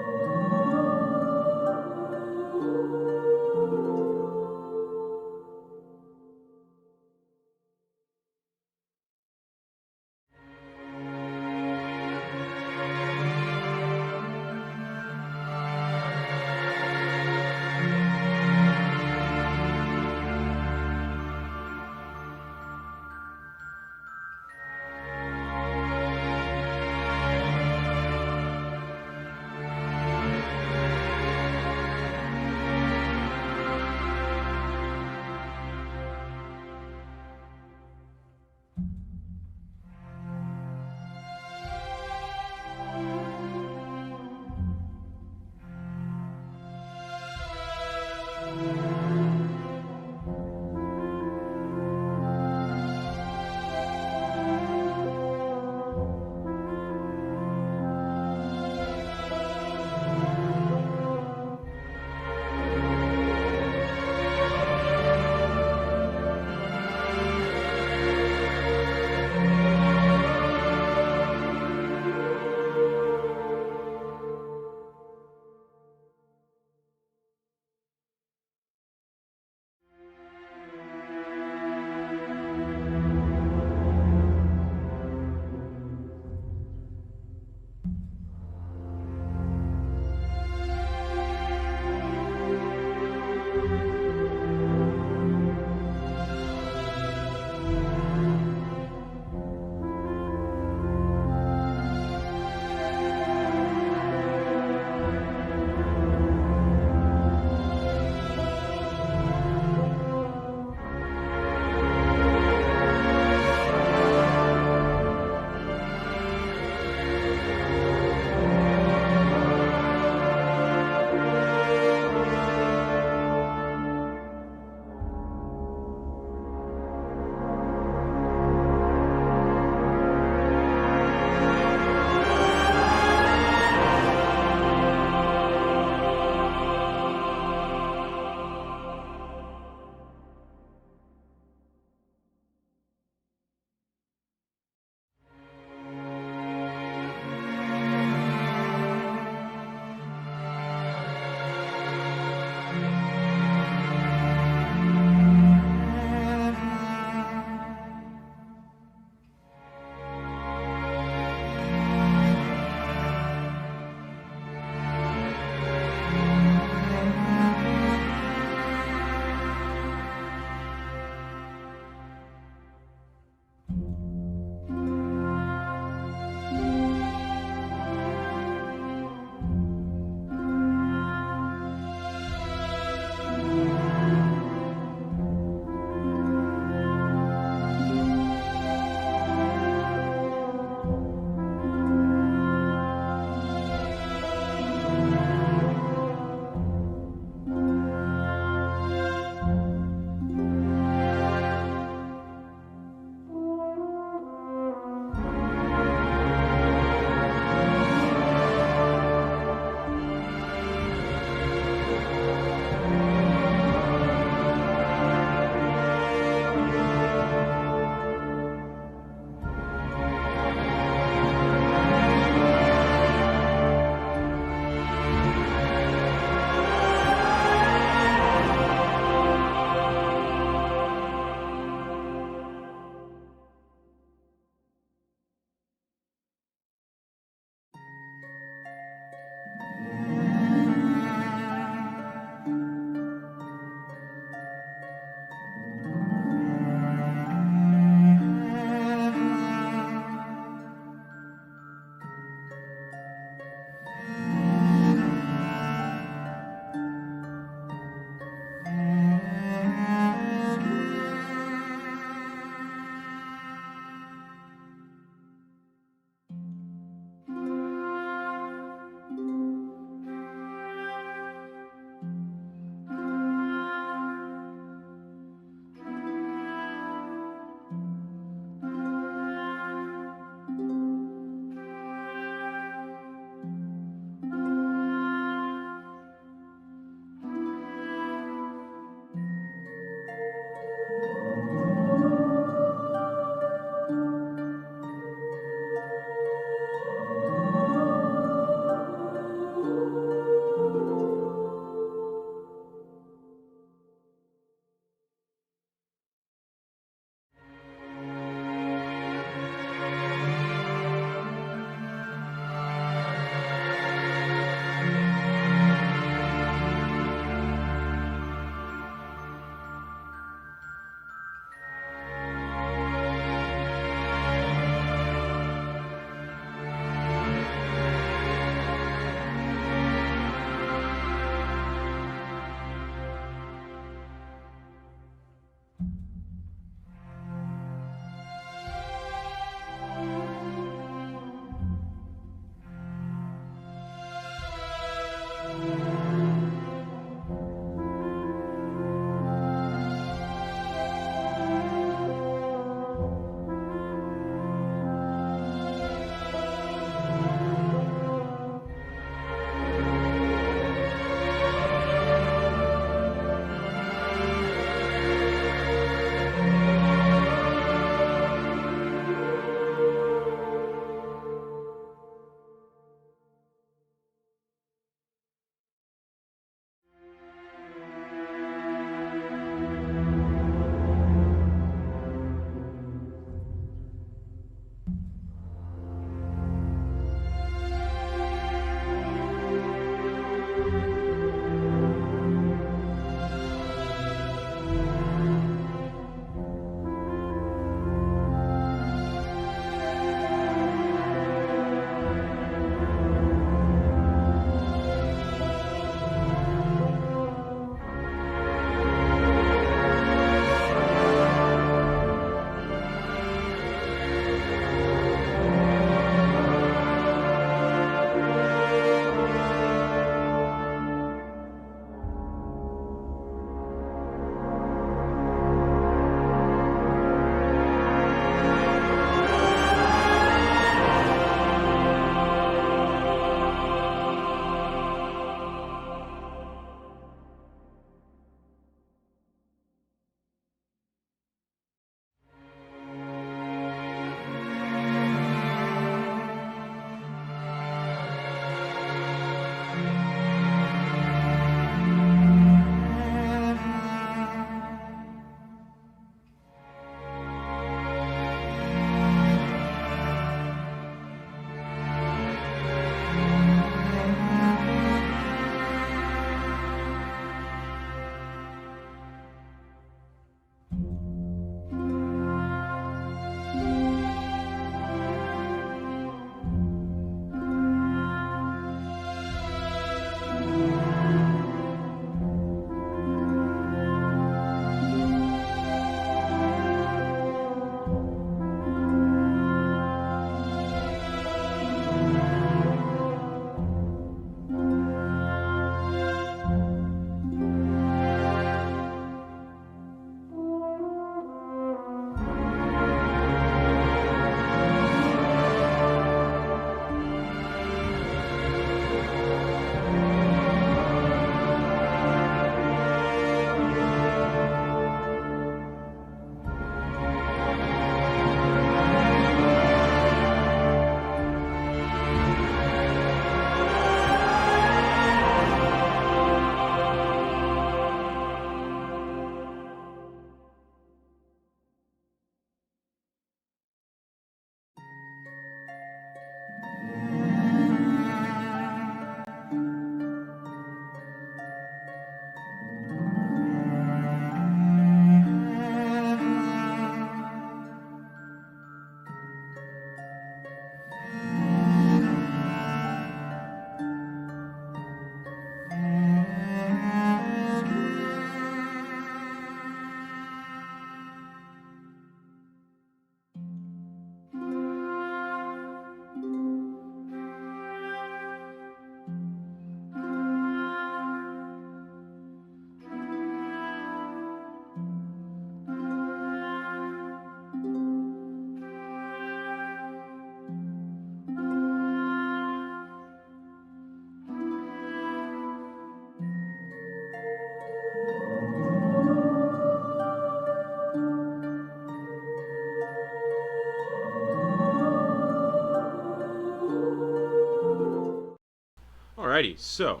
Alrighty, so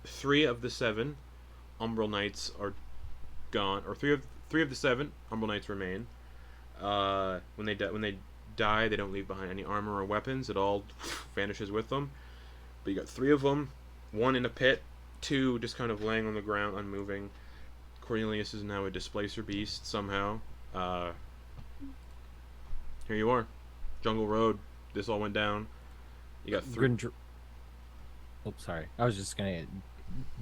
3 of the 7 Umbral Knights are gone, or three of the 7 Umbral Knights remain. When they die, they don't leave behind any armor or weapons. It all vanishes with them. But you got 3 of them, 1 in a pit, 2 just kind of laying on the ground, unmoving. Cornelius is now a displacer beast somehow. Here you are, Jungle Road. This all went down. You got 3. Oops, sorry. I was just gonna.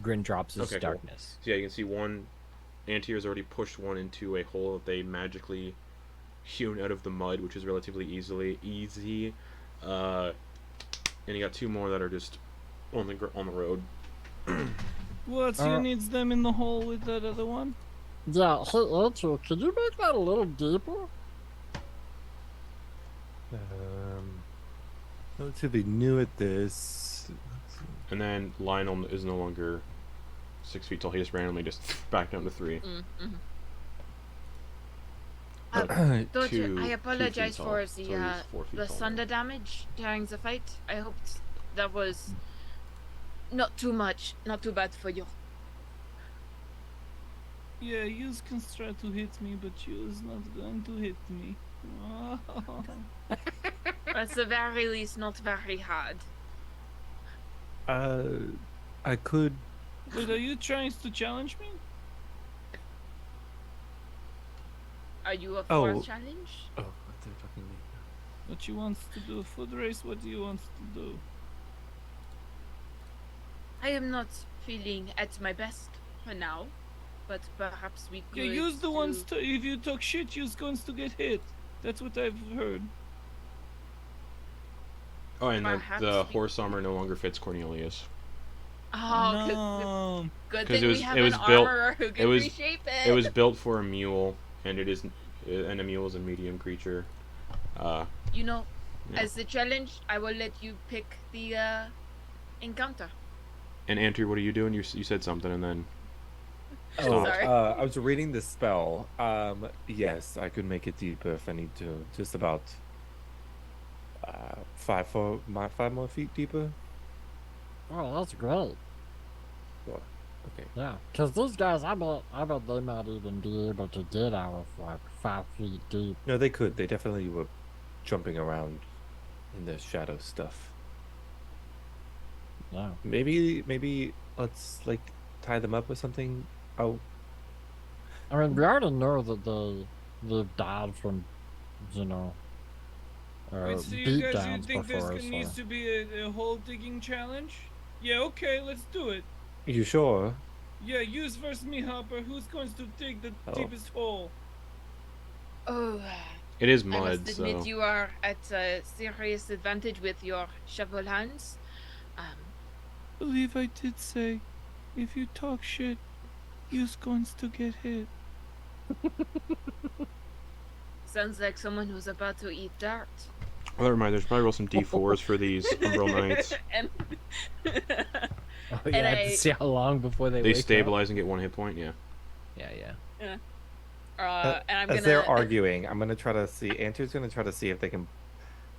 Grin drops his Okay, cool. darkness. So yeah, you can see one. Antyr has already pushed one into a hole that they magically hewn out of the mud, which is relatively easy. And you got 2 more that are just on the road. What? You needs them in the hole with that other one? Yeah, hey Antyr, could you make that a little deeper? Relatively new at this. And then Lionel is no longer 6 feet tall. He just randomly backed down to 3. Torger, 2 I 2 apologize feet for tall, so he's 4 feet the tall thunder now. damage during the fight. I hope that was not too much, not too bad for you. Yeah, yous can try to hit me, but yous not going to hit me. At the very least, not very hard. I could. But are you trying to challenge me? Are you up Oh. for a challenge? Oh, what they're talking to me. What you want to do? Foot race? What do you want to do? I am not feeling at my best for now, but perhaps we could. Yeah, use the ones to. If you talk shit, you's going to get hit. That's what I've heard. Oh, and Perhaps the we- horse armor no longer fits Cornelius. Oh, no. good 'Cause thing we have it was an built- armorer who can it was- reshape it. It was built for a mule, and a mule is a medium creature. You know, Yeah. as the challenge, I will let you pick the encounter. And Antyr, what are you doing? You said something, and then Oh, Sorry. I was reading the spell. Yes, I could make it deeper if I need to. Just about 5 more feet deeper. Oh, that's great. Okay. Yeah, because these guys, I bet they might even be able to get out of like 5 feet deep. No, they could. They definitely were jumping around in the shadow stuff. Yeah. Maybe let's like tie them up with something. Oh, I mean, we already know that they've died from, Wait, so you beat guys, you downs think before, there needs so. to be a hole digging challenge? Yeah, okay, let's do it. you sure? Yeah, yous versus me, Hopper. Who's going to dig the Oh. deepest hole? Oh, it is I mud, must so admit you are at a serious advantage with your shovel hands. Believe I did say, if you talk shit, you's going to get hit. Sounds like someone who's about to eat dirt. Oh, never mind. There's probably roll some D4s for these Umbral Knights. and Oh, And yeah, I- to see how long before they They wake stabilize and get 1 hit point. Yeah. Up. Yeah. and I'm As gonna. they're arguing, I'm gonna try to see. Antyr's gonna try to see if they can.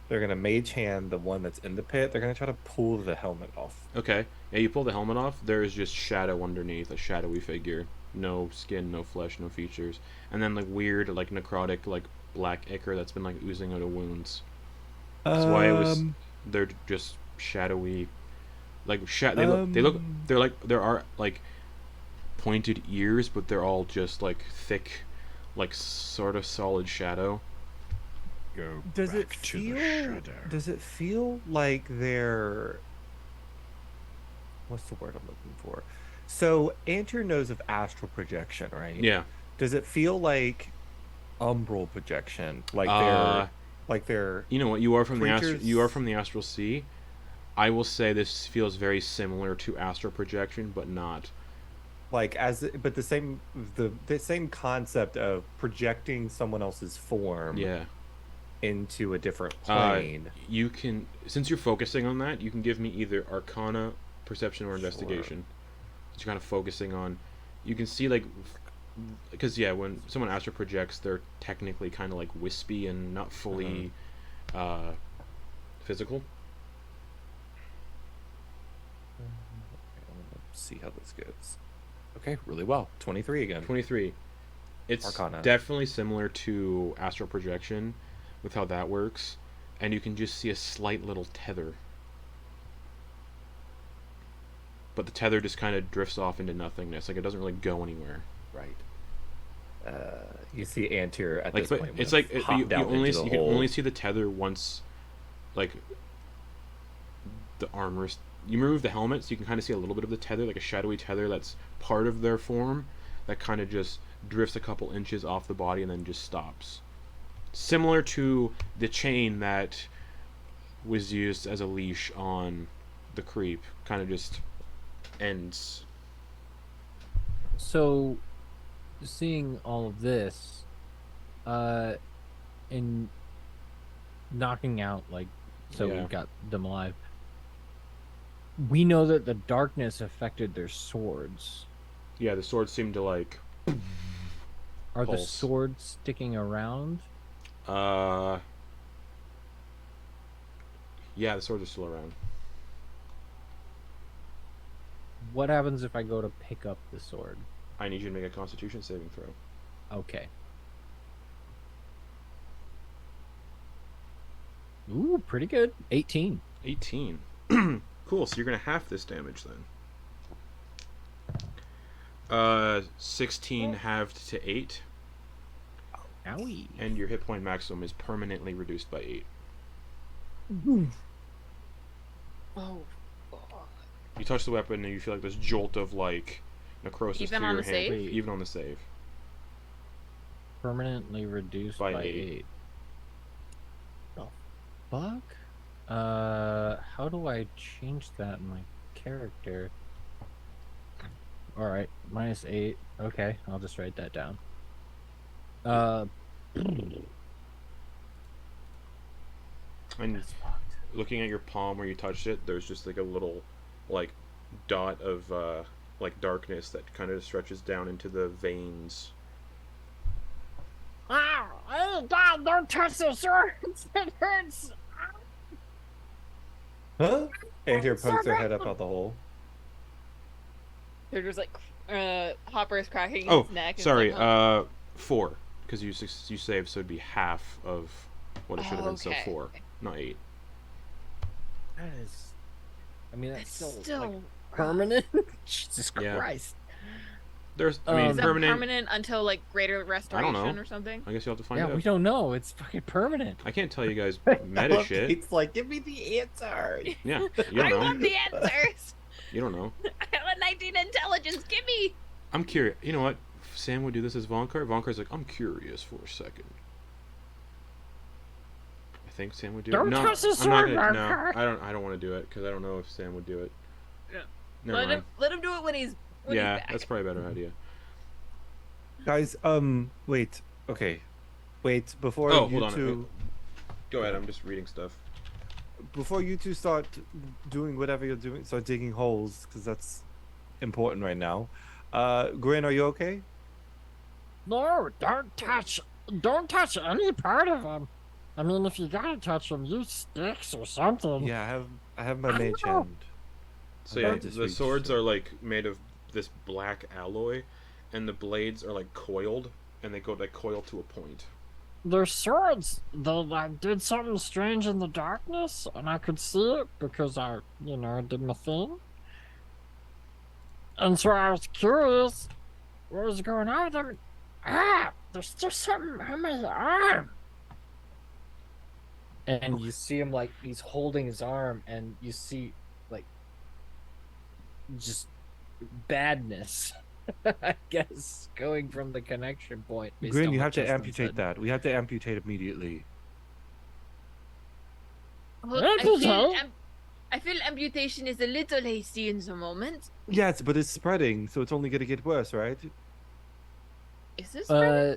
They're gonna mage hand the one that's in the pit. They're gonna try to pull the helmet off. Okay. Yeah, you pull the helmet off. There is just shadow underneath, a shadowy figure. No skin, no flesh, no features, and then like weird, like necrotic, like black ichor that's been like oozing out of wounds. That's why it was. They're just shadowy, like there are like pointed ears, but they're all just like thick, like sort of solid shadow. Go Does it feel like they're? What's the word I'm looking for? So Antyr knows of astral projection, right? Yeah. Does it feel like umbral projection? Like they're You know what? You are from creatures- the astral sea. I will say this feels very similar to astral projection, but not. like but the same concept of projecting someone else's form Yeah. into a different plane. You can, since you're focusing on that, you can give me either Arcana, Perception, or Investigation. You're kind of focusing on. You can see like, because when someone astral projects, they're technically kind of like wispy and not fully physical. see how this goes. Okay, really well. 23 again. 23. It's Arcana. definitely similar to Astral Projection with how that works, and you can just see a slight little tether. But the tether just kind of drifts off into nothingness. Like, it doesn't really go anywhere. Right. You see Antyr at Like, this but point. it's would like have you hopped out only into the you can hole. only see the tether once, like the armor. You remove the helmet, so you can kind of see a little bit of the tether, like a shadowy tether that's part of their form, that kind of just drifts a couple inches off the body and then just stops. Similar to the chain that was used as a leash on the creep, kind of just ends. So, seeing all of this, and knocking out, like, so Yeah. we got them alive. We know that the darkness affected their swords. Yeah, the swords seem to like. Are the Pulse. swords sticking around? Yeah, the swords are still around. What happens if I go to pick up the sword? I need you to make a Constitution saving throw. Okay. Ooh, pretty good. 18. 18. Cool, so you're gonna half this damage then. 16 halved to 8, Owie. and your hit point maximum is permanently reduced by 8. Oh. You touch the weapon and you feel like this jolt of like necrosis Even through on your the hand. save? Even on the save. Permanently reduced By by 8. 8. The fuck? How do I change that in my character? Alright, -8. Okay, I'll just write that down. And looking at your palm where you touched it, there's just like a little like dot of like darkness that kind of stretches down into the veins. Oh, God, don't touch the swords. It hurts. Huh? Antyr pokes her head up out the hole. They're just like Hopper's cracking Oh, his neck. and sorry, like, huh. 4, because you saved, so it'd be half of what it should have been. So Okay. 4, not 8. That is... I mean, that's It's still, like, still permanent? Jesus Yeah. Christ. There's, I mean, Is Is that permanent. permanent until like greater restoration know. or something? I guess you'll have to find Yeah, out. we don't know. It's fucking permanent. I can't tell you guys meta shit. It's like, give me the answer. Yeah, you I don't want know. the answers. You don't know. I have a 19 intelligence. Give me. I'm curious. You know what? Sam would do this as Vonkar. Vonkar's like, I'm curious for a second. I think Sam would do Don't it. No, touch the I'm not sword, gonna. No, Vonkar. I don't want to do it because I don't know if Sam would do it. Yeah. Never Let mind. him do it when he's Yeah, back. that's probably a better idea. Guys, wait. Okay. Wait, before Oh, you hold on. two... Go ahead. I'm just reading stuff. Before you two start doing whatever you're doing, start digging holes, because that's important right now. Grin, are you okay? No, don't touch any part of him. I mean, if you gotta touch him, use sticks or something. Yeah, I have my I mage know. hand. So I yeah, don't just the reach swords to- are like made of this black alloy, and the blades are like coiled, and they coil to a point. They're swords. They like did something strange in the darkness, and I could see it because I did my thing. And so I was curious what was going on with them. There's just something on my arm. And you see him, like, he's holding his arm, and you see, like, just badness, I guess, going from the connection point. based Grin, on you what have to Justin amputate said. that. We have to amputate immediately. Well, I feel amputation is a little hasty in the moment. Yes, but it's spreading, so it's only going to get worse, right? Is this spreading? Uh,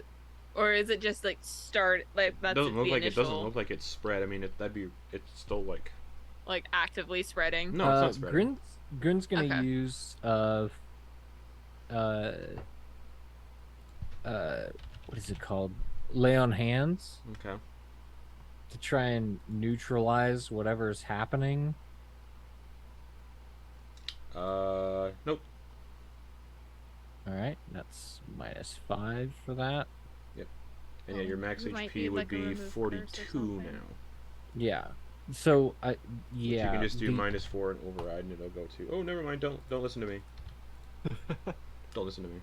Or is it just like start like that's It doesn't look the like initial, it doesn't look like it's spread. I mean, it's still like like actively spreading? no, it's not spreading. Grin's gonna Okay. use what is it called? Lay on hands Okay. to try and neutralize whatever's happening. Nope. All right, that's -5 for that. And yeah, your max You might HP need, would like, a be remove curse or 42 something. now. Yeah. So I Which yeah. you can just do the- -4 and override, and it'll go to. Oh, never mind. Don't listen to me. Don't listen to me.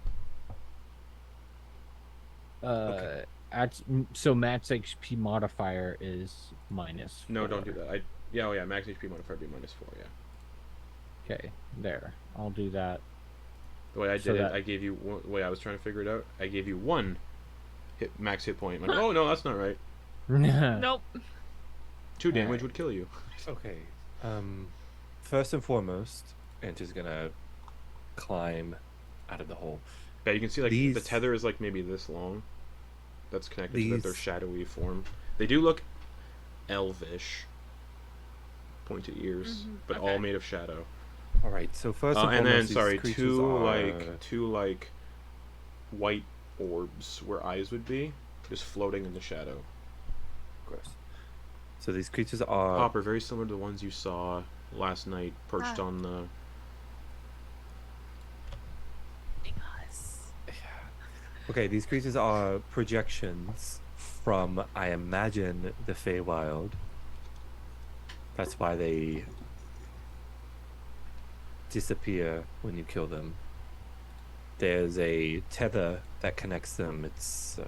Okay. So max HP modifier is -4. No, don't do that. Oh yeah, max HP modifier would be -4. Yeah. Okay, there. I'll do that. The way I So did it, that- I gave you the way I was trying to figure it out. I gave you 1 max hit point. I'm like, oh no, that's not right. Nope. 2 damage Alright. would kill you. Okay. First and foremost, Antyr's gonna climb out of the hole. Yeah, you can see like the These- tether is like maybe this long. That's connected so that they're These- shadowy form. They do look elvish. Pointed ears, but all okay. made of shadow. All right. So first and And then foremost, sorry, these creatures two white orbs where eyes would be, just floating in the shadow. gross. So these creatures are Hopper, very similar to the ones you saw last night, perched on the. okay. These creatures are projections from, I imagine, the Feywild. That's why they disappear when you kill them. There's a tether that connects them. It's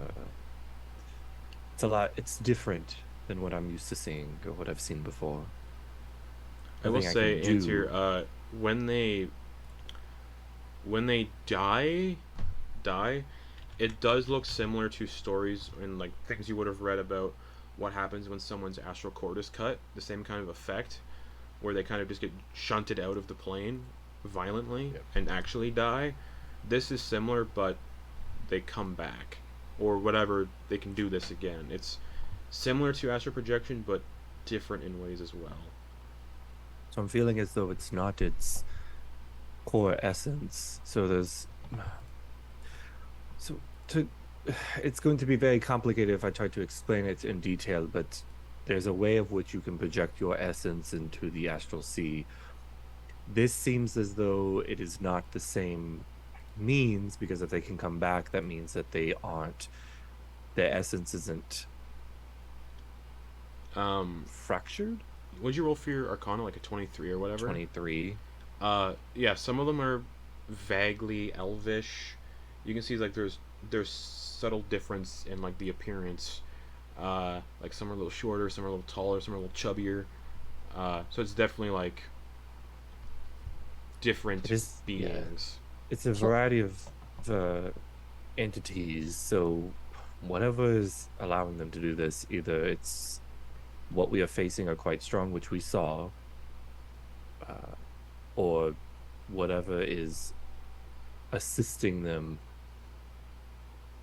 a lot. It's different than what I'm used to seeing or what I've seen before. I will Nothing say, can do- Antyr, when they die, it does look similar to stories and like things you would have read about what happens when someone's astral cord is cut. The same kind of effect, where they kind of just get shunted out of the plane violently and actually die. This is similar, but they come back, or whatever. They can do this again. It's similar to astral projection, but different in ways as well. So I'm feeling as though it's not its core essence. So there's it's going to be very complicated if I try to explain it in detail, but there's a way of which you can project your essence into the astral sea. This seems as though it is not the same means, because if they can come back, that means that their essence isn't fractured. What'd you roll for your Arcana? Like a 23 or whatever? 23. Yeah, some of them are vaguely elvish. You can see like there's subtle difference in like the appearance. Like some are a little shorter, some are a little taller, some are a little chubbier. So it's definitely like different It is- yeah. beings. It's a variety of entities, so whatever is allowing them to do this, either it's what we are facing are quite strong, which we saw, or whatever is assisting them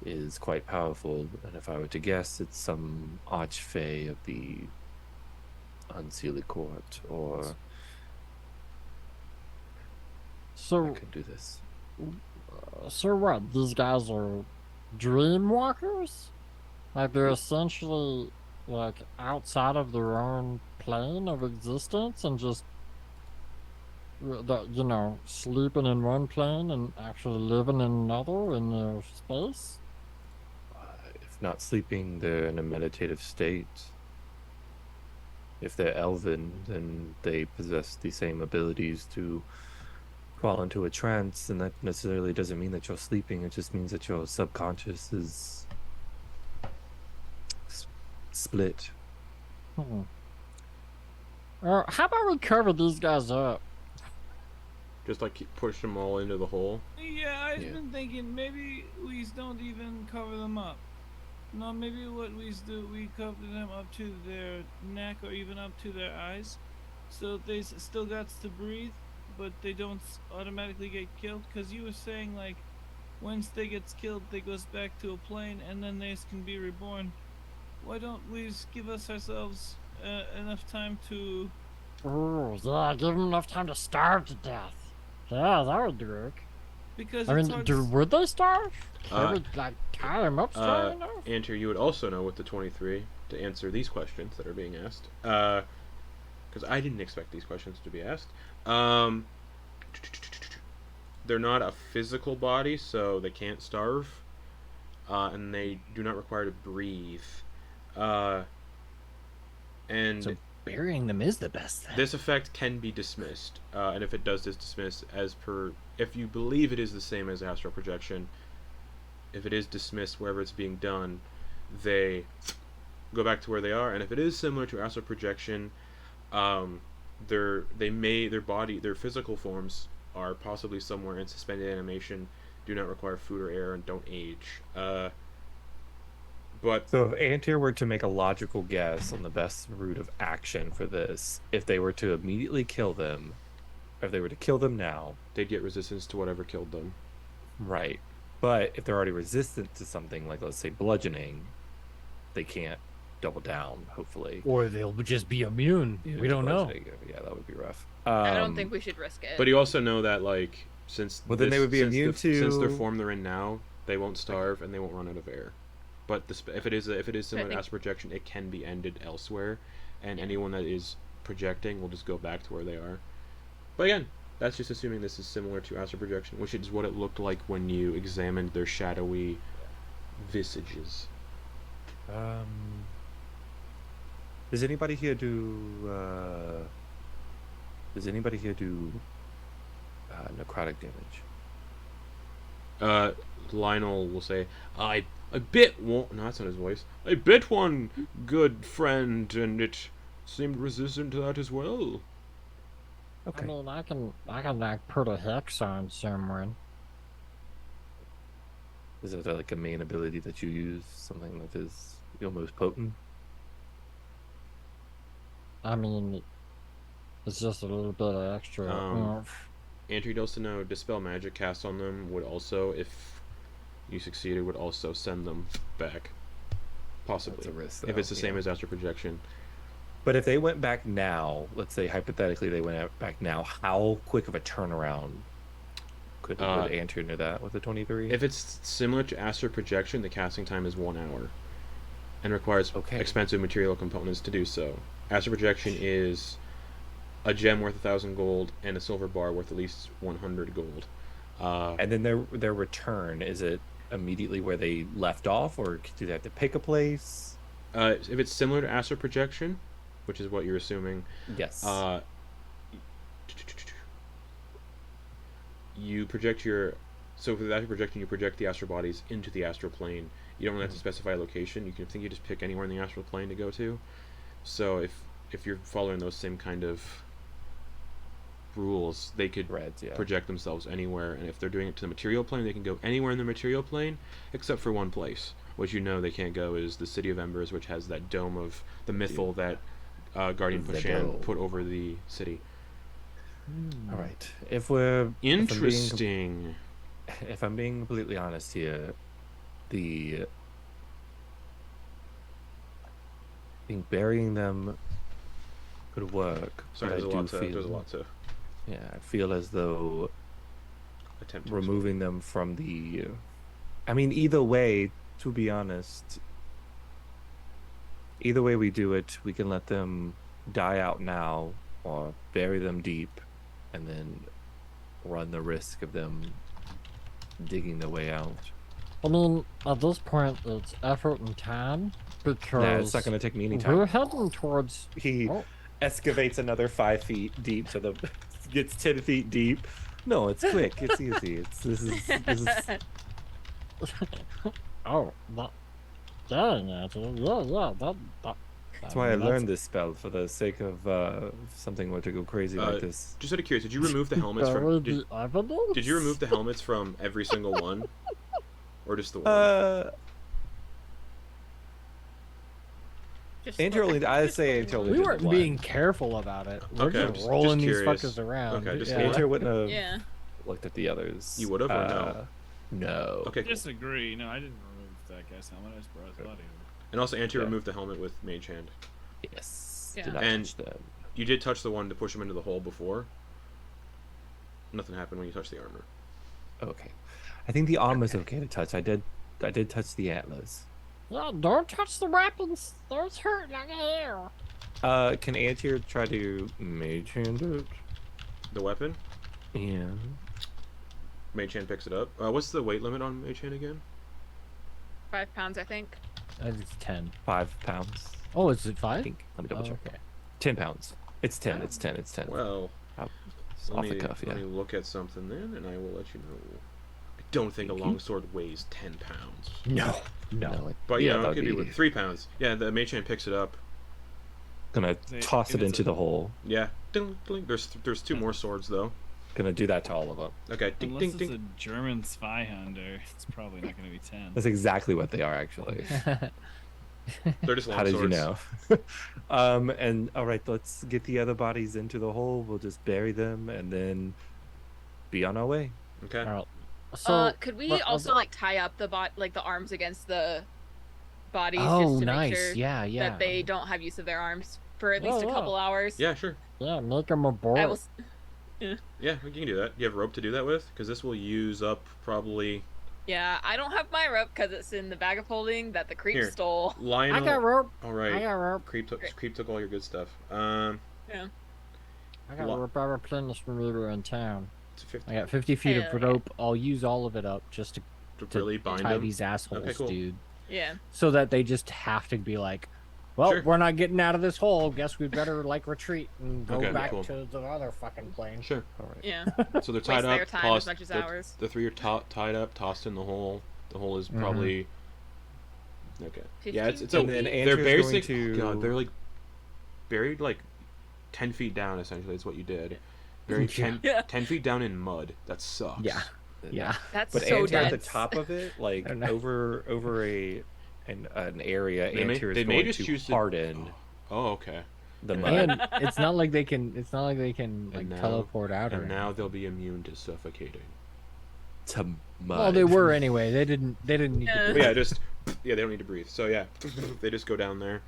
is quite powerful. And if I were to guess, it's some archfey of the Unseelie Court, or So, I could do this. so what? These guys are dream walkers? Like they're essentially like outside of their own plane of existence and just sleeping in one plane and actually living in another in their space. If not sleeping, they're in a meditative state. If they're elven, then they possess the same abilities to fall into a trance, and that necessarily doesn't mean that you're sleeping. It just means that your subconscious is split. How about we cover these guys up? Just like push them all into the hole. Yeah, I've Yeah. been thinking maybe we don't even cover them up. No, maybe what we do, we cover them up to their neck or even up to their eyes, so they still got to breathe, but they don't automatically get killed. Because you were saying like, once they gets killed, they goes back to a plane and then they can be reborn. Why don't we give ourselves enough time to? Oh, yeah, give them enough time to starve to death. Yeah, that would work. Because I it's mean, hard to would they starve? Uh, Would like tie them up strong enough? Antyr, you would also know with the 23 to answer these questions that are being asked. Because I didn't expect these questions to be asked. they're not a physical body, so they can't starve, and they do not require to breathe. And So burying them is the best thing. this effect can be dismissed, and if it does, it's dismissed as per. If you believe it is the same as astral projection, if it is dismissed wherever it's being done, they go back to where they are. And if it is similar to astral projection, their physical forms are possibly somewhere in suspended animation, do not require food or air, and don't age. But So if Antyr were to make a logical guess on the best route of action for this, if they were to immediately kill them, if they were to kill them now, they'd get resistance to whatever killed them. right? But if they're already resistant to something like, let's say, bludgeoning, they can't double down, hopefully. Or they'll just be immune. Yeah, We don't know. bludgeoning, yeah, that would be rough. I don't think we should risk it. But you also know that, like, since Well, then they would be immune since their to- form they're in now, they won't starve and they won't run out of air. But if it is similar to astral projection, it can be ended elsewhere, and anyone that is projecting will just go back to where they are. But again, that's just assuming this is similar to astral projection, which is what it looked like when you examined their shadowy visages. Does anybody here do necrotic damage? Lionel will say, I bit one. No, that's not his voice. I bit one, good friend, and it seemed resistant to that as well. Okay. I mean, I can like put a hex on someone. Is it like a main ability that you use? Something that is almost potent? I mean, it's just a little bit of extra. Antyr does to know Dispel Magic cast on them would also, if you succeeded, would also send them back. Possibly. That's a risk, if though, it's the same yeah. as astral projection. But if they went back now, let's say hypothetically they went back now, how quick of a turnaround would Antyr know that with a 23? If it's similar to astral projection, the casting time is 1 hour, and requires expensive material components to do so. Astral projection is a gem worth 1,000 gold and a silver bar worth at least 100 gold. And then their return, is it immediately where they left off, or do they have to pick a place? If it's similar to astral projection, which is what you're assuming, Yes. You project so for the astral projection, you project the astral bodies into the astral plane. You don't really have to specify a location. You just pick anywhere in the astral plane to go to. So if you're following those same kind of rules, they could project themselves anywhere, and if they're doing it to the material plane, they can go anywhere in the material plane except for one place. What you know they can't go is the City of Embers, which has that dome of the mythal that Guardian Pashan put over the city. All right. If we're interesting, if I'm being completely honest here, burying them could work. Sorry, there's a lot to. Yeah, I feel as though attempt removing them from the. I mean, either way, to be honest, either way we do it, we can let them die out now, or bury them deep, and then run the risk of them digging their way out. I mean, at this point, it's effort and time, because it's not going to take me any time. We're heading towards. He excavates another 5 feet deep, so the gets 10 feet deep. No, it's quick. It's easy. This is. Oh, that. Dang it! Yeah. That's why I learned this spell, for the sake of something were to go crazy like this. Just out of curiosity, did you remove the helmets from? Did you remove the helmets from every single one, or just the one? I'd say Antyr only We did weren't the one. being careful about it. We're Okay, just rolling these curious. fuckers around. Okay, just Antyr wouldn't have Yeah. looked at the others. You would have, or no? No. Okay, I cool. disagree. No, I didn't remove that guy's helmet. I just brought his body over. And also, Antyr removed the helmet with Mage Hand. Yes. Yeah. Did not And- touch them. You did touch the one to push him into the hole before. Nothing happened when you touched the armor. Okay. I think the armor's okay to touch. I did touch the antlers. Yeah, don't touch the weapons. Those hurt like hell. Can Antyr try to mage hand it? The weapon? Yeah. Mage Hand picks it up. What's the weight limit on Mage Hand again? 5 pounds, I think. I think it's 10. 5 pounds. Oh, is it I 5? think. Let me double check. Okay. 10 pounds. It's 10. It's 10. It's 10. Well, It's off the cuff, yeah. let me look at something then, and I will let you know. I don't think Thank a you. longsword weighs 10 pounds. No. But yeah, it that'd could be be 3 pounds. Yeah, the Mage Hand picks it up. gonna Say- toss and it it's into a- the hole. Yeah. Ding, ding. There's 2 more swords though. Gonna do that to all of them. Okay. Ding, Unless ding, it's ding. a German spy hunter, it's probably not going to be 10. That's exactly what they are, actually. They're just long How did swords. you know? And all right, let's get the other bodies into the hole. We'll just bury them and then be on our way. Okay. All right. So Could we what- also like tie up the the arms against the bodies Oh, just to nice. make sure Yeah. that they don't have use of their arms for at least a Yeah. couple hours? Yeah, sure. Yeah, make them a board. I will. Yeah, we can do that. You have rope to do that with? Because this will use up probably... Yeah, I don't have my rope because it's in the bag of holding that the creep Here. stole. Lionel... I got rope. All I right. got rope. Creep took all your good stuff. I got Lo- rope. I replenished when we were in town. It's 50 I got 50 feet Hell of yeah. rope. I'll use all of it up just to really bind tie them. these assholes, Okay, cool. dude. Yeah. So that they just have to be like, well, Sure. we're not getting out of this hole. Guess we'd better like retreat and go Okay, back cool. to the other fucking plane. Sure. All right. Yeah. So they're Waste tied their up, time tossed. as much as the, ours. the 3 are tied up, tossed in the hole. The hole is Mhm. probably... Okay. Yeah, it's 15 a... And then They're Antyr's going basic... to- God, they're like... Buried like 10 feet down, essentially, is what you did. Buried 10, Yeah. 10 feet down in mud. That sucks. Yeah. Yeah. That's But so Antyr at the dense. top of it, like I don't know. over an area, They may- Antyr they is may going just to choose to- harden Oh, okay. the And- mud. And it's not like they can. It's not like they can like And now- teleport out or. And now they'll be immune to suffocating. to mud. Well, they were anyway. They didn't. They didn't need Yeah. to. But yeah, just... Yeah, they don't need to breathe. So yeah, they just go down there.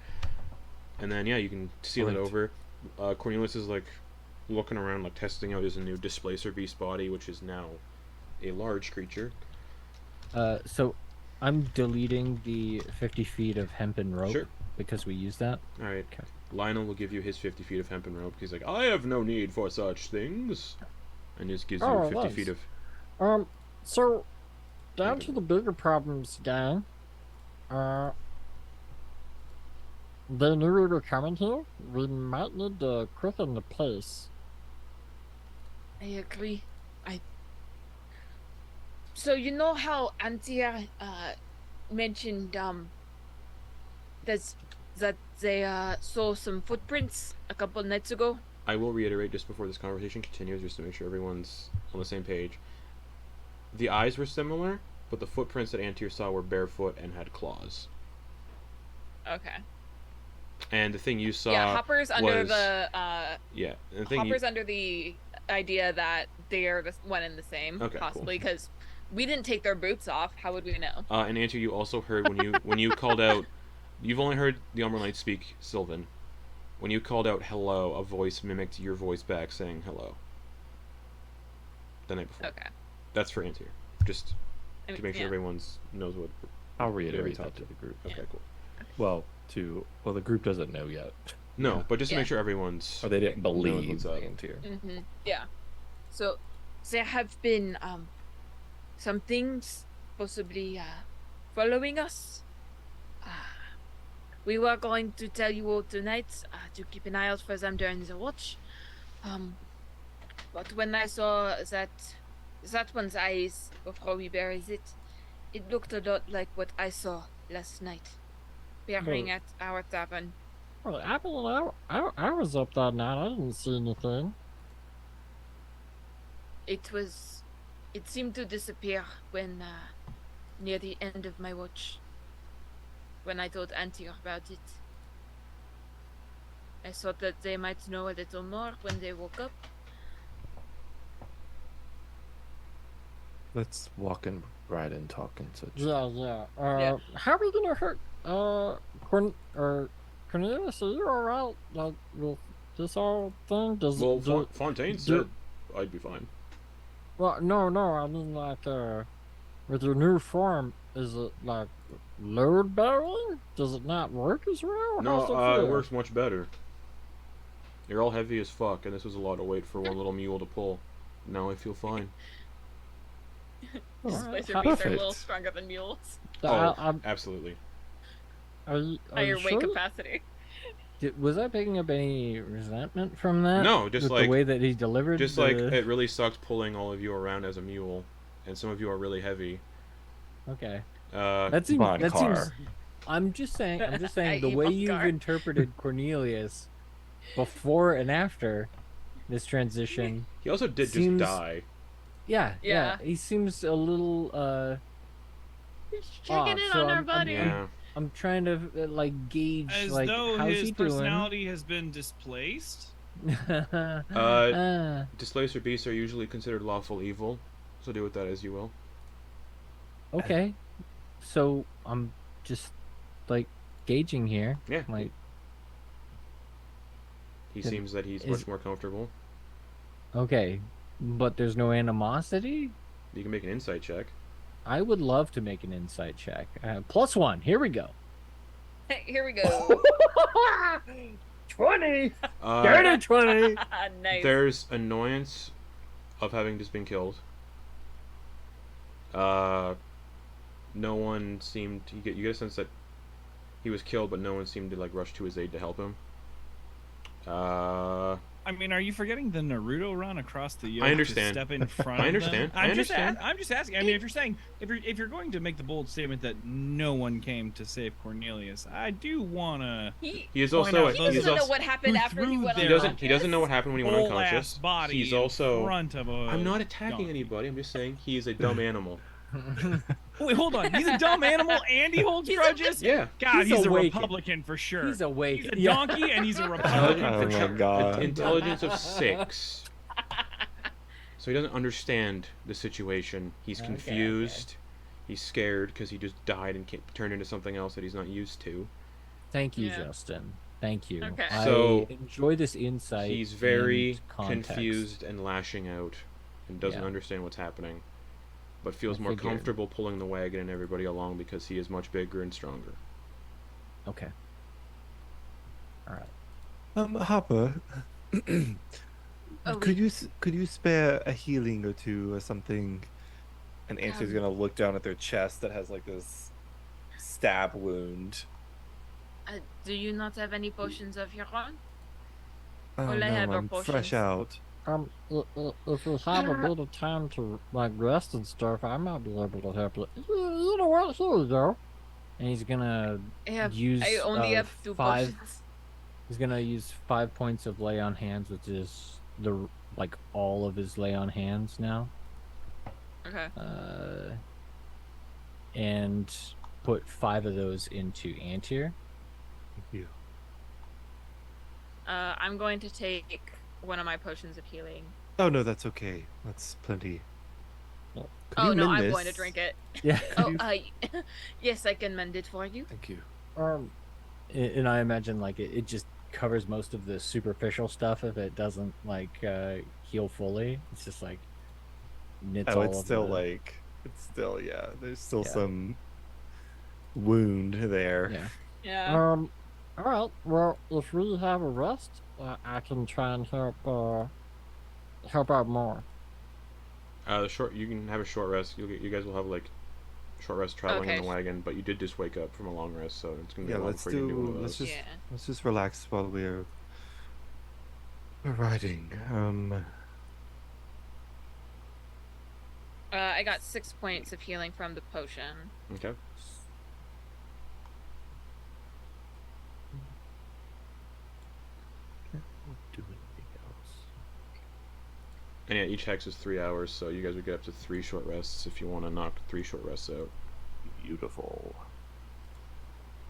And then, yeah, you can seal it Right. over. Cornelius is, like, looking around, like, testing out his new Displacer Beast body, which is now a large creature. So, I'm deleting the 50 feet of hempen rope Sure. because we used that. Alright. Okay. Lionel will give you his 50 feet of hempen rope. He's like, I have no need for such things. And just gives Oh, you 50 nice. feet of... So, down Hempen to the bigger problems, gang. They knew we were coming here. We might need to quicken the pace. I agree. So you know how Antyr mentioned that they saw some footprints a couple nights ago? I will reiterate just before this conversation continues, just to make sure everyone's on the same page. The eyes were similar, but the footprints that Antyr saw were barefoot and had claws. Okay. And the thing you saw... Yeah, Hopper's under was- the Yeah, and the thing Hopper's under the idea that they're the one and the same, Okay, cool. possibly because we didn't take their boots off. How would we know? and Antyr, you also heard when you called out... You've only heard the Umber Knight speak Sylvan. When you called out hello, a voice mimicked your voice back saying hello. The night before. Okay. That's for Antyr. Just I to mean, make sure yeah. everyone's knows what... I'll we reiterate that talked to the group. Okay, cool. Well, the group doesn't know yet, No, Yeah. but just to Yeah. make sure everyone's... or they didn't knows believe what's up. Antyr. Mm-hmm. Yeah. So there have been some things possibly following us. We were going to tell you all tonight to keep an eye out for them during the watch. But when I saw that one's eyes before we buried it, it looked a lot like what I saw last night, bearing at our tavern. Well, I was up that night. I didn't see anything. It seemed to disappear when near the end of my watch. When I told Antyr about it, I thought that they might know a little more when they woke up. Let's walk in right and talk and such. Yeah. Yeah. How are we gonna hurt? Cornelius, are you alright? Like with this whole thing? Does Well, it? Do, Fontaine do- said I'd be fine. well, no. I mean, like, with your new form, is it like load bearing? Does it not work as well? No, How's it feel? works much better. You're all heavy as fuck, and this was a lot of weight for one little mule to pull. Now I feel fine. Displacer beasts are a little Perfect. stronger than mules. Absolutely. Are you Higher weight sure? capacity. Was I picking up any resentment from that? No, just with like the way that he delivered. Just like it really sucked pulling all of you around as a mule, and some of you are really heavy. Okay. Uh, That seems. That Vonkar. seems. I'm just saying. I'm just I saying the eat way you've Vonkar. interpreted Cornelius, before and after this transition. he also did Seems- just die. Yeah. Yeah. He seems a little. Just checking in so on our I'm- buddy. Yeah. I'm trying to like gauge As like though how's his he doing. personality has been displaced. Displacer beasts are usually considered lawful evil, so do with that as you will. Okay. So I'm just like gauging here. Yeah. Like, He seems that he's is- much more comfortable. okay, but there's no animosity. You can make an insight check. I would love to make an insight check. +1. Here we go. Hey, here we go. 20. Uh, Dirty 20. Nice. There's annoyance of having just been killed. No one seemed. You get a sense that he was killed, but no one seemed to like rush to his aid to help him. I mean, are you forgetting the Naruto run across the yoke? I understand. To step in front. I of them? understand. I understand. I'm just asking. I mean, if you're saying if you're going to make the bold statement that no one came to save Cornelius, I do wanna. He He is Point also. out he those- He's doesn't know also. what happened who after he threw went their- He on doesn't. He doesn't know what happened when he went Whole unconscious. ass body He's in also. front of a. I'm not attacking donkey. anybody. I'm just saying he is a dumb animal. Wait, hold on. He's a dumb animal and he holds He's a- grudges. Yeah. God, He's he's a awakened. Republican for sure. He's awake. He's a Yeah. donkey and he's a Intelligence, Republican Oh for my sure. God. intelligence of 6. So he doesn't understand the situation. He's Okay, confused. He's scared because he just died and turned into something else that he's not used to. Thank you, Yeah. Justin. Thank you. Okay. So, I enjoy this insight. He's very and context. confused and lashing out and doesn't Yeah. understand what's happening, but feels I more figured. comfortable pulling the wagon and everybody along because he is much bigger and stronger. Okay. All right. Hopper, Oh, could you spare a healing or two or something? And Antyr's gonna look down at their chest that has like this stab wound. do you not have any potions of your own? Oh, Well, I no, have our I'm fresh potions. out. If we have a bit of time to like rest and stuff, I might be able to help you. You know what? Here we go. And he's gonna use. I only have 2 5. potions. He's gonna use 5 points of lay on hands, which is all of his lay on hands now. Okay. And put 5 of those into Antyr. Thank you. I'm going to take one of my potions of healing. Oh no, that's okay. That's plenty. Could Oh you no, mend I'm this? going to drink it. Yeah. Oh, yes, I can mend it for you. Thank you. And I imagine like it just covers most of the superficial stuff if it doesn't like heal fully. It's just like knits Oh, all it's of still the... like it's still there's still Yeah. some wound there. Yeah. Yeah. All right. Well, if we have a rest, I can try and help out more. You can have a short rest. You guys will have like short rest traveling in Okay. the wagon, but you did just wake up from a long rest, so it's gonna be Yeah, long let's before you do one of let's those. just Yeah. let's just relax while we're riding. I got 6 points of healing from the potion. Okay. Do anything else. And yeah, each hex is 3 hours, so you guys would get up to 3 short rests if you want to knock 3 short rests out. Beautiful.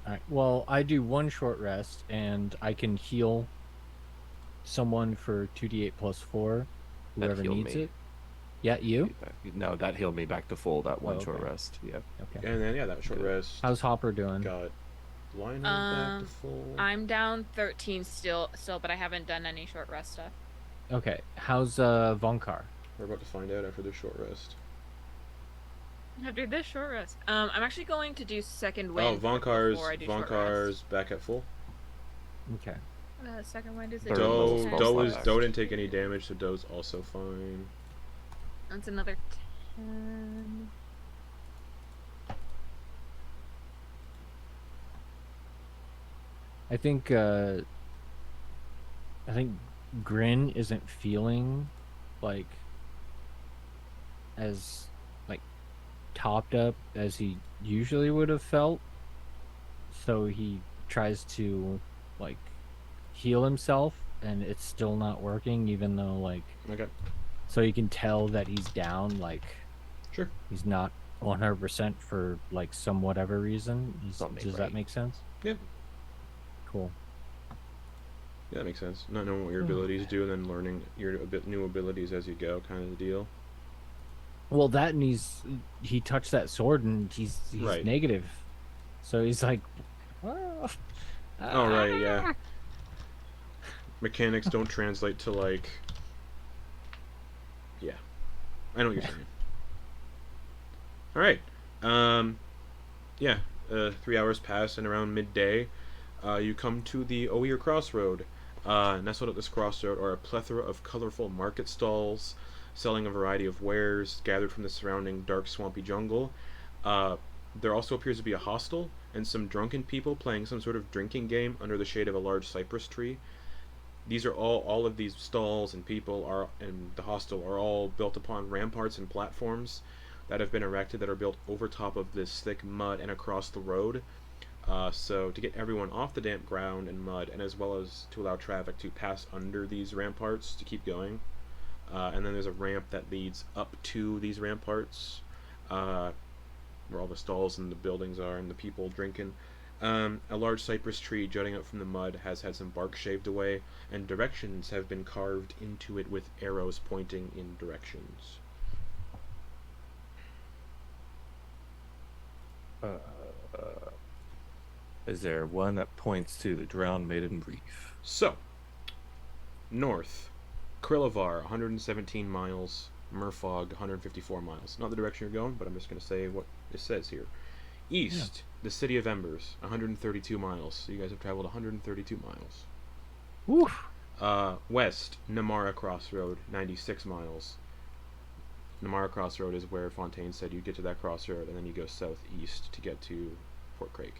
All right. Well, I do 1 short rest, and I can heal someone for 2d8 plus 4, That whoever heal needs me. it. Yeah, you. No, that healed me back to full. That one short okay. rest. Yeah. Okay. And then yeah, that short Good. rest How's Hopper doing? got Lionel back to Um, full. I'm down 13 still, but I haven't done any short rest stuff. Okay. How's Vonkar? We're about to find out after this short rest. After this short rest, I'm actually going to do second Oh, wind. before I do short Vonkar's back at full. Okay. rest. Second wind is a Burn level Doe spell Doe slot. Doe didn't take any damage, so Doe's also fine. That's another I think Grin isn't feeling like as like topped up as he usually would have felt. So he tries to like heal himself and it's still not working even though like Okay. so you can tell that he's down like Sure. he's not 100% for like some whatever reason. Does that make sense? Yeah. Cool. Yeah, that makes sense. Not knowing what your abilities do and then learning your new abilities as you go, kind of the deal. Well, that and he touched that sword and he's Right. negative, so he's like, Oh right, yeah. Mechanics don't translate to like. Yeah, I know what you're saying. All right. Yeah. 3 hours pass, and around midday, you come to the Oir Crossroad. Nestled at this crossroad are a plethora of colorful market stalls, selling a variety of wares gathered from the surrounding dark, swampy jungle. There also appears to be a hostel and some drunken people playing some sort of drinking game under the shade of a large cypress tree. These are all of these stalls and people are and the hostel are all built upon ramparts and platforms that have been erected that are built over top of this thick mud and across the road. So to get everyone off the damp ground and mud, and as well as to allow traffic to pass under these ramparts to keep going. And then there's a ramp that leads up to these ramparts, where all the stalls and the buildings are and the people drinking. A large cypress tree jutting out from the mud has had some bark shaved away, and directions have been carved into it with arrows pointing in directions. Is there one that points to the drowned maiden reef? So, north, Krillavar, 117 miles, Murfog, 154 miles. Not the direction you're going, but I'm just going to say what it says here. East, the City of Embers, 132 miles. So you guys have traveled 132 miles. woof. West, Namara Crossroad, 96 miles. Namara Crossroad is where Fontaine said you get to that crossroad, and then you go southeast to get to Port Craig.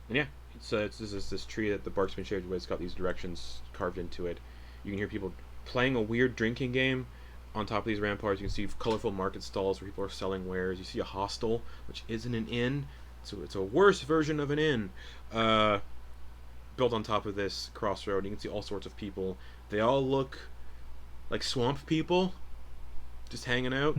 And yeah, this is this tree that the bark's been shaved away. It's got these directions carved into it. You can hear people playing a weird drinking game on top of these ramparts. You can see colorful market stalls where people are selling wares. You see a hostel, which isn't an inn, so it's a worse version of an inn, built on top of this crossroad. You can see all sorts of people. They all look like swamp people, just hanging out.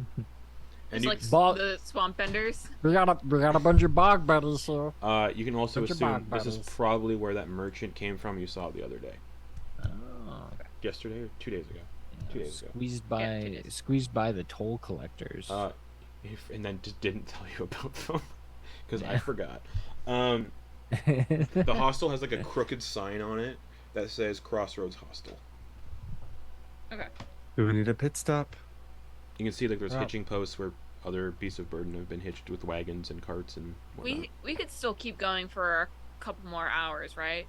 And It's you, like the swamp benders. We got a bunch of bog buddies here. you can also Bunch of assume bog this is battles. probably where that merchant came from you saw the other day. Oh. Yesterday or 2 days ago. 2 days ago. Squeezed by the toll collectors. And then just didn't tell you about them because I forgot. The hostel has like a crooked sign on it that says Crossroads Hostel. Okay. Do we need a pit stop? You can see like there's Oh. hitching posts where other beasts of burden have been hitched with wagons and carts and whatnot. We could still keep going for a couple more hours, right?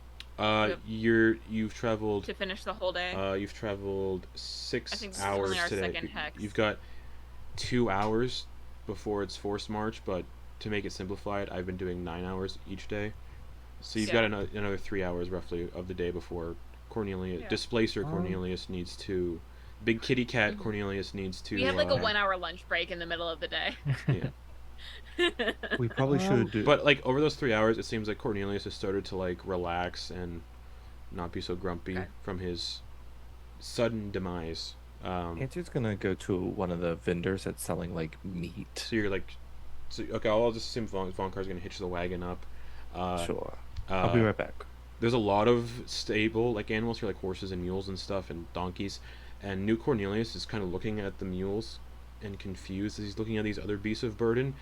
You've traveled. To finish the whole day. You've traveled I 6 think this is hours only our today. second hex. You've got 2 hours before it's forced march, but to make it simplified, I've been doing 9 hours each day. So you've got another 3 hours roughly of the day before Cornelius, Displacer Cornelius needs to. Big kitty cat Cornelius needs to. We have like a 1 hour lunch break in the middle of the day. Yeah. We probably should do. But like over those 3 hours, it seems like Cornelius has started to like relax and not be so grumpy from his sudden demise. Antyr's gonna go to one of the vendors that's selling like meat. So you're like, okay, I'll just assume Vonkar's gonna hitch the wagon up. Sure. I'll be right back. There's a lot of stable like animals here, like horses and mules and stuff, and donkeys. And new Cornelius is kind of looking at the mules and confused as he's looking at these other beasts of burden.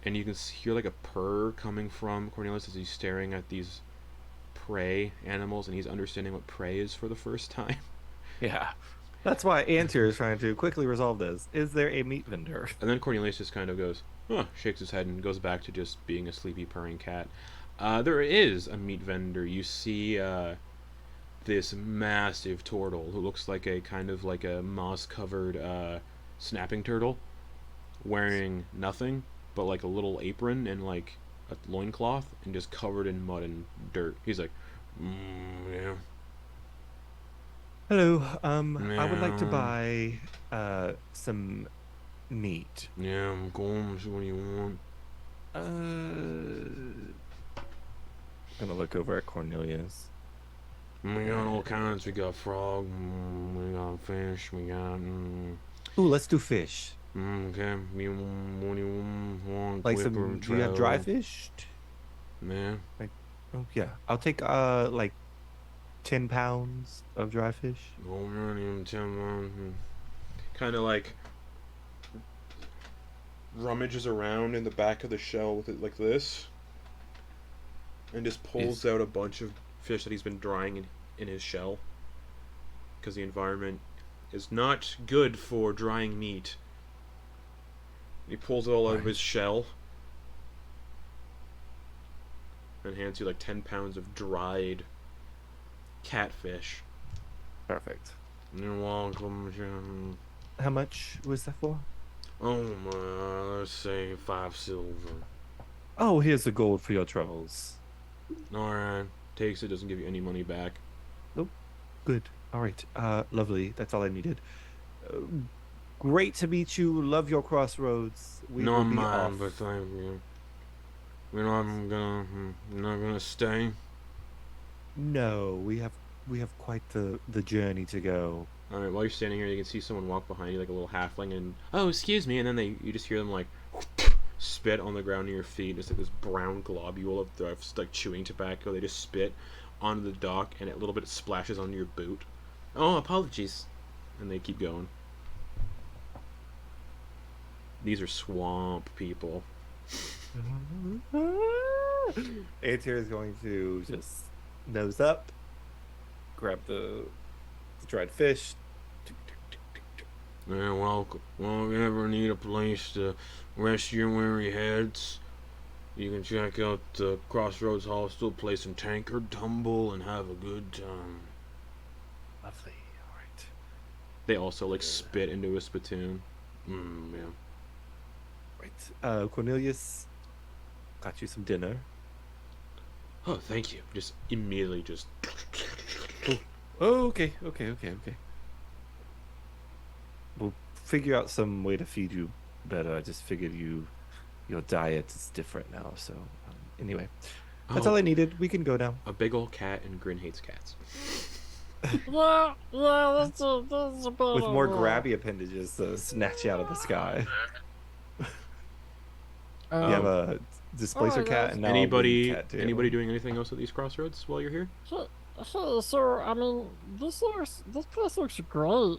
And you can hear like a purr coming from Cornelius as he's staring at these prey animals, and he's understanding what prey is for the first time. Yeah. That's why Antyr is trying to quickly resolve this. Is there a meat vendor? And then Cornelius just kind of goes, shakes his head and goes back to just being a sleepy purring cat. There is a meat vendor. You see this massive turtle who looks like a kind of like a moss-covered snapping turtle. wearing nothing but like a little apron and like a loincloth and just covered in mud and dirt. He's like, yeah. Hello. I would like to Yeah. buy some meat. Yeah, I'm going. So what do you want? I'm gonna look over at Cornelius. We got all kinds. We got frog. We got fish. We got. Ooh, let's do fish. Okay. What do you want? Like Whip or some. Do you have dry trout? fish? Yeah. Oh yeah. I'll take like 10 pounds of dry fish. Oh man, even 10. Kind of like rummages around in the back of the shell with it like this, and just pulls out a bunch of fish that he's been drying in his shell, because the environment is not good for drying meat. He pulls it all out of his shell and hands you like 10 pounds of dried catfish. Perfect. You're welcome. How much was that for? Oh my, let's say 5 silver. Oh, here's the gold for your troubles. Alright. Takes it, doesn't give you any money back. Good. All right. Lovely. That's all I needed. Great to meet you. Love your crossroads. We No will be mine, off. but thank you. We're not gonna stay. No, we have quite the journey to go. Alright, while you're standing here, you can see someone walk behind you, like a little halfling, and oh, excuse me, and then you just hear them like spit on the ground near your feet. It's like this brown globule of like chewing tobacco. They just spit onto the dock, and a little bit splashes onto your boot. Oh, apologies, and they keep going. These are swamp people. Antyr is going to just nose up, grab the dried fish. Yeah, welcome. Well, if you ever need a place to rest your weary heads, you can check out the Crossroads Hostel, play some tankard tumble, and have a good time. Lovely. All right. They also like spit into a spittoon. Yeah. Right. Cornelius got you some dinner. Oh, thank you. Just immediately just. Oh, okay. We'll figure out some way to feed you better. I just figured your diet is different now. So anyway, that's all I needed. We can go now. A big old cat, and Grin hates cats. Yeah, that's a bit With more of a- grabby appendages to snatch you out of the sky. You Um, have a displacer Oh, cat yes. and now a winged Anybody cat too. doing anything else at these crossroads while you're here? Hey, sir, I mean, this place looks great.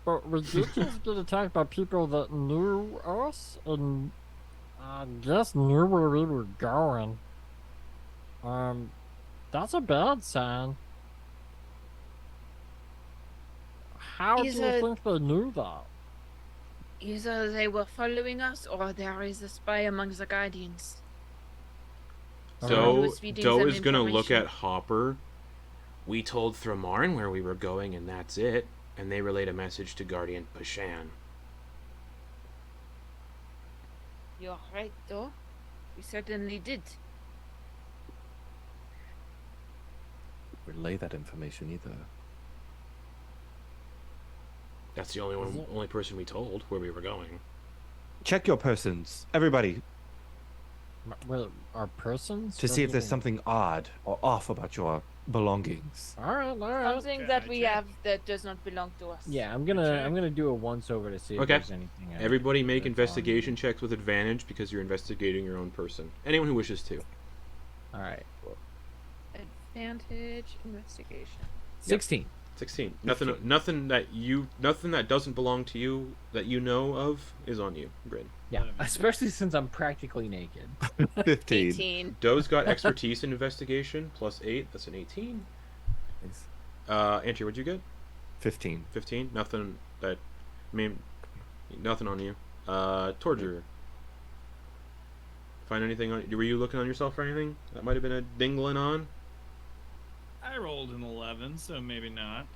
But we did just get attacked by people that knew us and I guess knew where we were going. That's a bad sign. How do you think they knew that? Either they were following us or there is a spy among the Guardians. So, was feeding Doe them is gonna look information. at Hopper. We told Thramarn where we were going, and that's it. And they relayed a message to Guardian Pashan. You're right, though. We certainly did. Relay that information either. That's the only person we told where we were going. Check your persons, everybody, Wait, our persons? to What see do if you there's mean? something odd or off about your belongings. All right. Something that we have that does not belong to us. Yeah, I'm gonna do a once over to see if Okay. there's anything. Everybody make that's investigation checks with advantage because you're investigating your own person. Anyone who wishes to. All right. Advantage investigation. 16. 16. Nothing that doesn't belong to you that you know of is on you, Grin. Yeah, especially since I'm practically naked. 15. 18. Doe's got expertise in investigation, plus 8. That's an 18. Nice. Antyr, what'd you get? 15. 15. Nothing on you. Torger. Find anything on? Were you looking on yourself for anything that might have been a dingling on? I rolled an 11, so maybe not.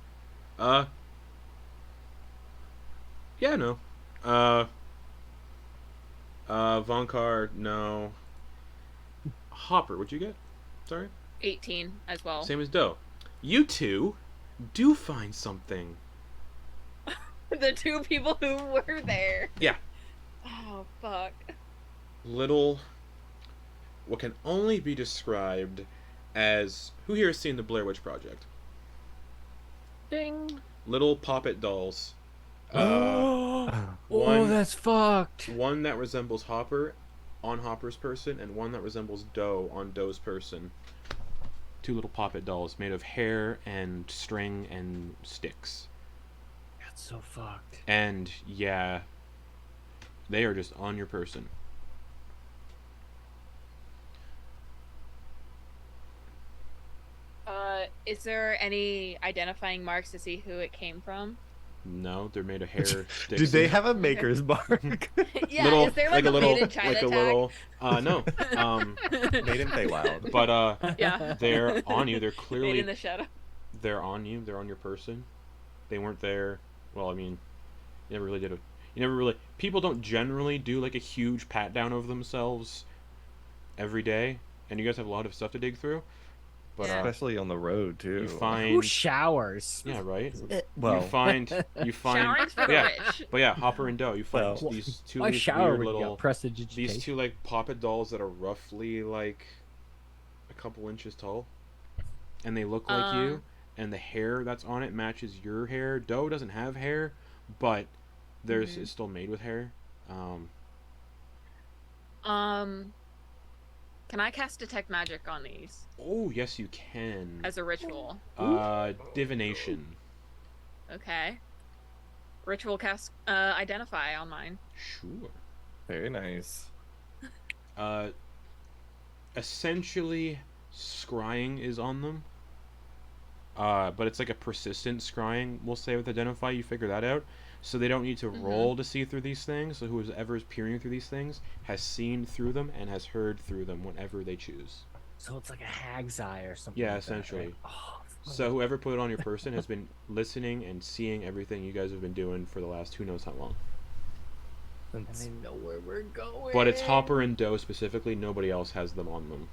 Yeah, no. Vonkar, no. Hopper, what'd you get? Sorry? 18 as well. Same as Doe. You two do find something. The two people who were there. Yeah. Oh, fuck. Little, what can only be described as, who here has seen the Blair Witch Project? Ding. Little poppet dolls. Oh, one- that's fucked. One that resembles Hopper on Hopper's person, and one that resembles Doe on Doe's person. Two little poppet dolls made of hair and string and sticks. That's so fucked. And yeah, they are just on your person. Is there any identifying marks to see who it came from? No, they're made of hair sticks. Do they and- have a maker's mark? Yeah, little, is there like a little, made in China like a tag? little, no, Made in Feywild. but Yeah. they're on you. They're Made clearly, in the shadow. they're on you. They're on your person. They weren't there. Well, I mean, you never really did a. You never really. People don't generally do like a huge pat down of themselves every day, and you guys have a lot of stuff to dig through. But Yeah. Especially on the road too. you find. Who showers? Yeah, right. Well, you find. Showering's for the yeah, rich. but yeah, Hopper and Doe. You find Well, these two My these shower weird would little. go prestidigitation. These two like poppet dolls that are roughly like a couple inches tall, and they look like you, and the hair that's on it matches your hair. Doe doesn't have hair, but there's it's still made with hair. Can I cast detect magic on these Oh yes, you can. as a ritual? Divination. Okay. Ritual cast identify on mine. Sure. very nice. Essentially, scrying is on them. But it's like a persistent scrying, we'll say, with identify. You figure that out. So they don't need to roll to see through these things. So whoever is peering through these things has seen through them and has heard through them whenever they choose. So it's like a hag's eye or something. Yeah, like that, right? essentially. Oh, So whoever put it on your person has been listening and seeing everything you guys have been doing for the last who knows how long. and they know where we're going. But it's Hopper and Doe specifically. Nobody else has them on them.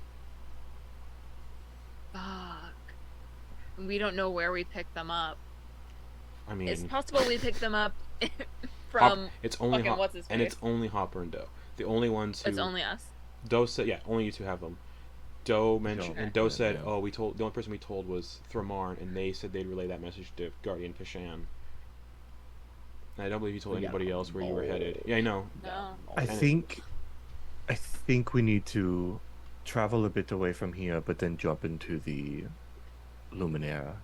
Fuck. We don't know where we picked them up. I mean, It's possible we picked them up Hop- from. it's only fucking what's his and it's face? only Hopper and Doe. The only ones who It's only us. Doe said, yeah, only you two have them. Doe mentioned, and Doe Yeah, said, yeah. "Oh, we told the only person we told was Thramarn, and they said they'd relay that message to Guardian Pishan." And I don't believe you told We got anybody else where you were headed. Yeah, I know. No. I think we need to travel a bit away from here, but then jump into the Luminaria.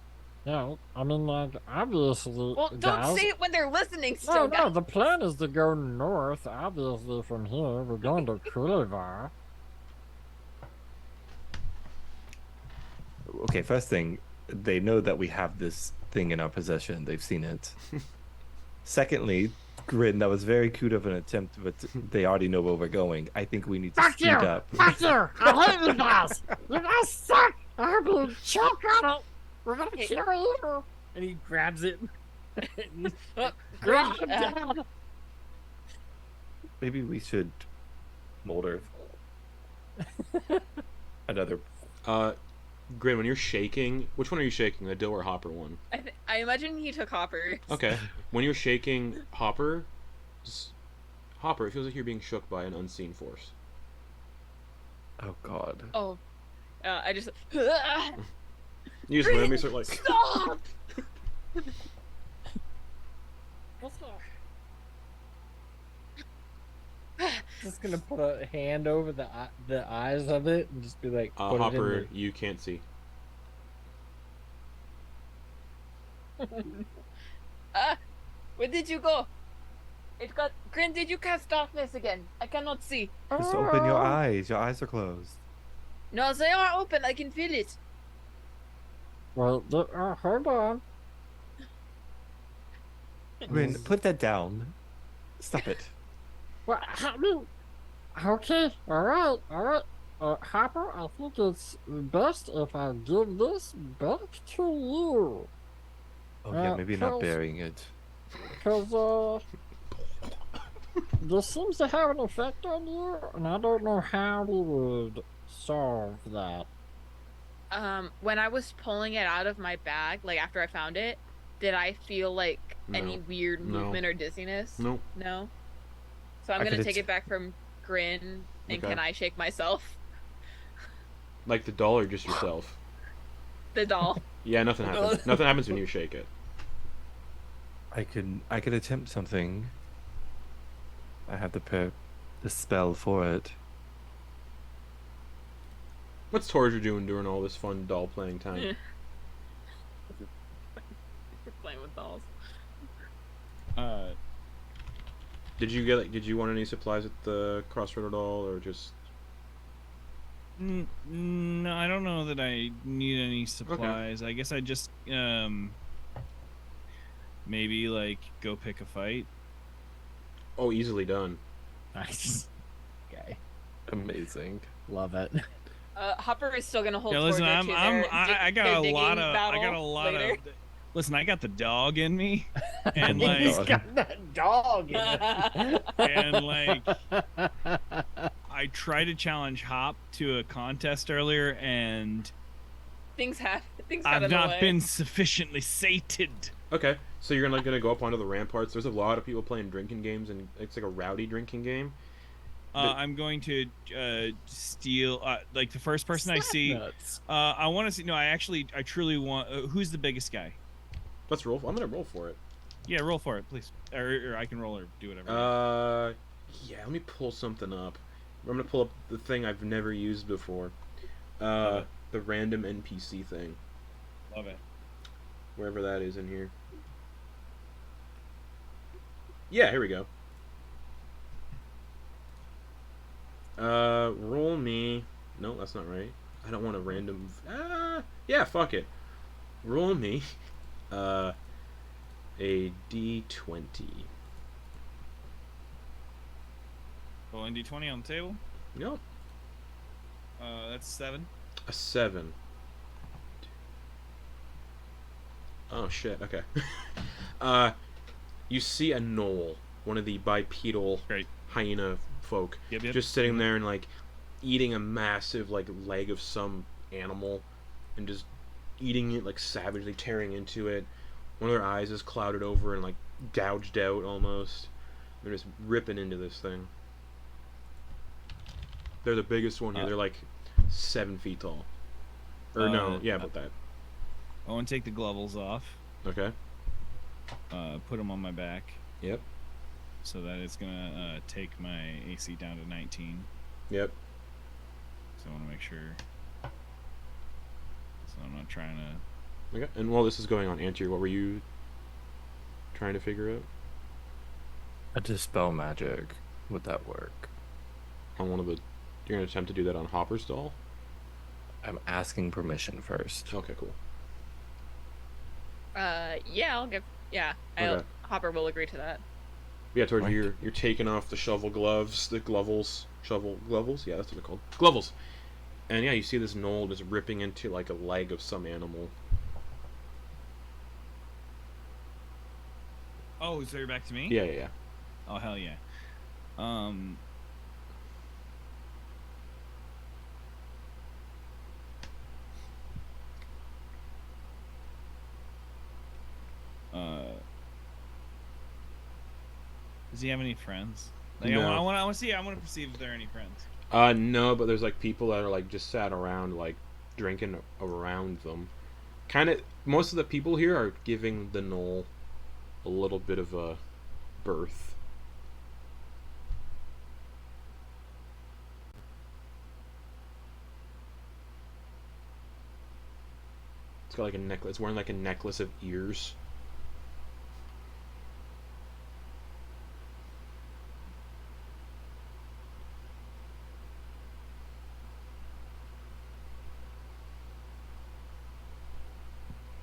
Yeah, I mean, like, obviously, Well, don't guys. say it when they're listening. No, Still, no, the plan is to go north, obviously, from here. We're going to Kulivar. Okay, first thing, they know that we have this thing in our possession. They've seen it. Secondly, Grin, that was very cute of an attempt, but they already know where we're going. I think we need to Fuck speed you! up. Fuck you! I hate you guys! You guys suck! I hope you choke on it! We're gonna kill you! And he grabs it. Grab it down! Maybe we should molder another. Grin, when you're shaking, which one are you shaking? The Doe or Hopper one? I imagine he took Hopper. Okay. When you're shaking Hopper, Hopper, it feels like you're being shook by an unseen force. Oh God. Oh. I just. You just randomly start like. Stop! Just gonna put a hand over the eyes of it and just be like, put Hopper, it in you can't see. Where did you go? It got. Grin, did you cast darkness again? I cannot see. Just open your eyes. Your eyes are closed. No, they are open. I can feel it. Well, hold on. Grin, put that down. Stop it. Well, I mean, okay, alright. Hopper, I think it's best if I give this back to you. Oh yeah, maybe not Charles- burying it. Because, this seems to have an effect on you, and I don't know how we would solve that. When I was pulling it out of my bag, like after I found it, did I feel like any No. weird No. movement or dizziness? Nope. No. So I'm I gonna could've take it back from Grin, and Okay. can I shake myself? Like the doll or just yourself? The doll. Yeah, nothing happens. Nothing happens when you shake it. I could attempt something. I have the spell for it. What's Torger doing during all this fun doll playing time? We're playing with dolls. Did you want any supplies at the Crossroad doll or just? No, I don't know that I need any supplies. I guess I just maybe like go pick a fight. Oh, easily done. Nice. Okay. Amazing. Love it. Hopper is still gonna hold. Yeah, listen, Torger to I got their a lot digging of battle later. Listen, I got the dog in me, and He's like, got that dog in it. and like, I tried to challenge Hop to a contest earlier, and Things got I've in the not way. been sufficiently sated. Okay, so you're gonna go up onto the ramparts. There's a lot of people playing drinking games, and it's like a rowdy drinking game. I'm going to steal like the first person I see. Nuts. I want to see. No, I truly want. Who's the biggest guy? Let's roll. I'm gonna roll for it. Yeah, roll for it, please. Or I can roll or do whatever. Yeah. Let me pull something up. I'm gonna pull up the thing I've never used before. Love The random NPC thing, Love it. wherever that is in here. Yeah, here we go. Roll me. No, that's not right. I don't want a random. Yeah, fuck it. Roll me. A D20. Rolling d20 on the table. Yep. That's 7. A 7. Oh shit. Okay. You see a gnoll, one of the bipedal Great. hyena folk, Yep. just sitting there and like eating a massive like leg of some animal, and just eating it like savagely, tearing into it. One of their eyes is clouded over and like gouged out almost. They're just ripping into this thing. They're the biggest one here. They're like 7 feet tall. Or no, yeah, about that. I want to take the glovels off. Okay. Put them on my back. Yep. So that it's gonna take my AC down to 19. Yep. So I want to make sure. So I'm not trying to. Okay. And while this is going on, Antyr, what were you trying to figure out? A dispel magic. Would that work? On one of the. You're gonna attempt to do that on Hopper's doll? I'm asking permission first. Okay, cool. Yeah, I'll give. Yeah, Okay. Hopper will agree to that. Yeah, towards Right. you're taking off the shovel gloves, the glovels, shovel glovels. Yeah, that's what they're called, glovels. And yeah, you see this gnoll just ripping into like a leg of some animal. Oh, so you're back to me? Yeah, yeah, yeah. Oh hell yeah. Does he have any friends? Like, No. I want to see. I want to perceive if there are any friends. No, but there's like people that are like just sat around like drinking around them. Kind of, most of the people here are giving the gnoll a little bit of a birth. It's got like a necklace. It's wearing like a necklace of ears.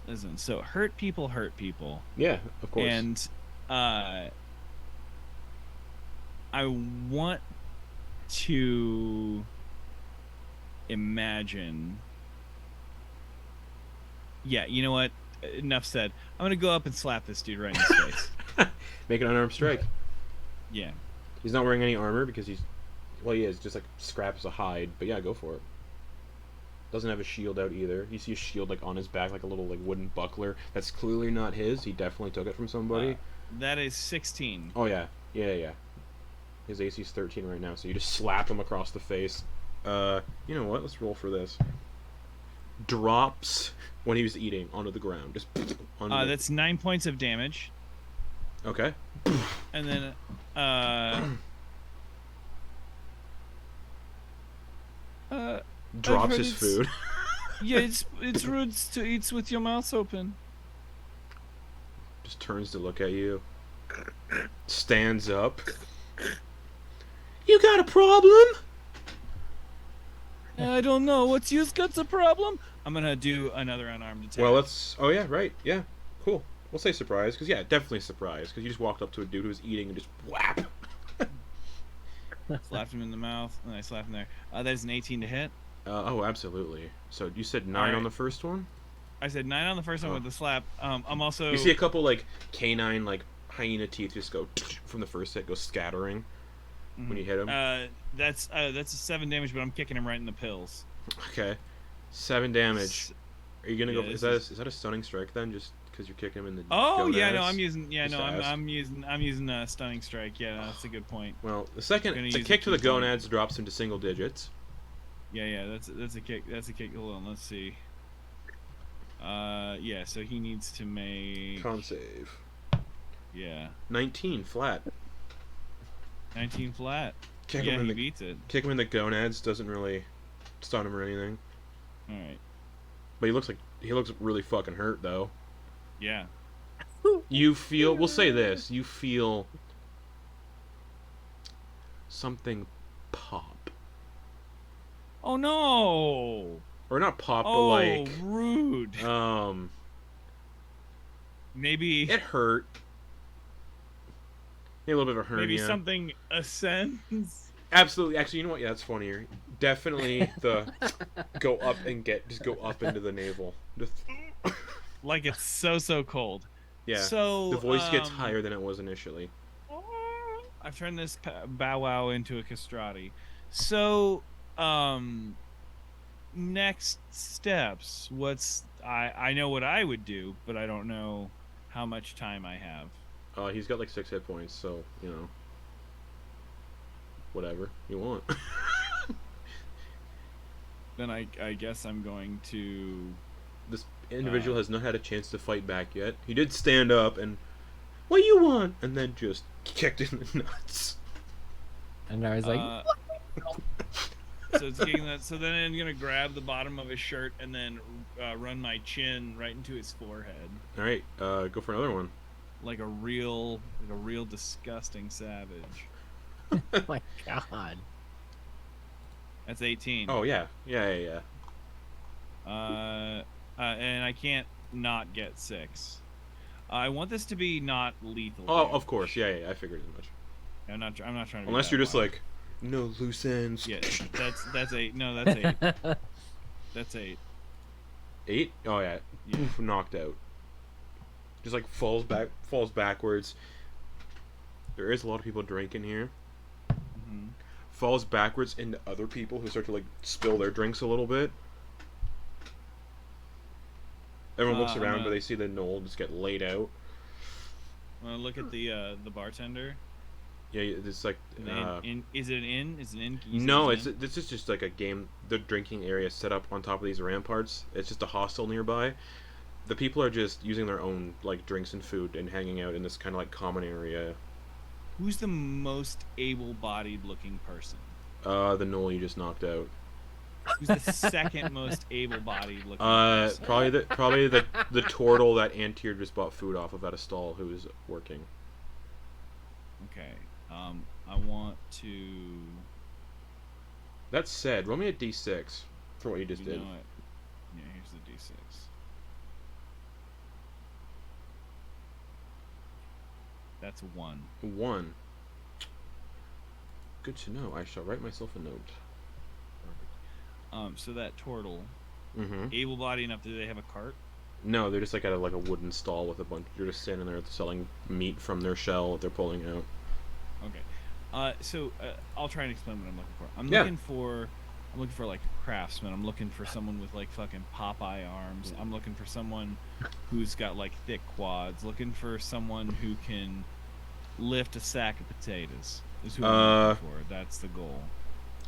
Listen, so hurt people hurt people. Yeah, of course. And I want to imagine. Yeah, you know what? Enough said. I'm gonna go up and slap this dude right in his face. Make an unarmed strike. Yeah. He's not wearing any armor because well, he is just like scraps of hide. But yeah, go for it. Doesn't have a shield out either. You see a shield like on his back, like a little like wooden buckler. That's clearly not his. He definitely took it from somebody. That is 16. Oh yeah. His AC's 13 right now, so you just slap him across the face. You know what? Let's roll for this. Drops when he was eating onto the ground. Just that's 9 points of damage. Okay. And then drops his food. Yeah, it's rude to eat with your mouth open. Just turns to look at you. Stands up. You got a problem? I don't know. What's you's got a problem? I'm gonna do another unarmed attack. Well, oh yeah, right. Yeah, cool. We'll say surprise, because yeah, definitely surprise, because you just walked up to a dude who was eating and just whap. Slapped him in the mouth, and I slapped him there. That is an 18 to hit. Oh, absolutely. So you said 9 on the first one? I said 9 on the first one with the slap. I'm also... You see a couple, like, canine, like, hyena teeth just go from the first hit, go scattering when you hit him. That's a 7 damage, but I'm kicking him right in the pills. Okay. 7 damage. Are you gonna go... Is that a stunning strike, then? Just because you're kicking him in the yeah, no, I'm using... Yeah, no, I'm using a stunning strike. Yeah, that's a good point. Well, the kick to the gonads drops him to single digits. Yeah, that's a kick. That's a kick. Hold on, let's see. Yeah, so he needs to make con save. Yeah. 19 flat. 19 flat. He beats it. Kick him in the gonads doesn't really stun him or anything. All right. But he looks really fucking hurt though. Yeah. You feel. We'll say this. You feel something pop. Oh no! Or not pop, but like rude. Maybe it hurt. Maybe a little bit of a hernia. Maybe something ascends. Absolutely. Actually, you know what? Yeah, that's funnier. Definitely the go up into the navel. Just like it's so cold. Yeah. So the voice gets higher than it was initially. I've turned this bow wow into a castrati. So next steps. I know what I would do, but I don't know how much time I have. He's got like 6 hit points, so you know, whatever you want. Then I guess I'm going to. This individual has not had a chance to fight back yet. He did stand up and, what do you want? And then just kicked in the nuts. And I was like, so it's getting that. So then I'm gonna grab the bottom of his shirt and then run my chin right into his forehead. All right, go for another one. Like a real disgusting savage. oh my god. That's 18. Oh yeah. And I can't not get 6. I want this to be not lethal. Oh, damage. of course. Yeah. I figured as much. I'm not trying to. Unless you're just like, no loose ends. Yeah, that's 8. No, that's 8. That's 8. 8? Oh yeah. Oof, knocked out. Just like falls backwards. There is a lot of people drinking here. Mm-hmm. Falls backwards into other people who start to like spill their drinks a little bit. Everyone looks around, but they see the knoll just get laid out. Look at the bartender. Yeah, it's like. Is it an inn? Is it an inn? No, this is just like a game. The drinking area set up on top of these ramparts. It's just a hostel nearby. The people are just using their own like drinks and food and hanging out in this kind of like common area. Who's the most able-bodied looking person? The knoll you just knocked out. Who's the second most able-bodied looking person? Probably the turtle that Antyr just bought food off of at a stall who is working. Okay. I want to. That said, roll me a d6 for what you just did. Know it. Yeah, here's the d6. That's 1. 1. Good to know. I shall write myself a note. So that turtle, Mm-hmm. able-bodied enough, do they have a cart? No, they're just like at a wooden stall with a bunch. You're just standing there selling meat from their shell that they're pulling out. Okay. I'll try and explain what I'm looking for. I'm Yeah. looking for like a craftsman. I'm looking for someone with like fucking Popeye arms. I'm looking for someone who's got like thick quads. Looking for someone who can lift a sack of potatoes. Is who I'm looking for. That's the goal.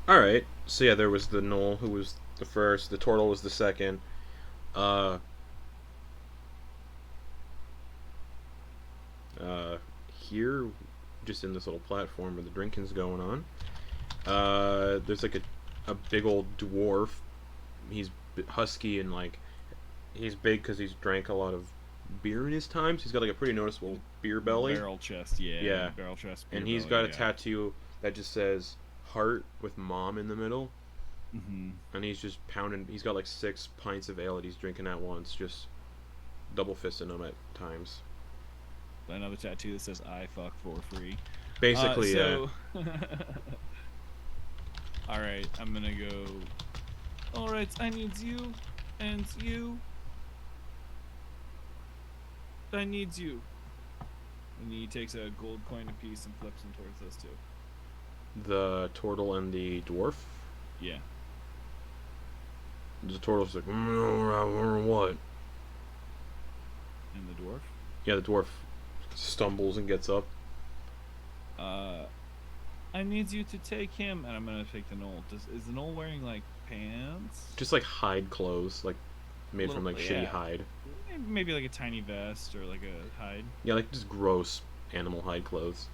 All right. So yeah, there was the gnoll who was the first. The turtle was the second. Here, just in this little platform where the drinking's going on, there's like a big old dwarf. He's husky and like he's big because he's drank a lot of beer in his time. So he's got like a pretty noticeable beer belly. Barrel chest, yeah. Yeah. Barrel chest. And he's got a tattoo that just says heart with mom in the middle. Mm-hmm. And he's just pounding. He's got like 6 pints of ale that he's drinking at once, just double fisting them at times. Another tattoo that says "I fuck for free." Basically, yeah. All right, I'm gonna go. All right, I need you, and you. I need you. And he takes a gold coin apiece and flips them towards those two. The turtle and the dwarf. Yeah. The turtle's like, what? And the dwarf. Yeah, the dwarf stumbles and gets up. I need you to take him, and I'm gonna take the gnoll. Is the gnoll wearing like pants? Just like hide clothes, like made from like shitty hide. Maybe like a tiny vest or like a hide. Yeah, like just gross animal hide clothes.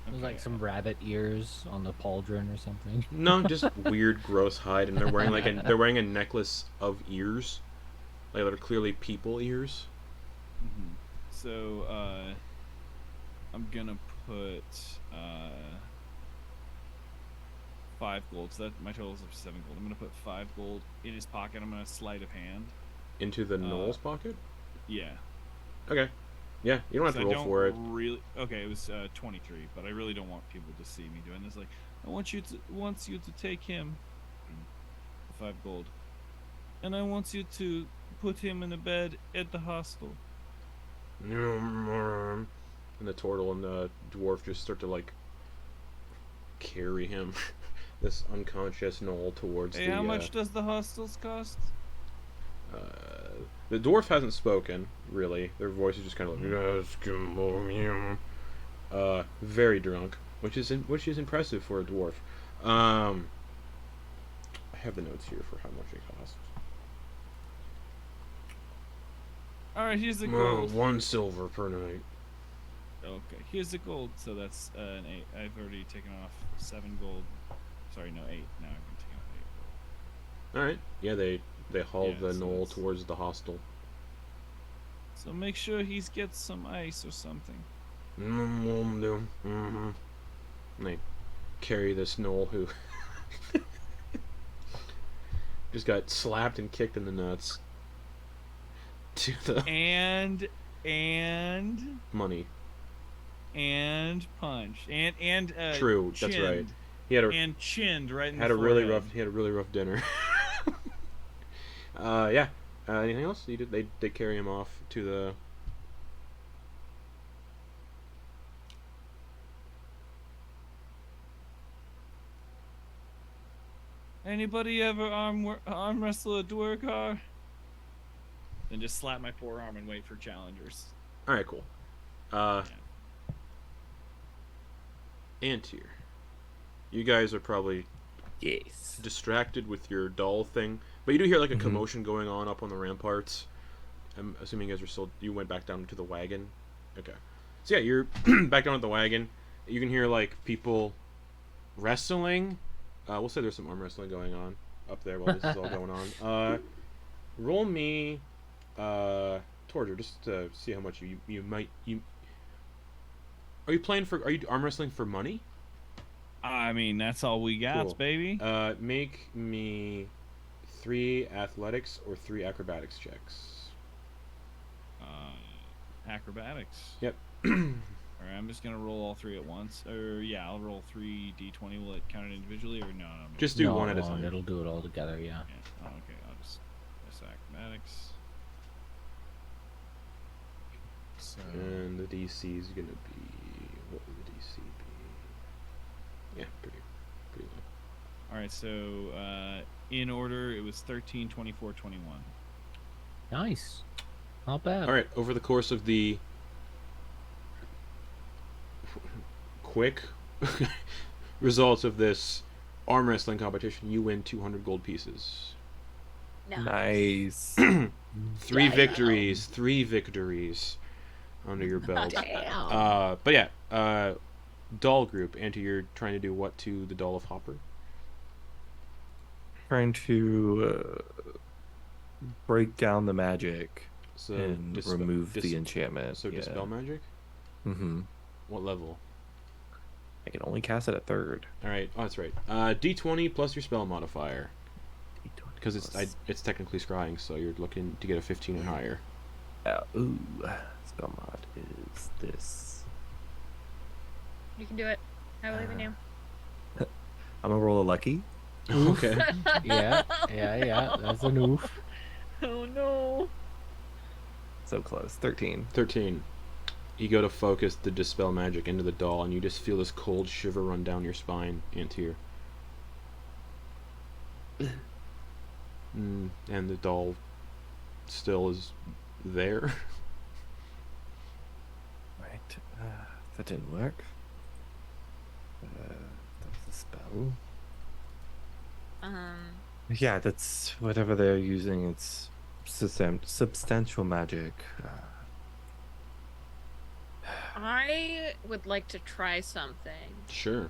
There's like some rabbit ears on the pauldron or something. No, just weird, gross hide, and they're wearing like they're wearing a necklace of ears, like that are clearly people ears. Mm-hmm. So I'm gonna put 5 gold. So that my total is up to 7 gold. I'm gonna put 5 gold in his pocket. I'm gonna sleight of hand into the gnoll's pocket. Yeah. Okay. Yeah, you don't have to roll for it. Really? Okay, it was 23, but I really don't want people to see me doing this. Like, I want you to take him. 5 gold. And I want you to put him in a bed at the hostel. And the turtle and the dwarf just start to like carry him, this unconscious gnoll, towards Hey, how much does the hostels cost? The dwarf hasn't spoken, really. Their voice is just kind of like, very drunk, which is impressive for a dwarf. I have the notes here for how much it costs. Alright, here's the gold. 1 silver per night. Okay, here's the gold. So that's an 8. I've already taken off 7 gold. Sorry, no, 8. Now I'm taking off 8 gold. Alright. Yeah, they haul the gnoll towards the hostel. So make sure he gets some ice or something. Mm-hmm. And they carry this gnoll who just got slapped and kicked in the nuts to the and money and punched and true, chinned, that's right. He had chinned right in had the a really forehead. rough. He had a really rough dinner. Yeah. Anything else? They carry him off to the. Anybody ever arm wrestle a Duergar? Then just slap my forearm and wait for challengers. All right, cool. Antyr, you guys are probably distracted with your doll thing, but you do hear like a commotion going on up on the ramparts. I'm assuming you guys are still. You went back down to the wagon. Okay. So yeah, you're back down at the wagon. You can hear like people wrestling. We'll say there's some arm wrestling going on up there while this is all going on. Roll me, Torger, just to see how much you might. Are you playing for? Are you arm wrestling for money? I mean, that's all we got, Cool. baby. Make me 3 athletics or 3 acrobatics checks. Acrobatics. Yep. Alright, I'm just gonna roll all 3 at once. Or yeah, I'll roll 3d20. Will it count it individually or no? Just do one at a time. It'll do it all together, yeah. Oh, okay, I'll just acrobatics. So And the DC is gonna be. What would the DC be? Yeah, pretty low. All right, so in order, it was 13, 24, 21. Nice. Not bad. All right, over the course of the quick results of this arm wrestling competition, you win 200 gold pieces. Nice. Three victories under your belt. But yeah, doll group. Anty, you're trying to do what to the doll of Hopper? Trying to break down the magic So and remove the enchantment. So dispel magic. Mm-hmm. What level? I can only cast it at 3rd. All right. Oh, that's right. D20 plus your spell modifier. Because it's technically scrying, so you're looking to get a 15 and higher. Ooh, spell mod is this. You can do it. I believe in you. I'm gonna roll a lucky. Okay. Yeah. That's an oof. Oh no. So close. 13. 13. You go to focus the dispel magic into the doll, and you just feel this cold shiver run down your spine, Antyr. And the doll still is there. Right. That didn't work. That was a spell. Yeah, that's whatever they're using. It's substantial magic. I would like to try something. Sure.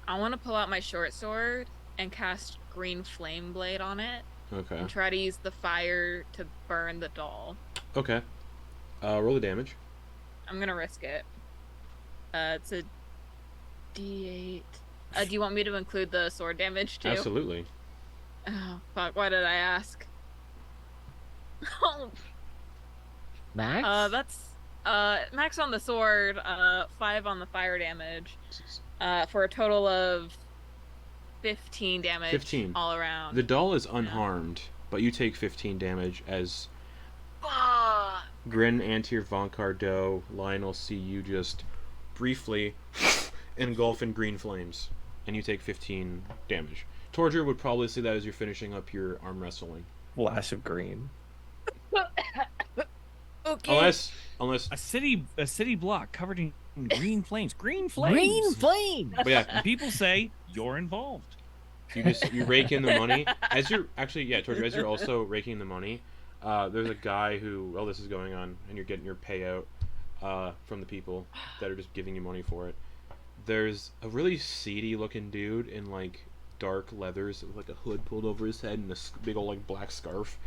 I want to pull out my short sword and cast Green Flame Blade on it. Okay. And try to use the fire to burn the doll. Okay. Roll the damage. I'm gonna risk it. It's a D8. Do you want me to include the sword damage too? Absolutely. Oh fuck! Why did I ask? Oh. Max? That's max on the sword. 5 on the fire damage. For a total of 15 damage. 15 all around. The doll is unharmed, but you take 15 damage as Grin, Antyr, Vonkar, Doe, Lionel see you just briefly engulf in green flames, and you take 15 damage. Torger would probably see that as you're finishing up your arm wrestling. Flash of green. Okay. Unless A city block covered in green flames. Green flames. Green flame! but yeah, And people say you're involved. you rake in the money as you're Torger, as you're also raking the money. There's a guy who this is going on, and you're getting your payout from the people that are just giving you money for it. There's a really seedy looking dude in like dark leathers with like a hood pulled over his head and a big old like black scarf.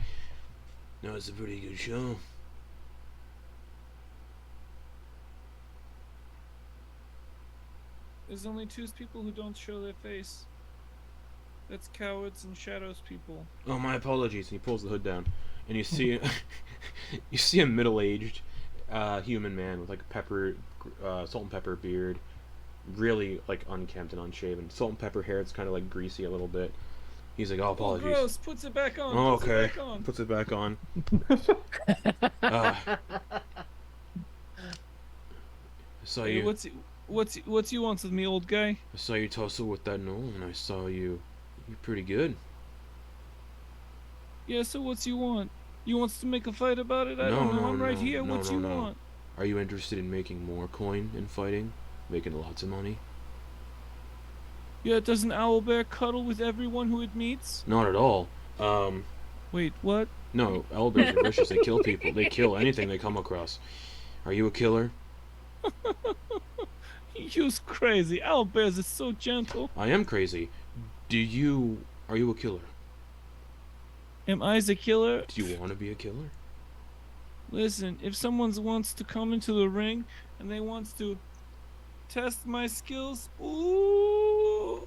No, it's a pretty good show. There's only 2 people who don't show their face. That's cowards and shadows people. Oh, my apologies. And he pulls the hood down, and you see you see a middle-aged human man with like a salt and pepper beard, really like unkempt and unshaven. Salt and pepper hair. It's kind of like greasy a little bit. He's like, "Oh, apologies." Oh, gross. Puts it back on. Oh, Puts okay. It back on. Puts it back on. So Hey, you. what's you wants with me, old guy? I saw you tussle with that gnoll, and I saw you. You're pretty good. Yeah, so what's you want? You wants to make a fight about it? I don't know. I'm right here. no, What's no, you no. want? Are you interested in making more coin and fighting, making lots of money? Yeah, doesn't Owlbear cuddle with everyone who it meets? Not at all. Wait, what? No, owlbears are vicious. They kill people. They kill anything they come across. Are you a killer? You's crazy. Owlbears is so gentle. I am crazy. Are you a killer? Am I the killer? Do you want to be a killer? Listen, if someone wants to come into the ring and they wants to test my skills, ooh.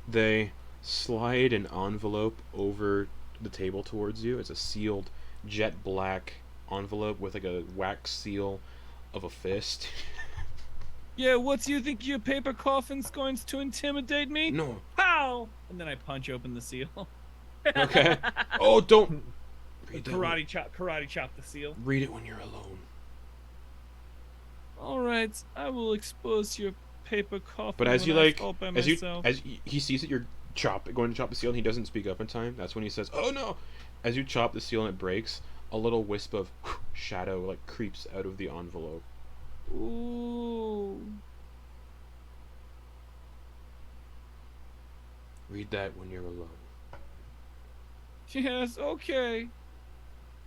They slide an envelope over the table towards you. It's a sealed jet black envelope with like a wax seal of a fist. Yeah, what you think your paper coffin's going to intimidate me? No. How? And then I punch open the seal. Okay. Oh, don't. Read that one. Karate chop the seal. Read it when you're alone. All right, I will expose your paper coffin. But as when you I like, fall by as you myself. as he sees that you're going to chop the seal, and he doesn't speak up in time. That's when he says, "Oh no!" As you chop the seal and it breaks, a little wisp of shadow like creeps out of the envelope. Ooh. Read that when you're alone. Yes. Okay.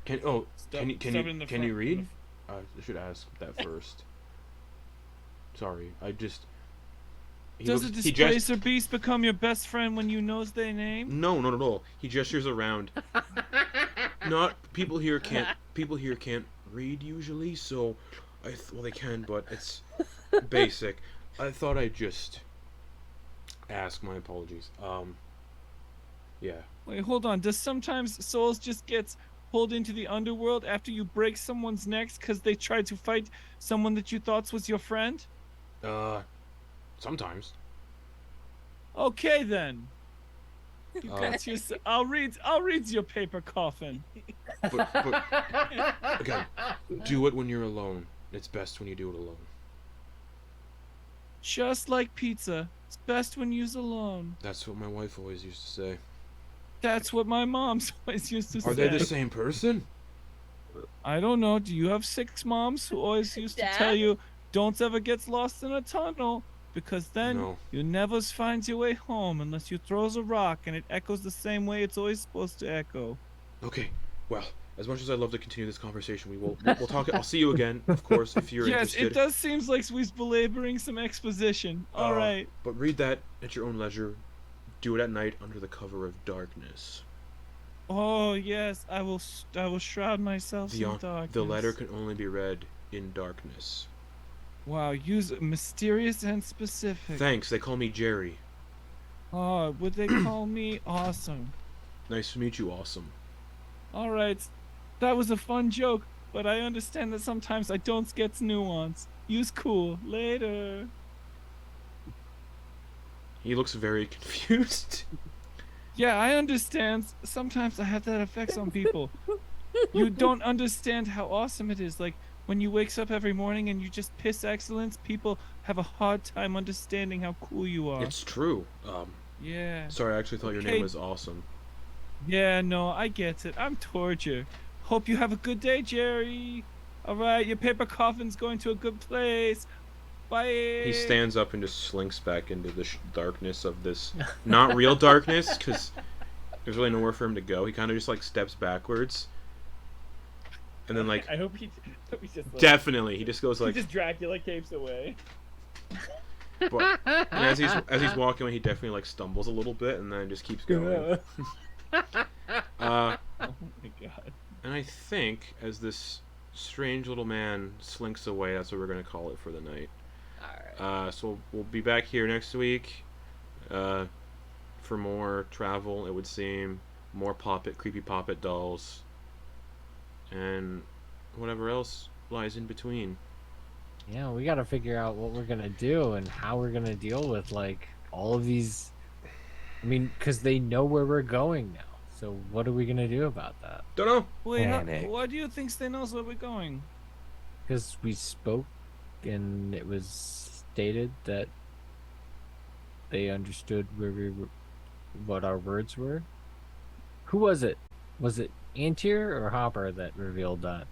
Can you read? I should ask that first. Sorry, I just. Does a displacer beast become your best friend when you knows their name? No, not at all. He gestures around. Not people here can't read usually, so well they can, but it's basic. I thought I'd just ask. My apologies. Yeah. Wait, hold on. Does sometimes souls just get pulled into the underworld after you break someone's necks because they tried to fight someone that you thought was your friend? Sometimes. Okay then. You got your. I'll read your paper coffin. But again, do it when you're alone. It's best when you do it alone. Just like pizza, it's best when you's alone. That's what my wife always used to say. That's what my mom's always used to say. Are they the same person? I don't know. Do you have 6 moms who always used to tell you, don't ever get lost in a tunnel, because then you never find your way home unless you throws a rock and it echoes the same way it's always supposed to echo. Okay, well, as much as I'd love to continue this conversation, we'll talk. I'll see you again, of course, if you're interested. Yes, it does seems like we're belaboring some exposition. All right. But read that at your own leisure. Do it at night under the cover of darkness. Oh yes, I will shroud myself in darkness. The letter can only be read in darkness. Wow, use mysterious and specific. Thanks. They call me Jerry. Oh, would they call me Awesome? Nice to meet you, Awesome. All right, that was a fun joke, but I understand that sometimes I don't get nuance. Use cool. Later. He looks very confused. Yeah, I understand. Sometimes I have that effects on people. You don't understand how awesome it is. Like, when you wakes up every morning and you just piss excellence, people have a hard time understanding how cool you are. It's true. Yeah. Sorry, I actually thought your name was Awesome. Yeah, no, I get it. I'm Torger. Hope you have a good day, Jerry. All right, your paper coffin's going to a good place. Bye. He stands up and just slinks back into the darkness of this not real darkness, because there's really nowhere for him to go. He kind of just like steps backwards, and then like I hope he just like, definitely he just goes like he just Dracula capes away. But, and as he's walking away, he definitely like stumbles a little bit, and then just keeps going. Oh my god. And I think as this strange little man slinks away, that's what we're gonna call it for the night. Alright. So we'll be back here next week for more travel, it would seem, more creepy poppet dolls, and whatever else lies in between. Yeah, we gotta figure out what we're gonna do and how we're gonna deal with like all of these. I mean, because they know where we're going now. So what are we gonna do about that? Don't know. Wait, Panic. why do you think they knows where we're going? Because we spoke, and it was stated that they understood where we were, what our words were. Who was it? Was it Antyr or Hopper that revealed that?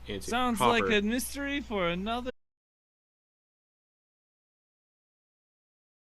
It's Sounds Hopper. like a mystery for another